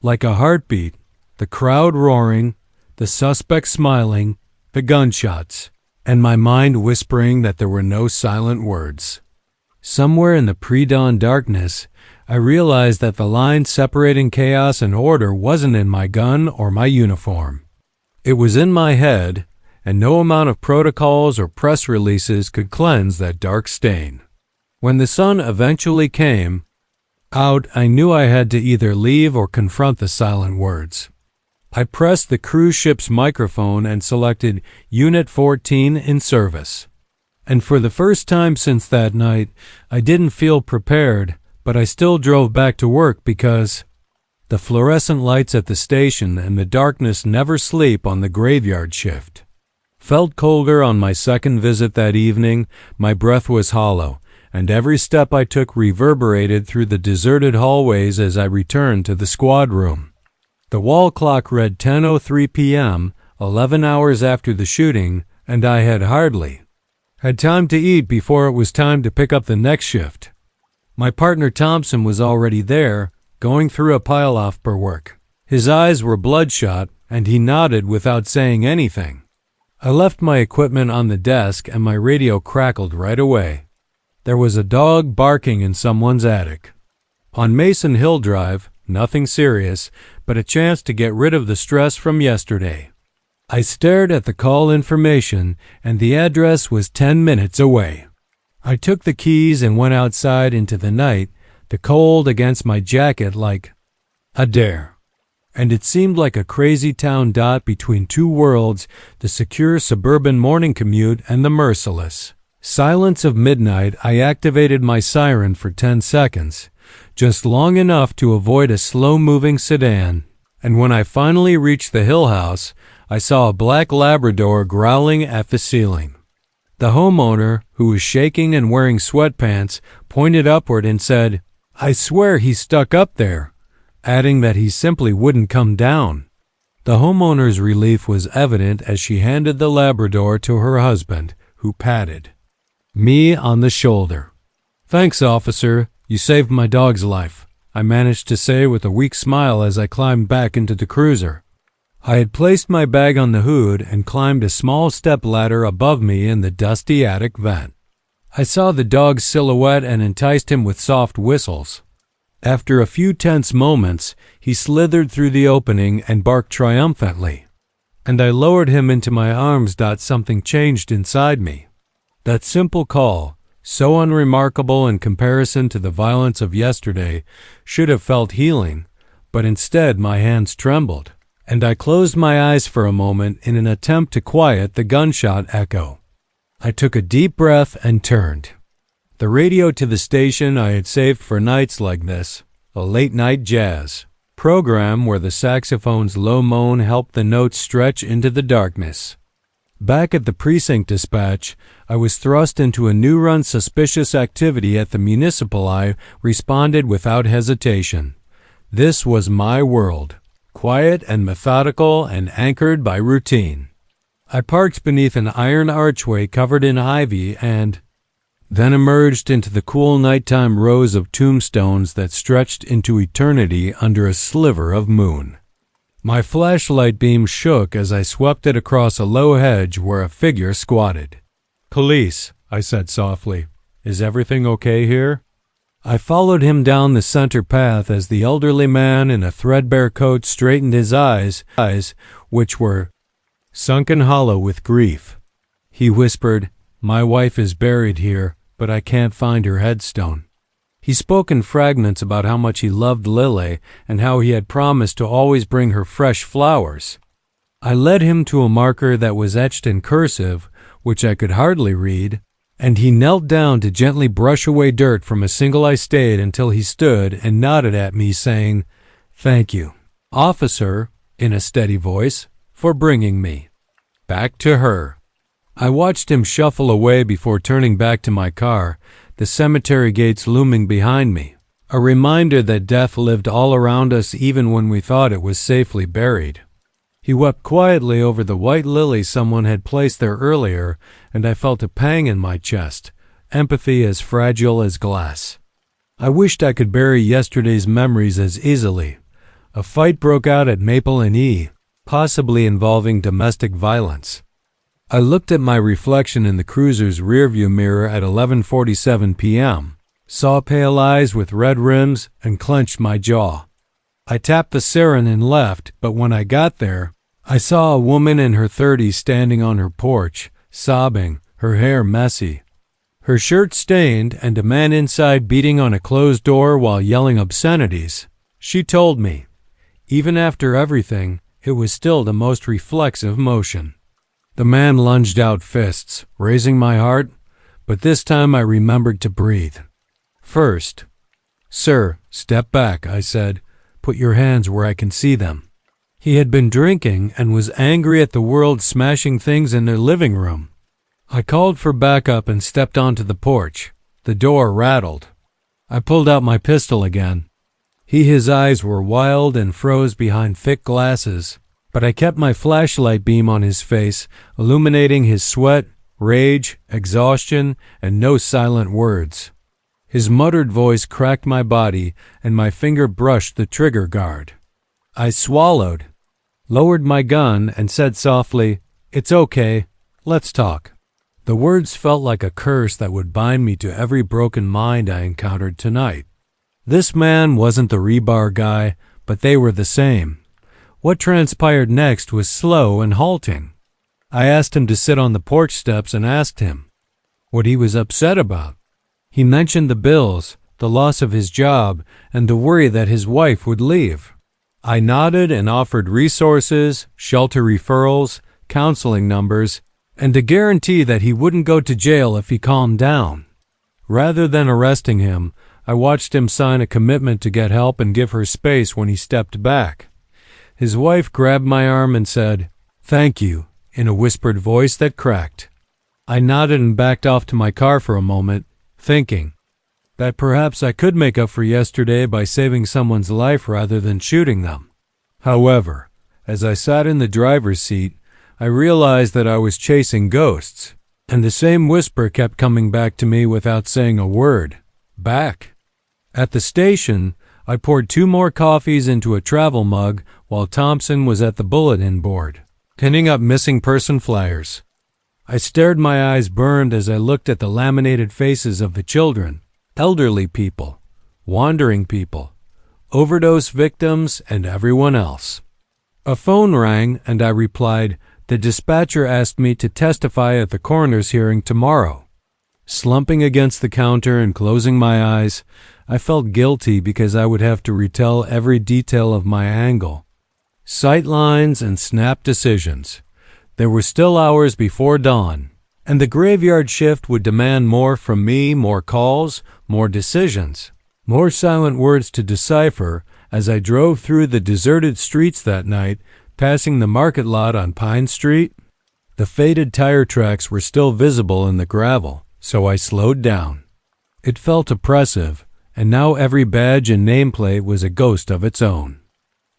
Like a heartbeat, the crowd roaring, the suspect smiling, the gunshots, and my mind whispering that there were no silent words. Somewhere in the pre-dawn darkness, I realized that the line separating chaos and order wasn't in my gun or my uniform. It was in my head, and no amount of protocols or press releases could cleanse that dark stain. When the sun eventually came out, I knew I had to either leave or confront the silent words. I pressed the cruise ship's microphone and selected Unit 14 in service. And for the first time since that night, I didn't feel prepared, but I still drove back to work because the fluorescent lights at the station and the darkness never sleep on the graveyard shift. Felt colder on my second visit that evening, my breath was hollow, and every step I took reverberated through the deserted hallways as I returned to the squad room. The wall clock read 10:03 p.m., 11 hours after the shooting, and I had hardly had time to eat before it was time to pick up the next shift. My partner Thompson was already there, going through a pile of paperwork. His eyes were bloodshot, and he nodded without saying anything. I left my equipment on the desk, and my radio crackled right away. There was a dog barking in someone's attic. On Mason Hill Drive, nothing serious, but a chance to get rid of the stress from yesterday. I stared at the call information, and the address was 10 minutes away. I took the keys and went outside into the night, the cold against my jacket like a dare. And it seemed like a crazy town dot between two worlds, the secure suburban morning commute and the merciless silence of midnight. I activated my siren for 10 seconds, just long enough to avoid a slow-moving sedan. And when I finally reached the Hill House, I saw a black Labrador growling at the ceiling. The homeowner, who was shaking and wearing sweatpants, pointed upward and said, "I swear he's stuck up there," adding that he simply wouldn't come down. The homeowner's relief was evident as she handed the Labrador to her husband, who patted me on the shoulder. "Thanks, officer. You saved my dog's life," I managed to say with a weak smile as I climbed back into the cruiser. I had placed my bag on the hood and climbed a small step ladder above me in the dusty attic vent. I saw the dog's silhouette and enticed him with soft whistles. After a few tense moments, he slithered through the opening and barked triumphantly. And I lowered him into my arms. Something changed inside me. That simple call, so unremarkable in comparison to the violence of yesterday, should have felt healing, but instead my hands trembled, and I closed my eyes for a moment in an attempt to quiet the gunshot echo. I took a deep breath and turned the radio to the station I had saved for nights like this, a late-night jazz program where the saxophone's low moan helped the notes stretch into the darkness. Back at the precinct dispatch, I was thrust into a new-run suspicious activity at the municipal. I responded without hesitation. This was my world, quiet and methodical and anchored by routine. I parked beneath an iron archway covered in ivy and then emerged into the cool nighttime rows of tombstones that stretched into eternity under a sliver of moon. My flashlight beam shook as I swept it across a low hedge where a figure squatted. "Police," I said softly. "Is everything okay here?" I followed him down the center path as the elderly man in a threadbare coat straightened his eyes, which were sunken hollow with grief. He whispered, "My wife is buried here, but I can't find her headstone." He spoke in fragments about how much he loved Lily and how he had promised to always bring her fresh flowers. I led him to a marker that was etched in cursive, which I could hardly read, and he knelt down to gently brush away dirt from a single eye stayed until he stood and nodded at me, saying, "Thank you, officer," in a steady voice, "for bringing me back to her." I watched him shuffle away before turning back to my car, the cemetery gates looming behind me, a reminder that death lived all around us even when we thought it was safely buried. He wept quietly over the white lily someone had placed there earlier, and I felt a pang in my chest, empathy as fragile as glass. I wished I could bury yesterday's memories as easily. A fight broke out at Maple and E, possibly involving domestic violence. I looked at my reflection in the cruiser's rearview mirror at 11:47 p.m. saw pale eyes with red rims, and clenched my jaw. I tapped the siren and left, but when I got there, I saw a woman in her 30s standing on her porch, sobbing, her hair messy, her shirt stained, and a man inside beating on a closed door while yelling obscenities. She told me, even after everything, it was still the most reflexive motion. The man lunged out fists, raising my heart, but this time I remembered to breathe. First, "Sir, step back," I said. "Put your hands where I can see them." He had been drinking and was angry at the world smashing things in their living room. I called for backup and stepped onto the porch. The door rattled. I pulled out my pistol again. His eyes were wild and froze behind thick glasses, but I kept my flashlight beam on his face, illuminating his sweat, rage, exhaustion, and no silent words. His muttered voice cracked my body, and my finger brushed the trigger guard. I swallowed, lowered my gun, and said softly, "It's okay. Let's talk." The words felt like a curse that would bind me to every broken mind I encountered tonight. This man wasn't the rebar guy, but they were the same. What transpired next was slow and halting. I asked him to sit on the porch steps and asked him what he was upset about. He mentioned the bills, the loss of his job, and the worry that his wife would leave. I nodded and offered resources, shelter referrals, counseling numbers, and a guarantee that he wouldn't go to jail if he calmed down. Rather than arresting him, I watched him sign a commitment to get help and give her space when he stepped back. His wife grabbed my arm and said, "Thank you," in a whispered voice that cracked. I nodded and backed off to my car for a moment, thinking that perhaps I could make up for yesterday by saving someone's life rather than shooting them. However, as I sat in the driver's seat, I realized that I was chasing ghosts, and the same whisper kept coming back to me without saying a word. Back. At the station, I poured 2 more coffees into a travel mug while Thompson was at the bulletin board, pinning up missing person flyers. I stared, my eyes burned as I looked at the laminated faces of the children, elderly people, wandering people, overdose victims, and everyone else. A phone rang, and I replied, "The dispatcher asked me to testify at the coroner's hearing tomorrow." Slumping against the counter and closing my eyes, I felt guilty because I would have to retell every detail of my angle. Sight lines and snap decisions. There were still hours before dawn, and the graveyard shift would demand more from me, more calls, more decisions, more silent words to decipher as I drove through the deserted streets that night, passing the market lot on Pine Street. The faded tire tracks were still visible in the gravel, so I slowed down. It felt oppressive, and now every badge and nameplate was a ghost of its own.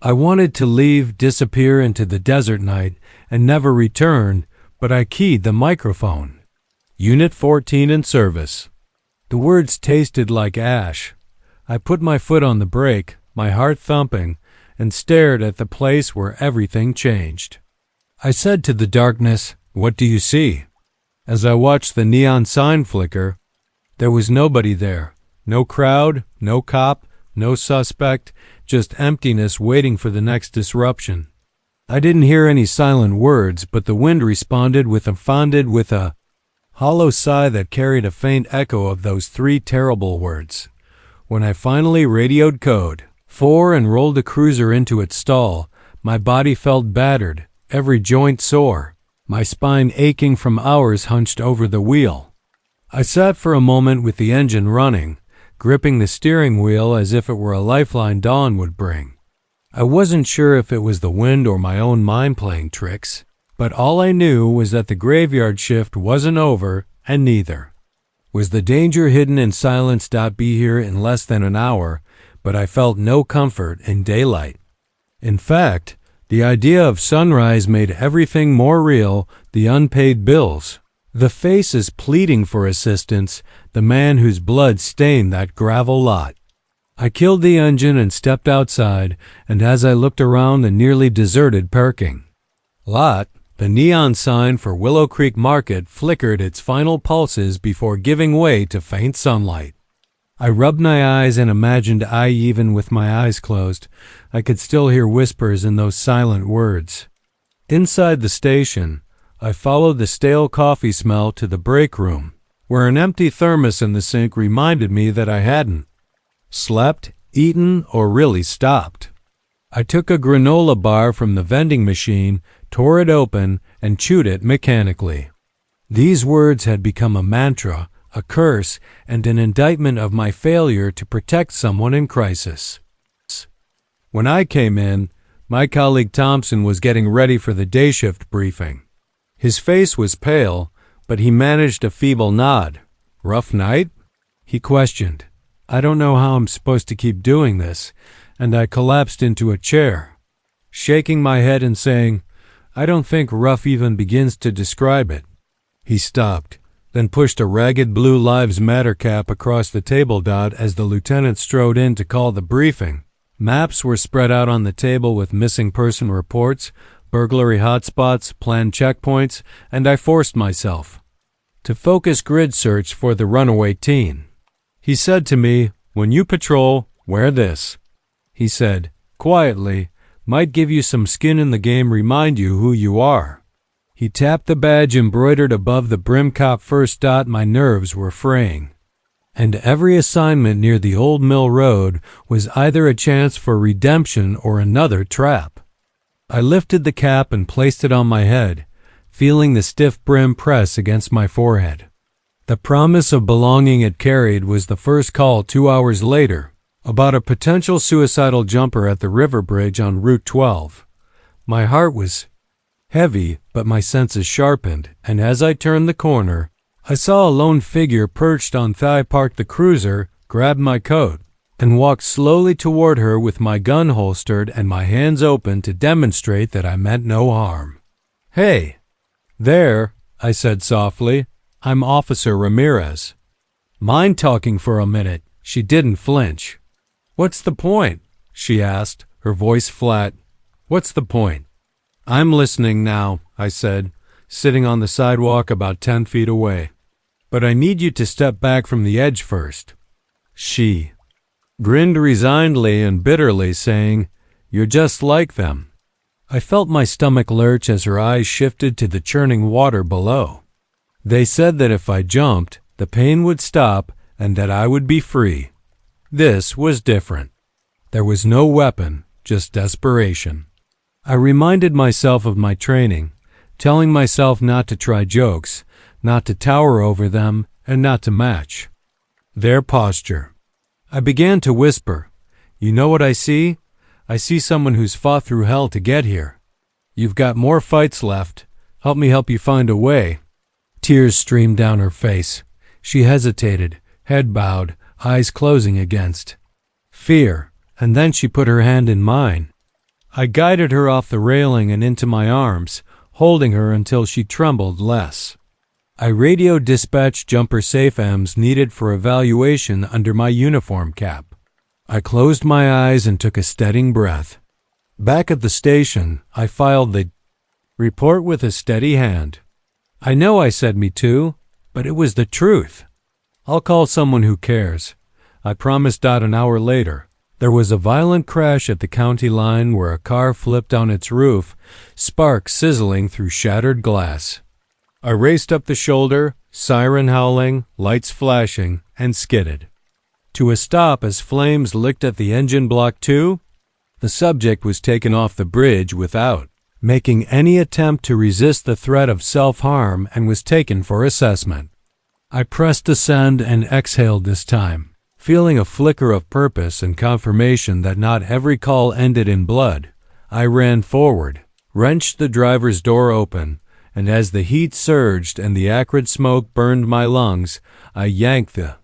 I wanted to leave, disappear into the desert night, and never return, but I keyed the microphone. "Unit 14 in service." The words tasted like ash. I put my foot on the brake, my heart thumping, and stared at the place where everything changed. I said to the darkness, "What do you see?" As I watched the neon sign flicker, there was nobody there. No crowd, no cop, no suspect, just emptiness waiting for the next disruption. I didn't hear any silent words, but the wind responded with a hollow sigh that carried a faint echo of those 3 terrible words. When I finally radioed code 4 and rolled the cruiser into its stall, my body felt battered, every joint sore, my spine aching from hours hunched over the wheel. I sat for a moment with the engine running, gripping the steering wheel as if it were a lifeline dawn would bring. I wasn't sure if it was the wind or my own mind playing tricks, but all I knew was that the graveyard shift wasn't over, and neither was the danger hidden in silence. Be here in less than an hour, but I felt no comfort in daylight. In fact, the idea of sunrise made everything more real: the unpaid bills, the faces pleading for assistance, the man whose blood stained that gravel lot. I killed the engine and stepped outside, and as I looked around the nearly deserted parking lot, the neon sign for Willow Creek Market flickered its final pulses before giving way to faint sunlight. I rubbed my eyes and imagined even with my eyes closed, I could still hear whispers in those silent words. Inside the station, I followed the stale coffee smell to the break room, where an empty thermos in the sink reminded me that I hadn't slept, eaten, or really stopped. I took a granola bar from the vending machine, tore it open, and chewed it mechanically. These words had become a mantra, a curse, and an indictment of my failure to protect someone in crisis. When I came in, my colleague Thompson was getting ready for the day shift briefing. His face was pale, but he managed a feeble nod. "Rough night?" he questioned. I don't know how I'm supposed to keep doing this, and I collapsed into a chair, shaking my head and saying, "I don't think rough even begins to describe it." He stopped, then pushed a ragged blue Lives Matter cap across the table dot as the lieutenant strode in to call the briefing. Maps were spread out on the table with missing person reports, burglary hotspots, planned checkpoints, and I forced myself to focus grid search for the runaway teen. He said to me, "When you patrol, wear this." He said, quietly, "Might give you some skin in the game, remind you who you are." He tapped the badge embroidered above the brim cop first dot. My nerves were fraying. And every assignment near the old mill road was either a chance for redemption or another trap. I lifted the cap and placed it on my head, feeling the stiff brim press against my forehead. The promise of belonging it carried was the first call 2 hours later, about a potential suicidal jumper at the river bridge on Route 12. My heart was heavy, but my senses sharpened, and as I turned the corner, I saw a lone figure perched on thigh parked the cruiser, grabbed my coat, and walked slowly toward her with my gun holstered and my hands open to demonstrate that I meant no harm. "Hey, there," I said softly. "I'm Officer Ramirez." "Mind talking for a minute?" She didn't flinch. "What's the point?" she asked, her voice flat. "What's the point?" "I'm listening now," I said, sitting on the sidewalk about 10 feet away. "But I need you to step back from the edge first." She grinned resignedly and bitterly, saying, "You're just like them." I felt my stomach lurch as her eyes shifted to the churning water below. They said that if I jumped, the pain would stop and that I would be free. This was different. There was no weapon, just desperation. I reminded myself of my training, telling myself not to try jokes, not to tower over them, and not to match their posture. I began to whisper, "You know what I see? I see someone who's fought through hell to get here. You've got more fights left. Help me help you find a way." Tears streamed down her face. She hesitated, head bowed, eyes closing against fear, and then she put her hand in mine. I guided her off the railing and into my arms, holding her until she trembled less. I radioed dispatch jumper SafeMs needed for evaluation under my uniform cap. I closed my eyes and took a steadying breath. Back at the station, I filed the report with a steady hand. I know I said me too, but it was the truth. "I'll call someone who cares," I promised. An hour later, there was a violent crash at the county line where a car flipped on its roof, sparks sizzling through shattered glass. I raced up the shoulder, siren howling, lights flashing, and skidded to a stop as flames licked at the engine block too. The subject was taken off the bridge without making any attempt to resist the threat of self-harm and was taken for assessment. I pressed ascend and exhaled this time, feeling a flicker of purpose and confirmation that not every call ended in blood. I ran forward, wrenched the driver's door open, and as the heat surged and the acrid smoke burned my lungs, I yanked the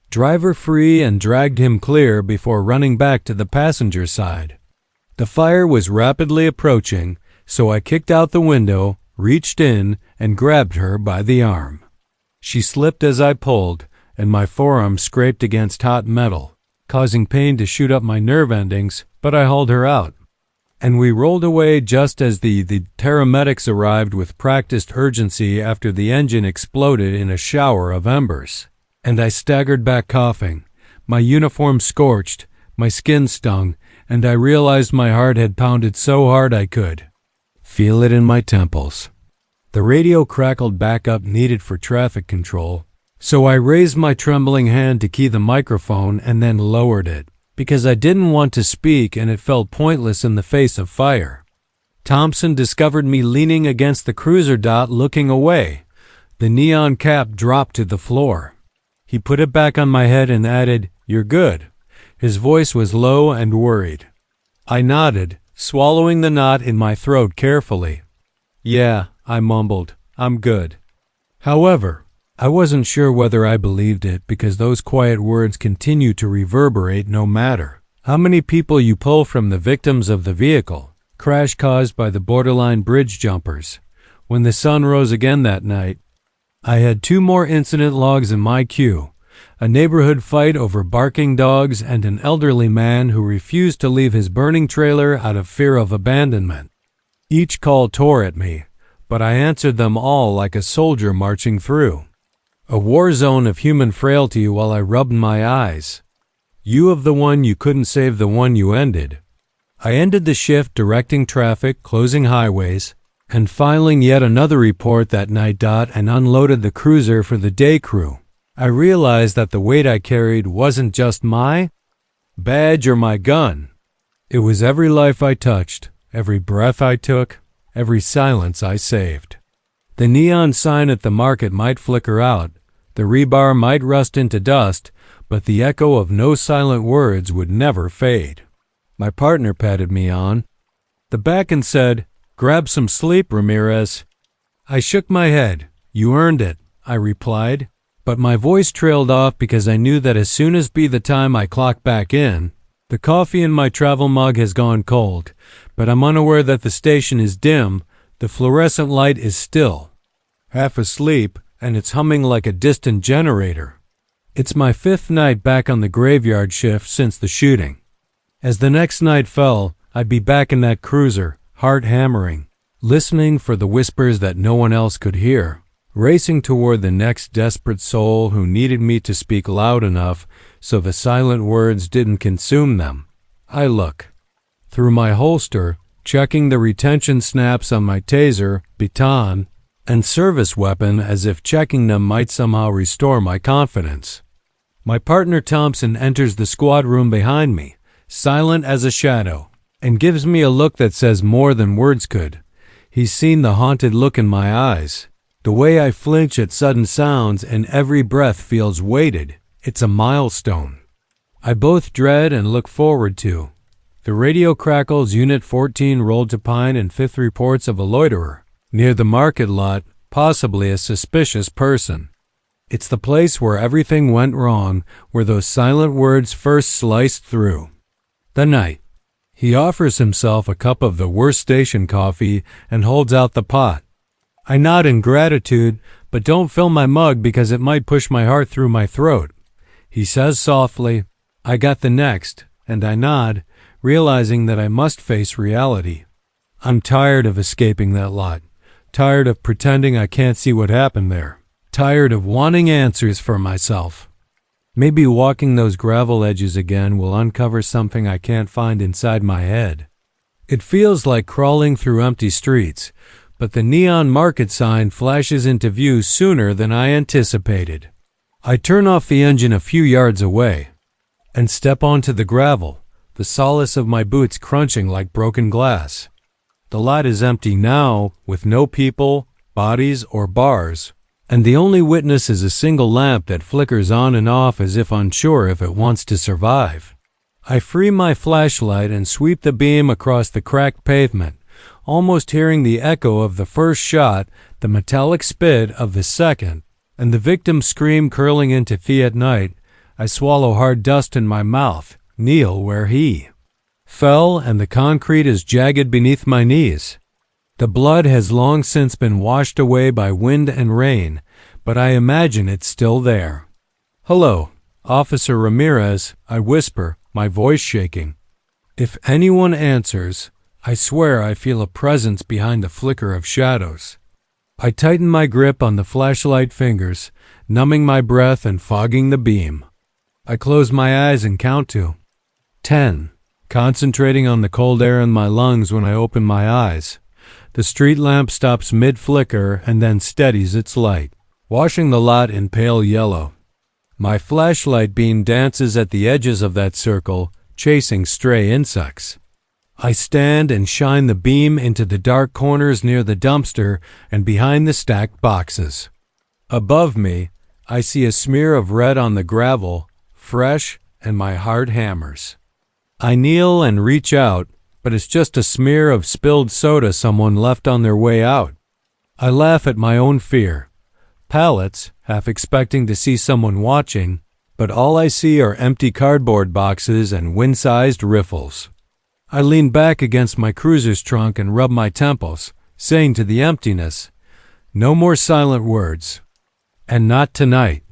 driver free and dragged him clear before running back to the passenger side. The fire was rapidly approaching, so I kicked out the window, reached in, and grabbed her by the arm. She slipped as I pulled, and my forearm scraped against hot metal, causing pain to shoot up my nerve endings, but I hauled her out. And we rolled away just as the paramedics arrived with practiced urgency after the engine exploded in a shower of embers. And I staggered back coughing, My uniform scorched, my skin stung, and I realized my heart had pounded so hard I could feel it in my temples. The radio crackled back up needed for traffic control, so I raised my trembling hand to key the microphone and then lowered it, because I didn't want to speak and it felt pointless in the face of fire. Thompson discovered me leaning against the cruiser dot looking away. The neon cap dropped to the floor. He put it back on my head and added, "You're good." His voice was low and worried. I nodded, swallowing the knot in my throat carefully. "Yeah," I mumbled, "I'm good." However, I wasn't sure whether I believed it because those quiet words continue to reverberate no matter how many people you pull from the victims of the vehicle crash caused by the borderline bridge jumpers. When the sun rose again that night, I had 2 more incident logs in my queue: a neighborhood fight over barking dogs and an elderly man who refused to leave his burning trailer out of fear of abandonment. Each call tore at me, but I answered them all like a soldier marching through a war zone of human frailty while I rubbed my eyes. You of the one you couldn't save the one you ended. I ended the shift directing traffic, closing highways, and filing yet another report that night and unloaded the cruiser for the day crew. I realized that the weight I carried wasn't just my badge or my gun. It was every life I touched, every breath I took, every silence I saved. The neon sign at the market might flicker out, the rebar might rust into dust, but the echo of no silent words would never fade. My partner patted me on the back and said, "Grab some sleep, Ramirez." I shook my head. "You earned it," I replied, but my voice trailed off because I knew that as soon as be the time I clock back in, the coffee in my travel mug has gone cold, but I'm unaware that the station is dim, the fluorescent light is still. Half asleep, and it's humming like a distant generator. It's my 5th night back on the graveyard shift since the shooting. As the next night fell, I'd be back in that cruiser, heart hammering, listening for the whispers that no one else could hear, racing toward the next desperate soul who needed me to speak loud enough so the silent words didn't consume them. I look through my holster, checking the retention snaps on my taser, baton, and service weapon as if checking them might somehow restore my confidence. My partner Thompson enters the squad room behind me, silent as a shadow, and gives me a look that says more than words could. He's seen the haunted look in my eyes, the way I flinch at sudden sounds and every breath feels weighted. It's a milestone I both dread and look forward to. The radio crackles Unit 14 rolled to Pine and 5th reports of a loiterer near the market lot, possibly a suspicious person. It's the place where everything went wrong, where those silent words first sliced through. The night. He offers himself a cup of the worst station coffee and holds out the pot. I nod in gratitude, but don't fill my mug because it might push my heart through my throat. He says softly, "I got the next," and I nod, realizing that I must face reality. I'm tired of escaping that lot, tired of pretending I can't see what happened there, tired of wanting answers for myself. Maybe walking those gravel edges again will uncover something I can't find inside my head. It feels like crawling through empty streets, but the neon market sign flashes into view sooner than I anticipated. I turn off the engine a few yards away and step onto the gravel, the solace of my boots crunching like broken glass. The lot is empty now, with no people, bodies, or bars, and the only witness is a single lamp that flickers on and off as if unsure if it wants to survive. I free my flashlight and sweep the beam across the cracked pavement, almost hearing the echo of the first shot, the metallic spit of the second, and the victim's scream curling into Fiat night. I swallow hard dust in my mouth, kneel where he fell, and the concrete is jagged beneath my knees. The blood has long since been washed away by wind and rain, but I imagine it's still there. "Hello, Officer Ramirez," I whisper, my voice shaking. If anyone answers, I swear I feel a presence behind the flicker of shadows. I tighten my grip on the flashlight fingers, numbing my breath and fogging the beam. I close my eyes and count to 10, concentrating on the cold air in my lungs when I open my eyes. The street lamp stops mid-flicker and then steadies its light, washing the lot in pale yellow. My flashlight beam dances at the edges of that circle, chasing stray insects. I stand and shine the beam into the dark corners near the dumpster and behind the stacked boxes. Above me, I see a smear of red on the gravel, fresh, and my heart hammers. I kneel and reach out, but it's just a smear of spilled soda someone left on their way out. I laugh at my own fear. Pallets, half expecting to see someone watching, but all I see are empty cardboard boxes and wind-sized riffles. I lean back against my cruiser's trunk and rub my temples, saying to the emptiness, "No more silent words." And not tonight.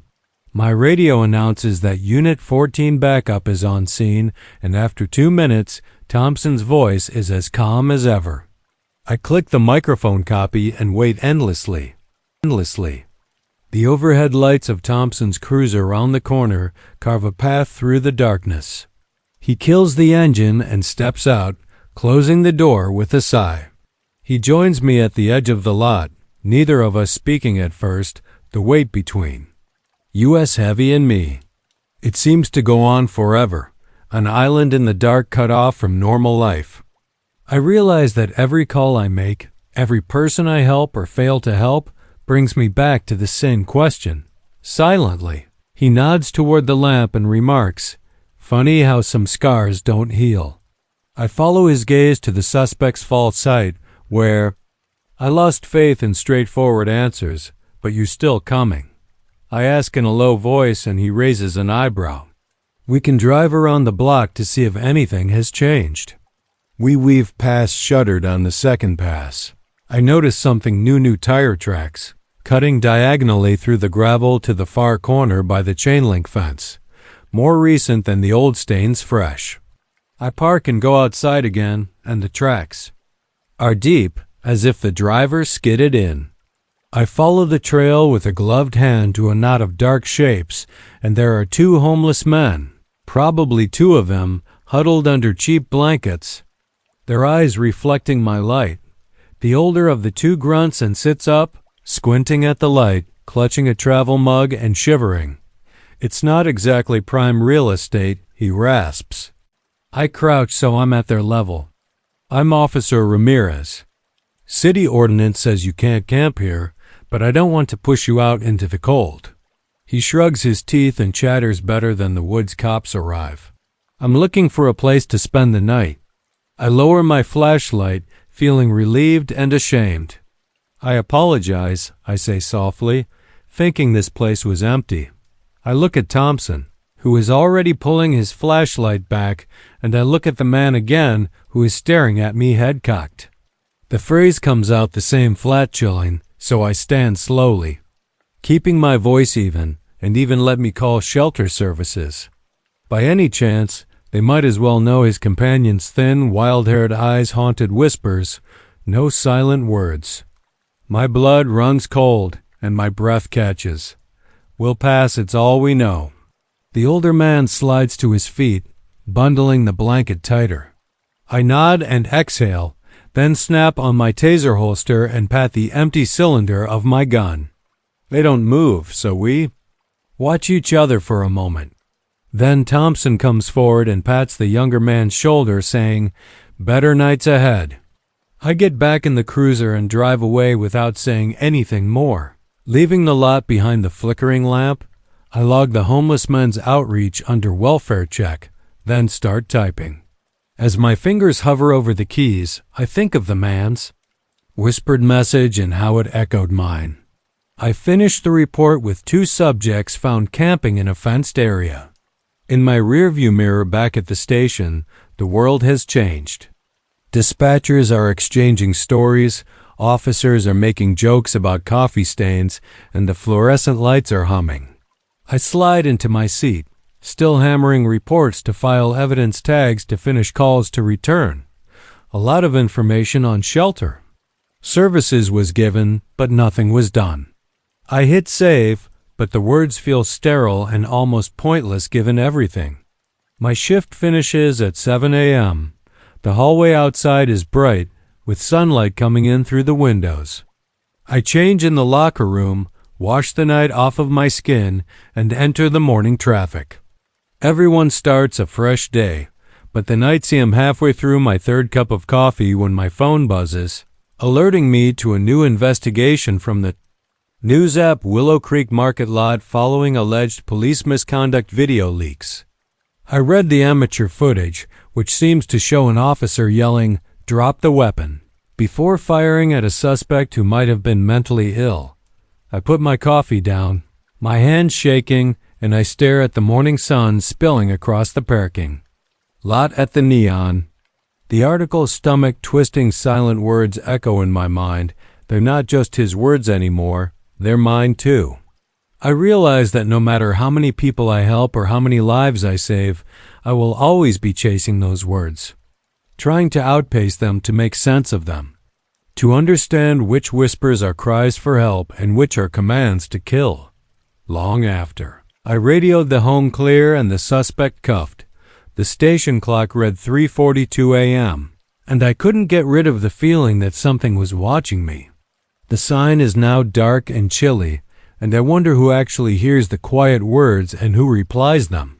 My radio announces that Unit 14 backup is on scene, and after 2 minutes, Thompson's voice is as calm as ever. I click the microphone copy and wait endlessly. The overhead lights of Thompson's cruiser round the corner carve a path through the darkness. He kills the engine and steps out, closing the door with a sigh. He joins me at the edge of the lot, neither of us speaking at first, the weight between. U.S. Heavy and me. It seems to go on forever, an island in the dark cut off from normal life. I realize that every call I make, every person I help or fail to help, brings me back to the same question. Silently, he nods toward the lamp and remarks, "Funny how some scars don't heal." I follow his gaze to the suspect's false site, where I lost faith in straightforward answers, but you're still coming. I ask in a low voice and he raises an eyebrow. We can drive around the block to see if anything has changed. We weave past Shuttered on the second pass. I notice something new tire tracks, cutting diagonally through the gravel to the far corner by the chain-link fence. More recent than the old stains fresh. I park and go outside again, and the tracks are deep, as if the driver skidded in. I follow the trail with a gloved hand to a knot of dark shapes, and there are 2 homeless men, probably 2 of them, huddled under cheap blankets, their eyes reflecting my light. The older of the 2 grunts and sits up, squinting at the light, clutching a travel mug and shivering. "It's not exactly prime real estate," he rasps. I crouch so I'm at their level. "I'm Officer Ramirez. City ordinance says you can't camp here, but I don't want to push you out into the cold." He shrugs his teeth and chatters better than the woods cops arrive. "I'm looking for a place to spend the night." I lower my flashlight, feeling relieved and ashamed. "I apologize," I say softly, thinking this place was empty. I look at Thompson, who is already pulling his flashlight back, and I look at the man again, who is staring at me head-cocked. The phrase comes out the same flat-chilling, so I stand slowly, keeping my voice even, and even let me call shelter services. By any chance, they might as well know his companion's thin, wild-haired eyes haunted whispers, no silent words. My blood runs cold, and my breath catches. We'll pass, it's all we know. The older man slides to his feet, bundling the blanket tighter. I nod and exhale, then snap on my taser holster and pat the empty cylinder of my gun. They don't move, so we watch each other for a moment. Then Thompson comes forward and pats the younger man's shoulder, saying, "Better nights ahead." I get back in the cruiser and drive away without saying anything more. Leaving the lot behind the flickering lamp, I log the homeless men's outreach under welfare check, then start typing. As my fingers hover over the keys, I think of the man's whispered message and how it echoed mine. I finish the report with 2 subjects found camping in a fenced area. In my rearview mirror back at the station, the world has changed. Dispatchers are exchanging stories, officers are making jokes about coffee stains, and the fluorescent lights are humming. I slide into my seat, still hammering reports to file evidence tags to finish calls to return. A lot of information on shelter. Services was given, but nothing was done. I hit save, but the words feel sterile and almost pointless given everything. My shift finishes at 7 a.m. The hallway outside is bright, with sunlight coming in through the windows. I change in the locker room, wash the night off of my skin, and enter the morning traffic. Everyone starts a fresh day, but the night I'm halfway through my third cup of coffee when my phone buzzes, alerting me to a new investigation from the news app Willow Creek Market Lot following alleged police misconduct video leaks. I read the amateur footage, which seems to show an officer yelling, "Drop the weapon," before firing at a suspect who might have been mentally ill. I put my coffee down, my hands shaking, and I stare at the morning sun spilling across the parking lot at the neon. The article's stomach-twisting silent words echo in my mind. They're not just his words anymore, they're mine too. I realize that no matter how many people I help or how many lives I save, I will always be chasing those words, trying to outpace them to make sense of them, to understand which whispers are cries for help and which are commands to kill. Long after I radioed the home clear and the suspect cuffed, the station clock read 3:42 a.m., and I couldn't get rid of the feeling that something was watching me. The sign is now dark and chilly, and I wonder who actually hears the quiet words and who replies them.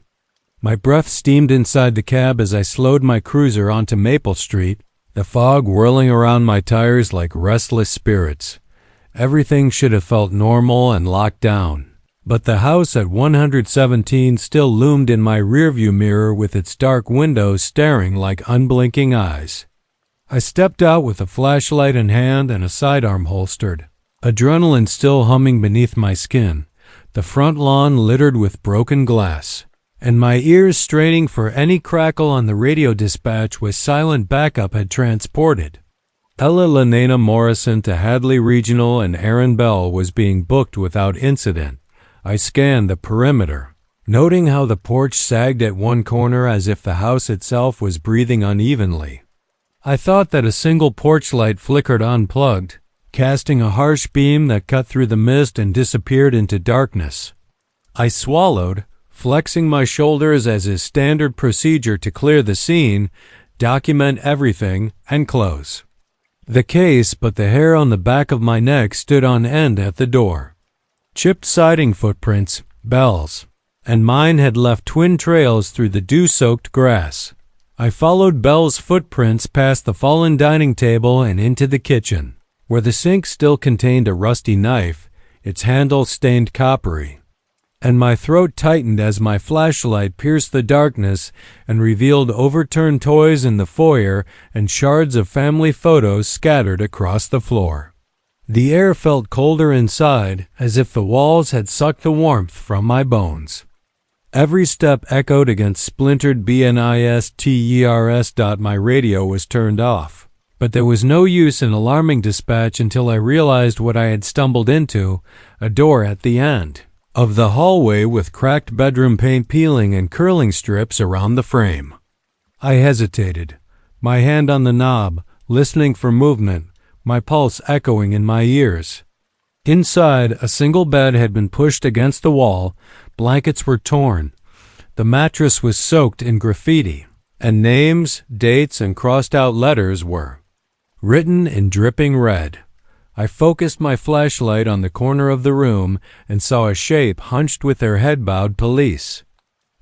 My breath steamed inside the cab as I slowed my cruiser onto Maple Street, the fog whirling around my tires like restless spirits. Everything should have felt normal and locked down, but the house at 117 still loomed in my rearview mirror with its dark windows staring like unblinking eyes. I stepped out with a flashlight in hand and a sidearm holstered, adrenaline still humming beneath my skin, the front lawn littered with broken glass, and my ears straining for any crackle on the radio dispatch with silent backup had transported. Ella Lenana Morrison to Hadley Regional and Aaron Bell was being booked without incident. I scanned the perimeter, noting how the porch sagged at one corner as if the house itself was breathing unevenly. I thought that a single porch light flickered unplugged, casting a harsh beam that cut through the mist and disappeared into darkness. I swallowed, flexing my shoulders as is standard procedure to clear the scene, document everything, and close the case, but the hair on the back of my neck stood on end at the door. Chipped siding footprints, Bell's, and mine had left twin trails through the dew-soaked grass. I followed Bell's footprints past the fallen dining table and into the kitchen, where the sink still contained a rusty knife, its handle stained coppery, and my throat tightened as my flashlight pierced the darkness and revealed overturned toys in the foyer and shards of family photos scattered across the floor. The air felt colder inside, as if the walls had sucked the warmth from my bones. Every step echoed against splintered BNISTERS. My radio was turned off, but there was no use in alarming dispatch until I realized what I had stumbled into, a door at the end of the hallway with cracked bedroom paint peeling and curling strips around the frame. I hesitated, my hand on the knob, listening for movement, my pulse echoing in my ears. Inside, a single bed had been pushed against the wall, blankets were torn, the mattress was soaked in graffiti, and names, dates, and crossed-out letters were written in dripping red. I focused my flashlight on the corner of the room and saw a shape hunched with their head bowed police.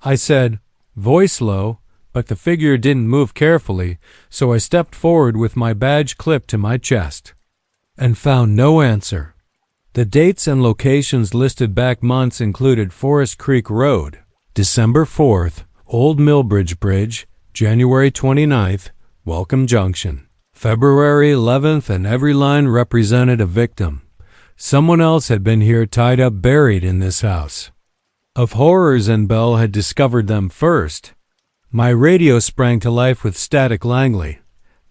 I said, voice low, but the figure didn't move carefully, so I stepped forward with my badge clipped to my chest, and found no answer. The dates and locations listed back months included Forest Creek Road, December 4th, Old Millbridge Bridge, January 29th, Welcome Junction, February 11th, and every line represented a victim. Someone else had been here tied up buried in this house. Of horrors, and Bell had discovered them first. My radio sprang to life with static Langley.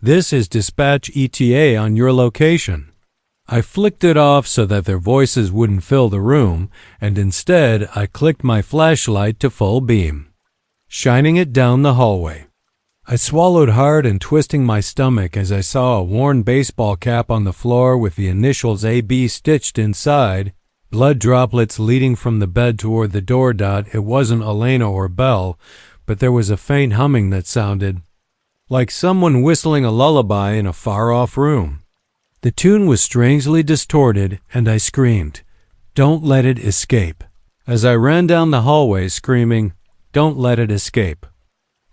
This is dispatch ETA on your location. I flicked it off so that their voices wouldn't fill the room, and instead I clicked my flashlight to full beam, shining it down the hallway. I swallowed hard and twisting my stomach as I saw a worn baseball cap on the floor with the initials AB stitched inside, blood droplets leading from the bed toward the door. It wasn't Elena or Belle, but there was a faint humming that sounded like someone whistling a lullaby in a far-off room. The tune was strangely distorted, and I screamed, "Don't let it escape," as I ran down the hallway screaming, "Don't let it escape."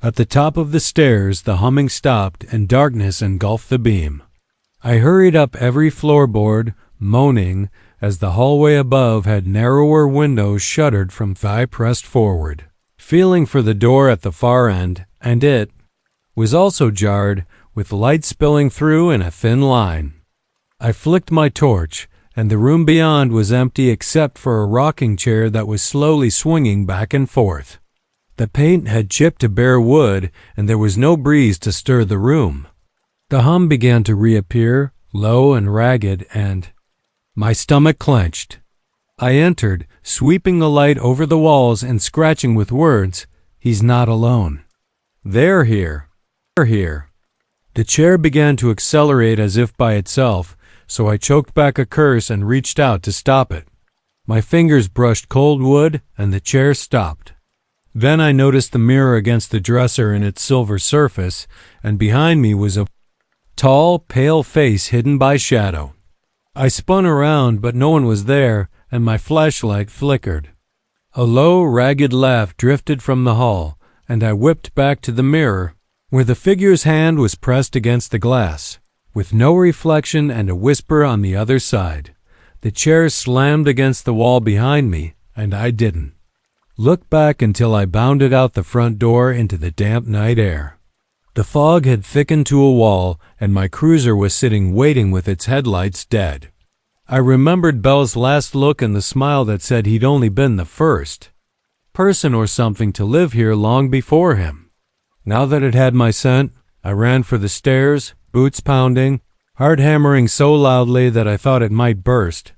At the top of the stairs, the humming stopped and darkness engulfed the beam. I hurried up every floorboard, moaning, as the hallway above had narrower windows shuttered from thigh pressed forward, feeling for the door at the far end, and it was also jarred, with light spilling through in a thin line. I flicked my torch, and the room beyond was empty except for a rocking chair that was slowly swinging back and forth. The paint had chipped to bare wood, and there was no breeze to stir the room. The hum began to reappear, low and ragged, and my stomach clenched. I entered, sweeping the light over the walls and scratching with words, "He's not alone. They're here. They're here." The chair began to accelerate as if by itself, so I choked back a curse and reached out to stop it. My fingers brushed cold wood, and the chair stopped. Then I noticed the mirror against the dresser in its silver surface, and behind me was a tall, pale face hidden by shadow. I spun around, but no one was there, and my flashlight flickered. A low, ragged laugh drifted from the hall, and I whipped back to the mirror, where the figure's hand was pressed against the glass, with no reflection and a whisper on the other side. The chair slammed against the wall behind me, and I didn't look back until I bounded out the front door into the damp night air. The fog had thickened to a wall, and my cruiser was sitting waiting with its headlights dead. I remembered Belle's last look and the smile that said he'd only been the first person or something to live here long before him. Now that it had my scent, I ran for the stairs, boots pounding, heart hammering so loudly that I thought it might burst.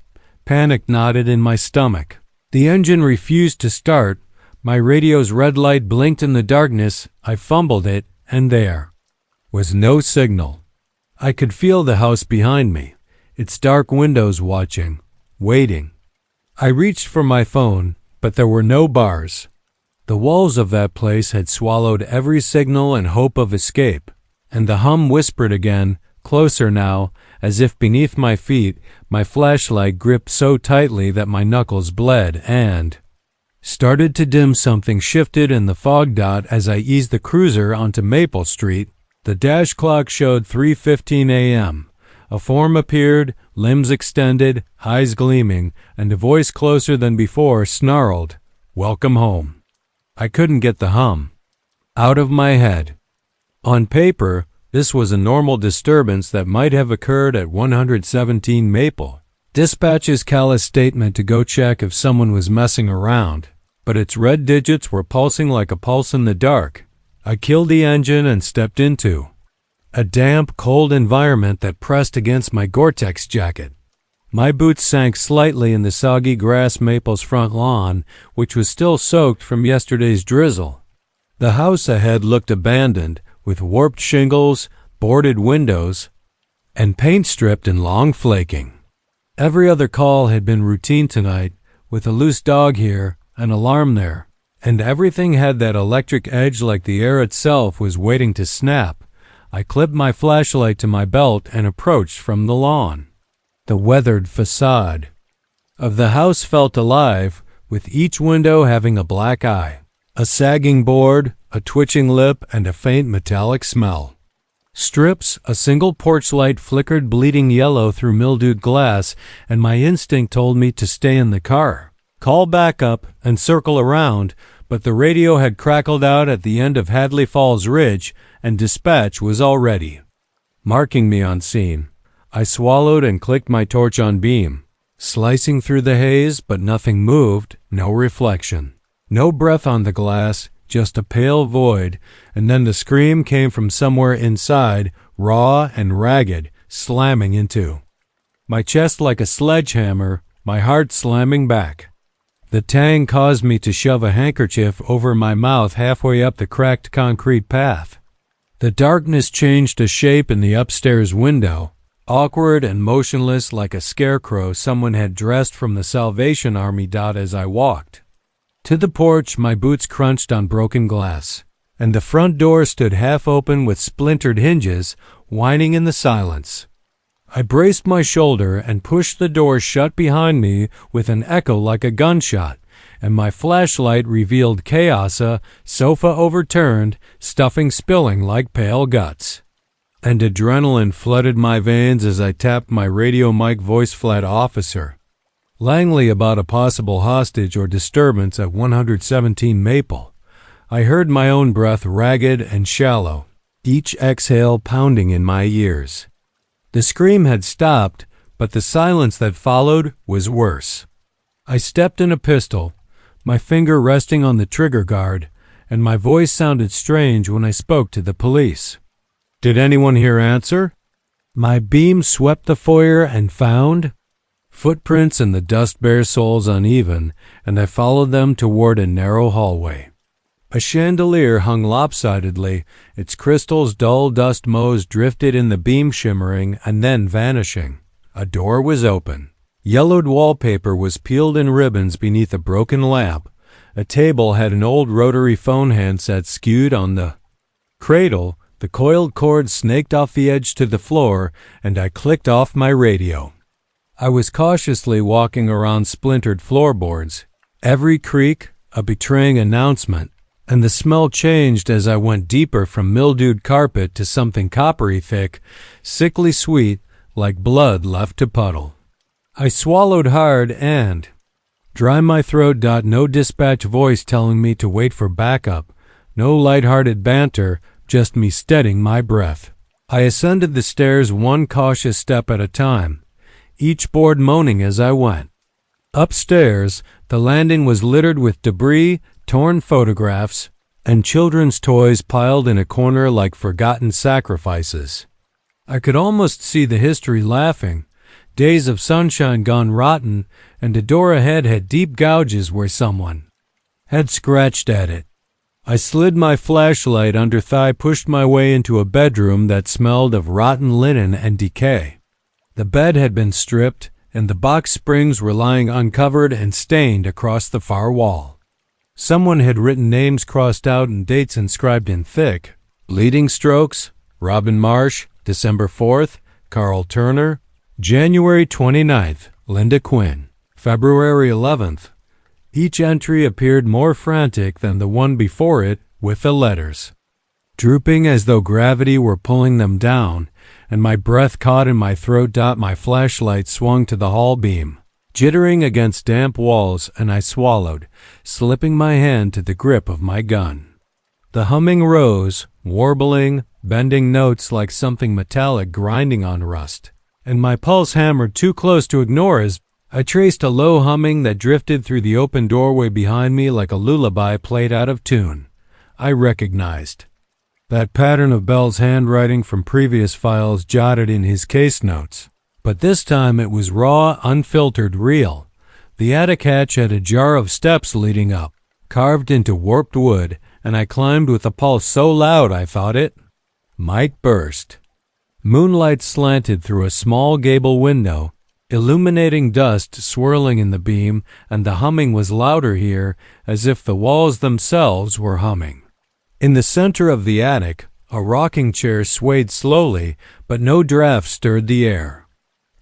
Panic knotted in my stomach. The engine refused to start. My radio's red light blinked in the darkness. I fumbled it, and there was no signal. I could feel the house behind me, its dark windows watching, waiting. I reached for my phone, but there were no bars. The walls of that place had swallowed every signal and hope of escape, and the hum whispered again, closer now, as if beneath my feet my flashlight gripped so tightly that my knuckles bled and started to dim. Something shifted in the fog. As I eased the cruiser onto Maple Street, the dash clock showed 3:15 a.m. A form appeared, limbs extended, eyes gleaming, and a voice closer than before snarled, "Welcome home." I couldn't get the hum out of my head. On paper, this was a normal disturbance that might have occurred at 117 Maple. Dispatch's callous statement to go check if someone was messing around, but its red digits were pulsing like a pulse in the dark. I killed the engine and stepped into a damp, cold environment that pressed against my Gore-Tex jacket. My boots sank slightly in the soggy grass. Maple's front lawn, which was still soaked from yesterday's drizzle. The house ahead looked abandoned, with warped shingles, boarded windows, and paint stripped and long flaking. Every other call had been routine tonight, with a loose dog here, an alarm there, and everything had that electric edge like the air itself was waiting to snap. I clipped my flashlight to my belt and approached from the lawn. The weathered facade of the house felt alive, with each window having a black eye, a sagging board, a twitching lip, and a faint metallic smell. Strips, a single porch light flickered bleeding yellow through mildewed glass, and my instinct told me to stay in the car, call backup, and circle around, but the radio had crackled out at the end of Hadley Falls Ridge, and dispatch was already marking me on scene. I swallowed and clicked my torch on beam, slicing through the haze, but nothing moved, no reflection. No breath on the glass, just a pale void, and then the scream came from somewhere inside, raw and ragged, slamming into my chest like a sledgehammer, my heart slamming back. The tang caused me to shove a handkerchief over my mouth halfway up the cracked concrete path. The darkness changed to shape in the upstairs window. awkward and motionless like a scarecrow someone had dressed from the Salvation Army. As I walked to the porch, my boots crunched on broken glass, and the front door stood half open with splintered hinges, whining in the silence. I braced my shoulder and pushed the door shut behind me with an echo like a gunshot, and my flashlight revealed chaos: a sofa overturned, stuffing spilling like pale guts. And adrenaline flooded my veins as I tapped my radio mic voice. Flat officer Langley, about a possible hostage or disturbance at 117 Maple. I heard my own breath, ragged and shallow, each exhale pounding in my ears. The scream had stopped, but the silence that followed was worse. I stepped in a pistol, my finger resting on the trigger guard, and my voice sounded strange when I spoke to the police. Did anyone here answer? My beam swept the foyer and found footprints in the dust, bare soles uneven, and I followed them toward a narrow hallway. A chandelier hung lopsidedly, its crystals dull dust motes drifted in the beam, shimmering and then vanishing. A door was open. Yellowed wallpaper was peeled in ribbons beneath a broken lamp. A table had an old rotary phone handset skewed on the cradle. The coiled cord snaked off the edge to the floor, and I clicked off my radio. I was cautiously walking around splintered floorboards, every creak a betraying announcement, and the smell changed as I went deeper from mildewed carpet to something coppery thick, sickly sweet, like blood left to puddle. I swallowed hard and dry my throat. No dispatch voice telling me to wait for backup, no light-hearted banter, just me steadying my breath. I ascended the stairs one cautious step at a time, each board moaning as I went. Upstairs, the landing was littered with debris, torn photographs, and children's toys piled in a corner like forgotten sacrifices. I could almost see the history laughing. Days of sunshine gone rotten, and a door ahead had deep gouges where someone had scratched at it. I slid my flashlight under thigh, pushed my way into a bedroom that smelled of rotten linen and decay. The bed had been stripped, and the box springs were lying uncovered and stained across the far wall. Someone had written names crossed out and dates inscribed in thick. Leading strokes: Robin Marsh, December 4th, Carl Turner, January 29th, Linda Quinn, February 11th. Each entry appeared more frantic than the one before it, with the letters drooping as though gravity were pulling them down, and my breath caught in my throat. My flashlight swung to the hall beam, jittering against damp walls, and I swallowed, slipping my hand to the grip of my gun. The humming rose, warbling, bending notes like something metallic grinding on rust, and my pulse hammered too close to ignore as I traced a low humming that drifted through the open doorway behind me like a lullaby played out of tune. I recognized that pattern of Bell's handwriting from previous files jotted in his case notes. But this time it was raw, unfiltered, real. The attic hatch had a jar of steps leading up, carved into warped wood, and I climbed with a pulse so loud I thought it might burst. Moonlight slanted through a small gable window, illuminating dust swirling in the beam, and the humming was louder here, as if the walls themselves were humming. In the center of the attic, a rocking chair swayed slowly, but no draft stirred the air.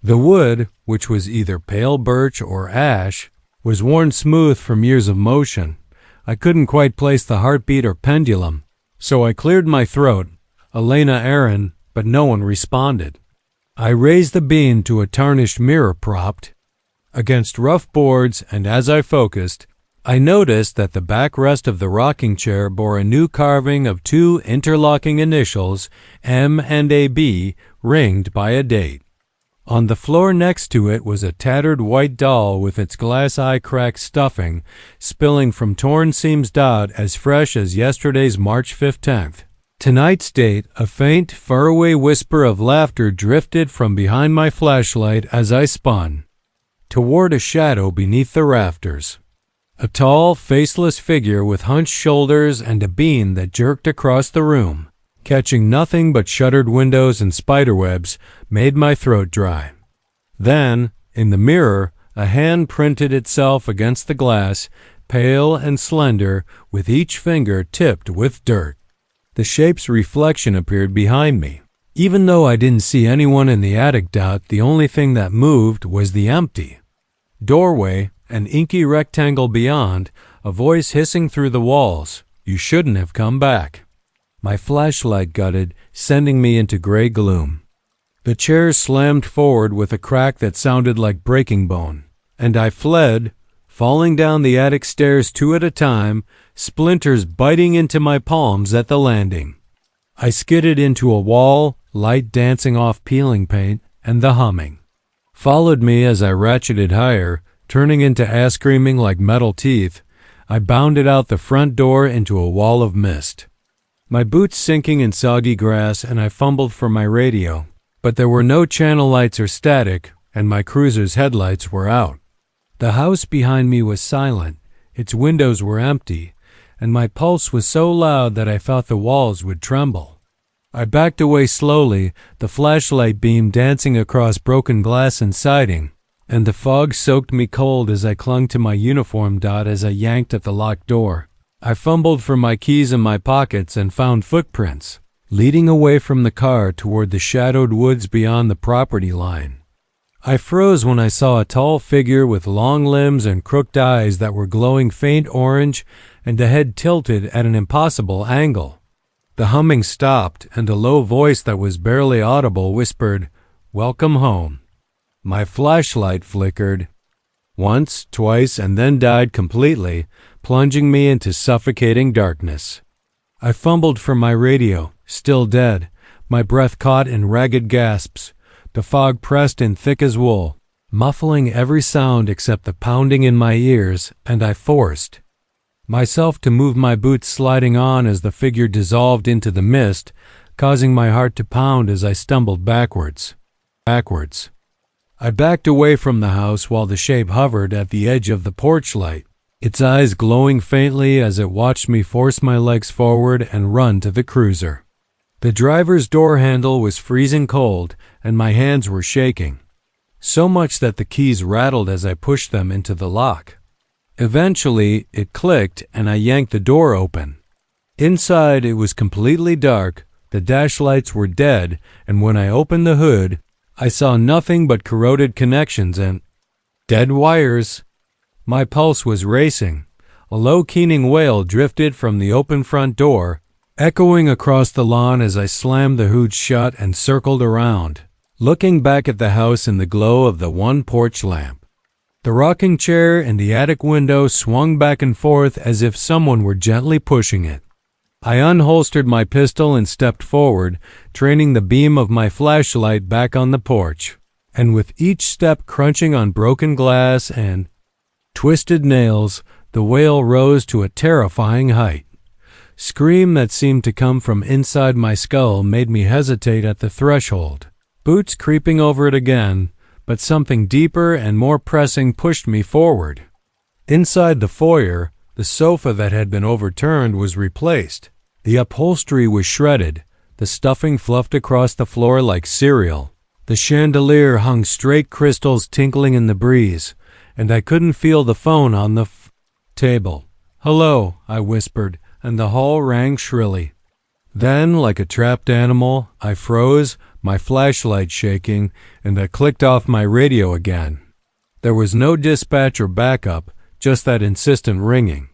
The wood, which was either pale birch or ash, was worn smooth from years of motion. I couldn't quite place the heartbeat or pendulum, so I cleared my throat, Elena Aaron, but no one responded. I raised the beam to a tarnished mirror propped against rough boards, and as I focused, I noticed that the backrest of the rocking chair bore a new carving of two interlocking initials, M and AB, ringed by a date. On the floor next to it was a tattered white doll with its glass eye cracked stuffing spilling from torn seams. As fresh as yesterday's March 15th. Tonight's date, a faint, faraway whisper of laughter drifted from behind my flashlight as I spun toward a shadow beneath the rafters. A tall, faceless figure with hunched shoulders and a beam that jerked across the room. catching nothing but shuttered windows and spiderwebs, made my throat dry. Then, in the mirror, a hand printed itself against the glass, pale and slender, with each finger tipped with dirt. The shape's reflection appeared behind me. Even though I didn't see anyone in the attic dot, the only thing that moved was the empty doorway, an inky rectangle beyond, a voice hissing through the walls. "You shouldn't have come back." My flashlight gutted, sending me into gray gloom. The chair slammed forward with a crack that sounded like breaking bone, and I fled, falling down the attic stairs 2 at a time, splinters biting into my palms at the landing. I skidded into a wall, light dancing off peeling paint, and the humming followed me as I ratcheted higher, turning into ass screaming like metal teeth. I bounded out the front door into a wall of mist, my boots sinking in soggy grass, and I fumbled for my radio. But there were no channel lights or static, and my cruiser's headlights were out. The house behind me was silent, its windows were empty, and my pulse was so loud that I thought the walls would tremble. I backed away slowly, the flashlight beam dancing across broken glass and siding, and the fog soaked me cold as I clung to my uniform dot as I yanked at the locked door. I fumbled for my keys in my pockets and found footprints, leading away from the car toward the shadowed woods beyond the property line. I froze when I saw a tall figure with long limbs and crooked eyes that were glowing faint orange and a head tilted at an impossible angle. The humming stopped, and a low voice that was barely audible whispered, "Welcome home." My flashlight flickered once, twice, and then died completely, plunging me into suffocating darkness. I fumbled for my radio, still dead, my breath caught in ragged gasps. The fog pressed in thick as wool, muffling every sound except the pounding in my ears, and I forced myself to move my boots sliding on as the figure dissolved into the mist, causing my heart to pound as I stumbled backwards. I backed away from the house while the shape hovered at the edge of the porch light, its eyes glowing faintly as it watched me force my legs forward and run to the cruiser. The driver's door handle was freezing cold, and my hands were shaking, so much that the keys rattled as I pushed them into the lock. Eventually, it clicked, and I yanked the door open. Inside, it was completely dark, the dash lights were dead, and when I opened the hood, I saw nothing but corroded connections and dead wires. My pulse was racing. A low keening wail drifted from the open front door, echoing across the lawn as I slammed the hood shut and circled around, looking back at the house in the glow of the one porch lamp. The rocking chair in the attic window swung back and forth as if someone were gently pushing it. I unholstered my pistol and stepped forward, training the beam of my flashlight back on the porch, and with each step crunching on broken glass and twisted nails, the wail rose to a terrifying height. Scream that seemed to come from inside my skull made me hesitate at the threshold, boots creeping over it again, but something deeper and more pressing pushed me forward. Inside the foyer, the sofa that had been overturned was replaced. The upholstery was shredded, the stuffing fluffed across the floor like cereal. The chandelier hung straight crystals tinkling in the breeze, and I couldn't feel the phone on the table. "Hello," I whispered, and the hall rang shrilly. Then, like a trapped animal, I froze, my flashlight shaking, and I clicked off my radio again. There was no dispatch or backup, just that insistent ringing.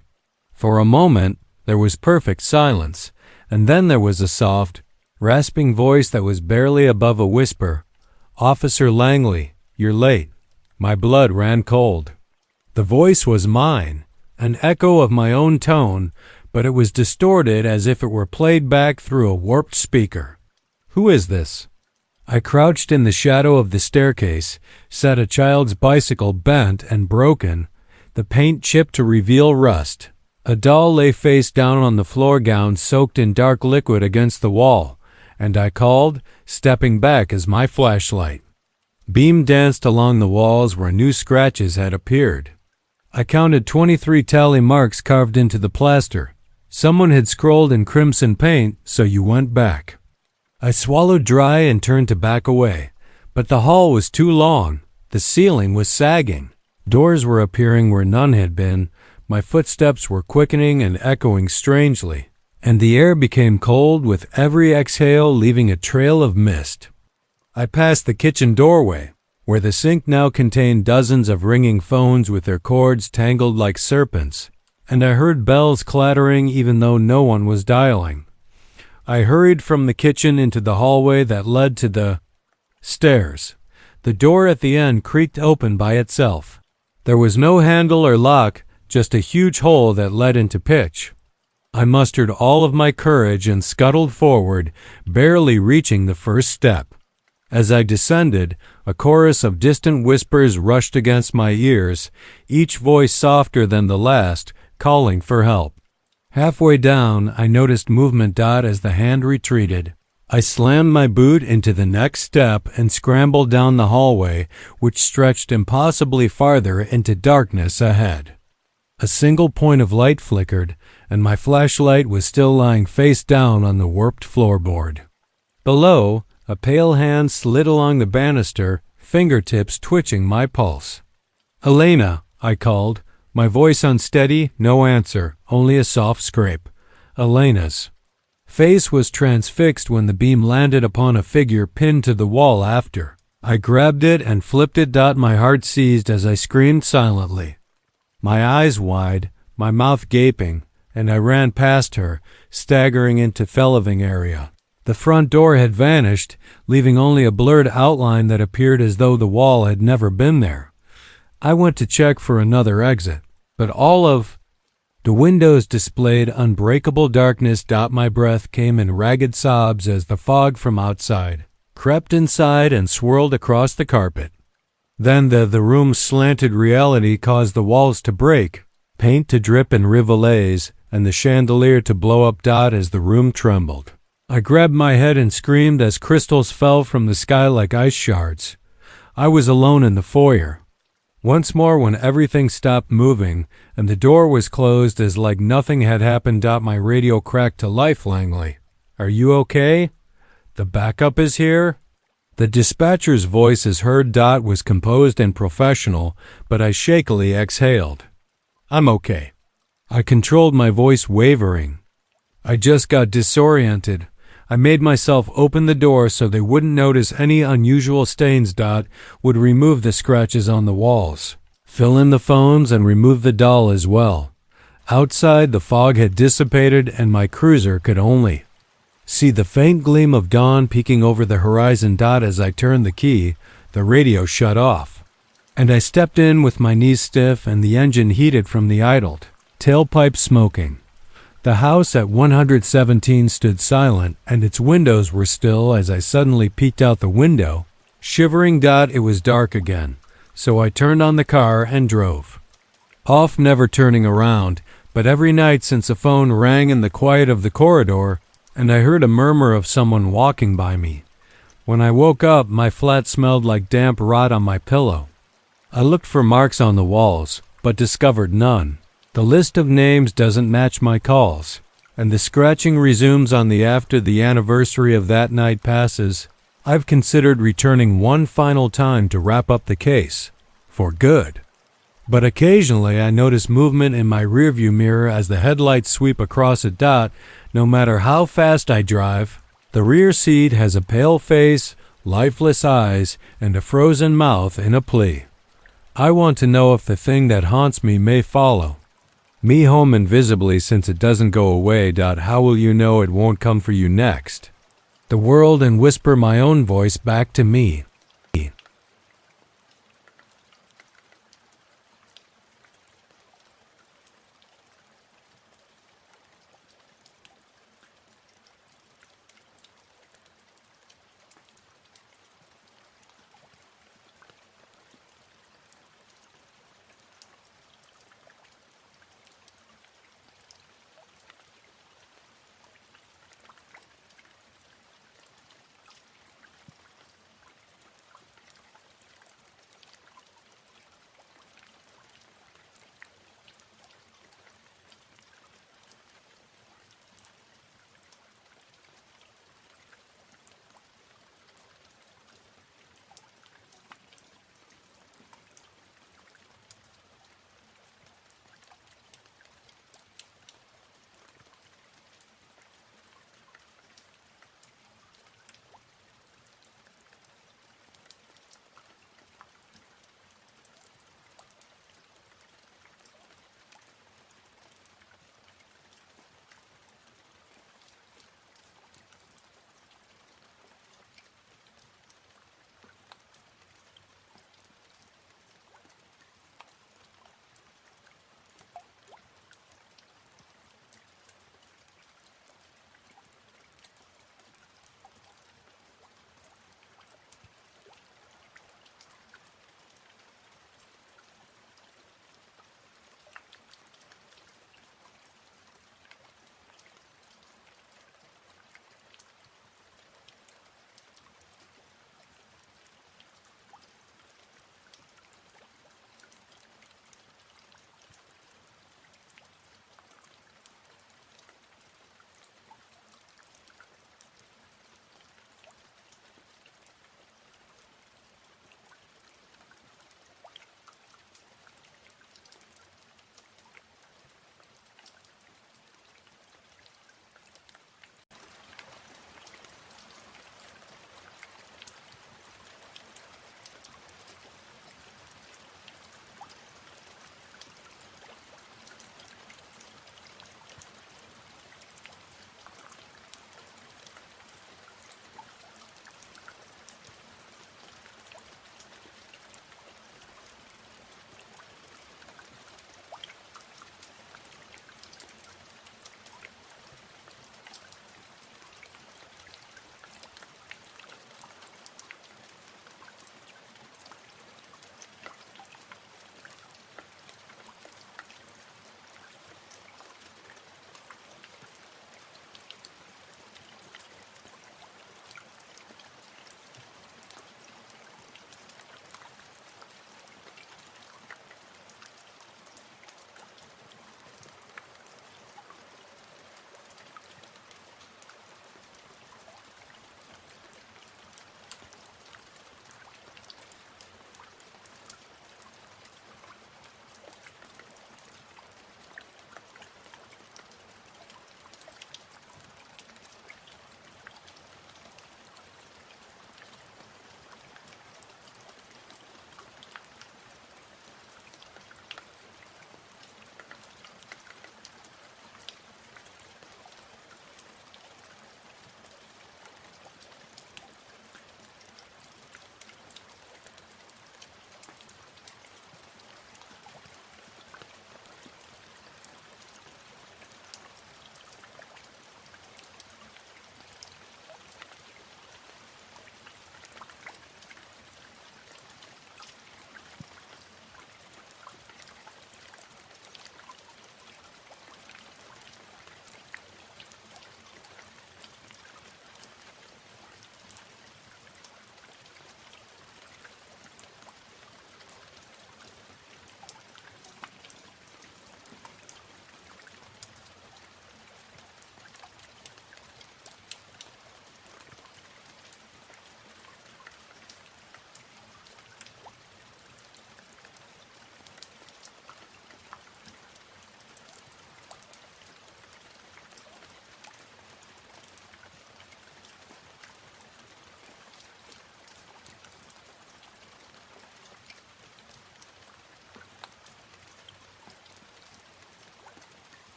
For a moment, there was perfect silence, and then there was a soft, rasping voice that was barely above a whisper. "Officer Langley, you're late." My blood ran cold. The voice was mine, an echo of my own tone, but it was distorted as if it were played back through a warped speaker. "Who is this?" I crouched in the shadow of the staircase, sat a child's bicycle bent and broken, the paint chipped to reveal rust. A doll lay face down on the floor gown soaked in dark liquid against the wall, and I called, stepping back as my flashlight beam danced along the walls where new scratches had appeared. I counted 23 tally marks carved into the plaster. Someone had scrolled in crimson paint, so you went back. I swallowed dry and turned to back away, but the hall was too long. The ceiling was sagging. Doors were appearing where none had been. My footsteps were quickening and echoing strangely, and the air became cold with every exhale, leaving a trail of mist. I passed the kitchen doorway, where the sink now contained dozens of ringing phones with their cords tangled like serpents, and I heard bells clattering even though no one was dialing. I hurried from the kitchen into the hallway that led to the stairs. The door at the end creaked open by itself. There was no handle or lock, just a huge hole that led into pitch. I mustered all of my courage and scuttled forward, barely reaching the first step. As I descended, a chorus of distant whispers rushed against my ears, each voice softer than the last, calling for help. Halfway down, I noticed movement. As the hand retreated, I slammed my boot into the next step and scrambled down the hallway, which stretched impossibly farther into darkness ahead. A single point of light flickered, and my flashlight was still lying face down on the warped floorboard. Below, a pale hand slid along the banister, fingertips twitching my pulse. "Elena," I called, my voice unsteady, no answer, only a soft scrape. Elena's face was transfixed when the beam landed upon a figure pinned to the wall after. I grabbed it and flipped it. My heart seized as I screamed silently, my eyes wide, my mouth gaping, and I ran past her, staggering into the living area. The front door had vanished, leaving only a blurred outline that appeared as though the wall had never been there. I went to check for another exit, but all of the windows displayed unbreakable darkness. My breath came in ragged sobs as the fog from outside crept inside and swirled across the carpet. Then the room's slanted reality caused the walls to break, paint to drip in rivulets, and the chandelier to blow up. As the room trembled, I grabbed my head and screamed as crystals fell from the sky like ice shards. I was alone in the foyer. Once more, when everything stopped moving and the door was closed as like nothing had happened. My radio cracked to life. "Langley, are you okay? The backup is here." The dispatcher's voice is heard. Was composed and professional, but I shakily exhaled. "I'm okay." I controlled my voice, wavering. "I just got disoriented." I made myself open the door so they wouldn't notice any unusual stains. Would remove the scratches on the walls, fill in the phones, and remove the doll as well. Outside, the fog had dissipated and my cruiser could only see the faint gleam of dawn peeking over the horizon. As I turned the key, the radio shut off, and I stepped in with my knees stiff and the engine heated from the idled tailpipe smoking. The house at 117 stood silent, and its windows were still as I suddenly peeked out the window, shivering. It was dark again, so I turned on the car and drove off, never turning around. But every night since a phone rang in the quiet of the corridor, and I heard a murmur of someone walking by me. When I woke up, my flat smelled like damp rot on my pillow. I looked for marks on the walls, but discovered none. The list of names doesn't match my calls, and the scratching resumes on the after the anniversary of that night passes. I've considered returning one final time to wrap up the case, for good. But occasionally I notice movement in my rearview mirror as the headlights sweep across it. No matter how fast I drive, the rear seat has a pale face, lifeless eyes, and a frozen mouth in a plea. I want to know if the thing that haunts me may follow me home invisibly, since it doesn't go away. How will you know it won't come for you next? The world, and whisper my own voice back to me.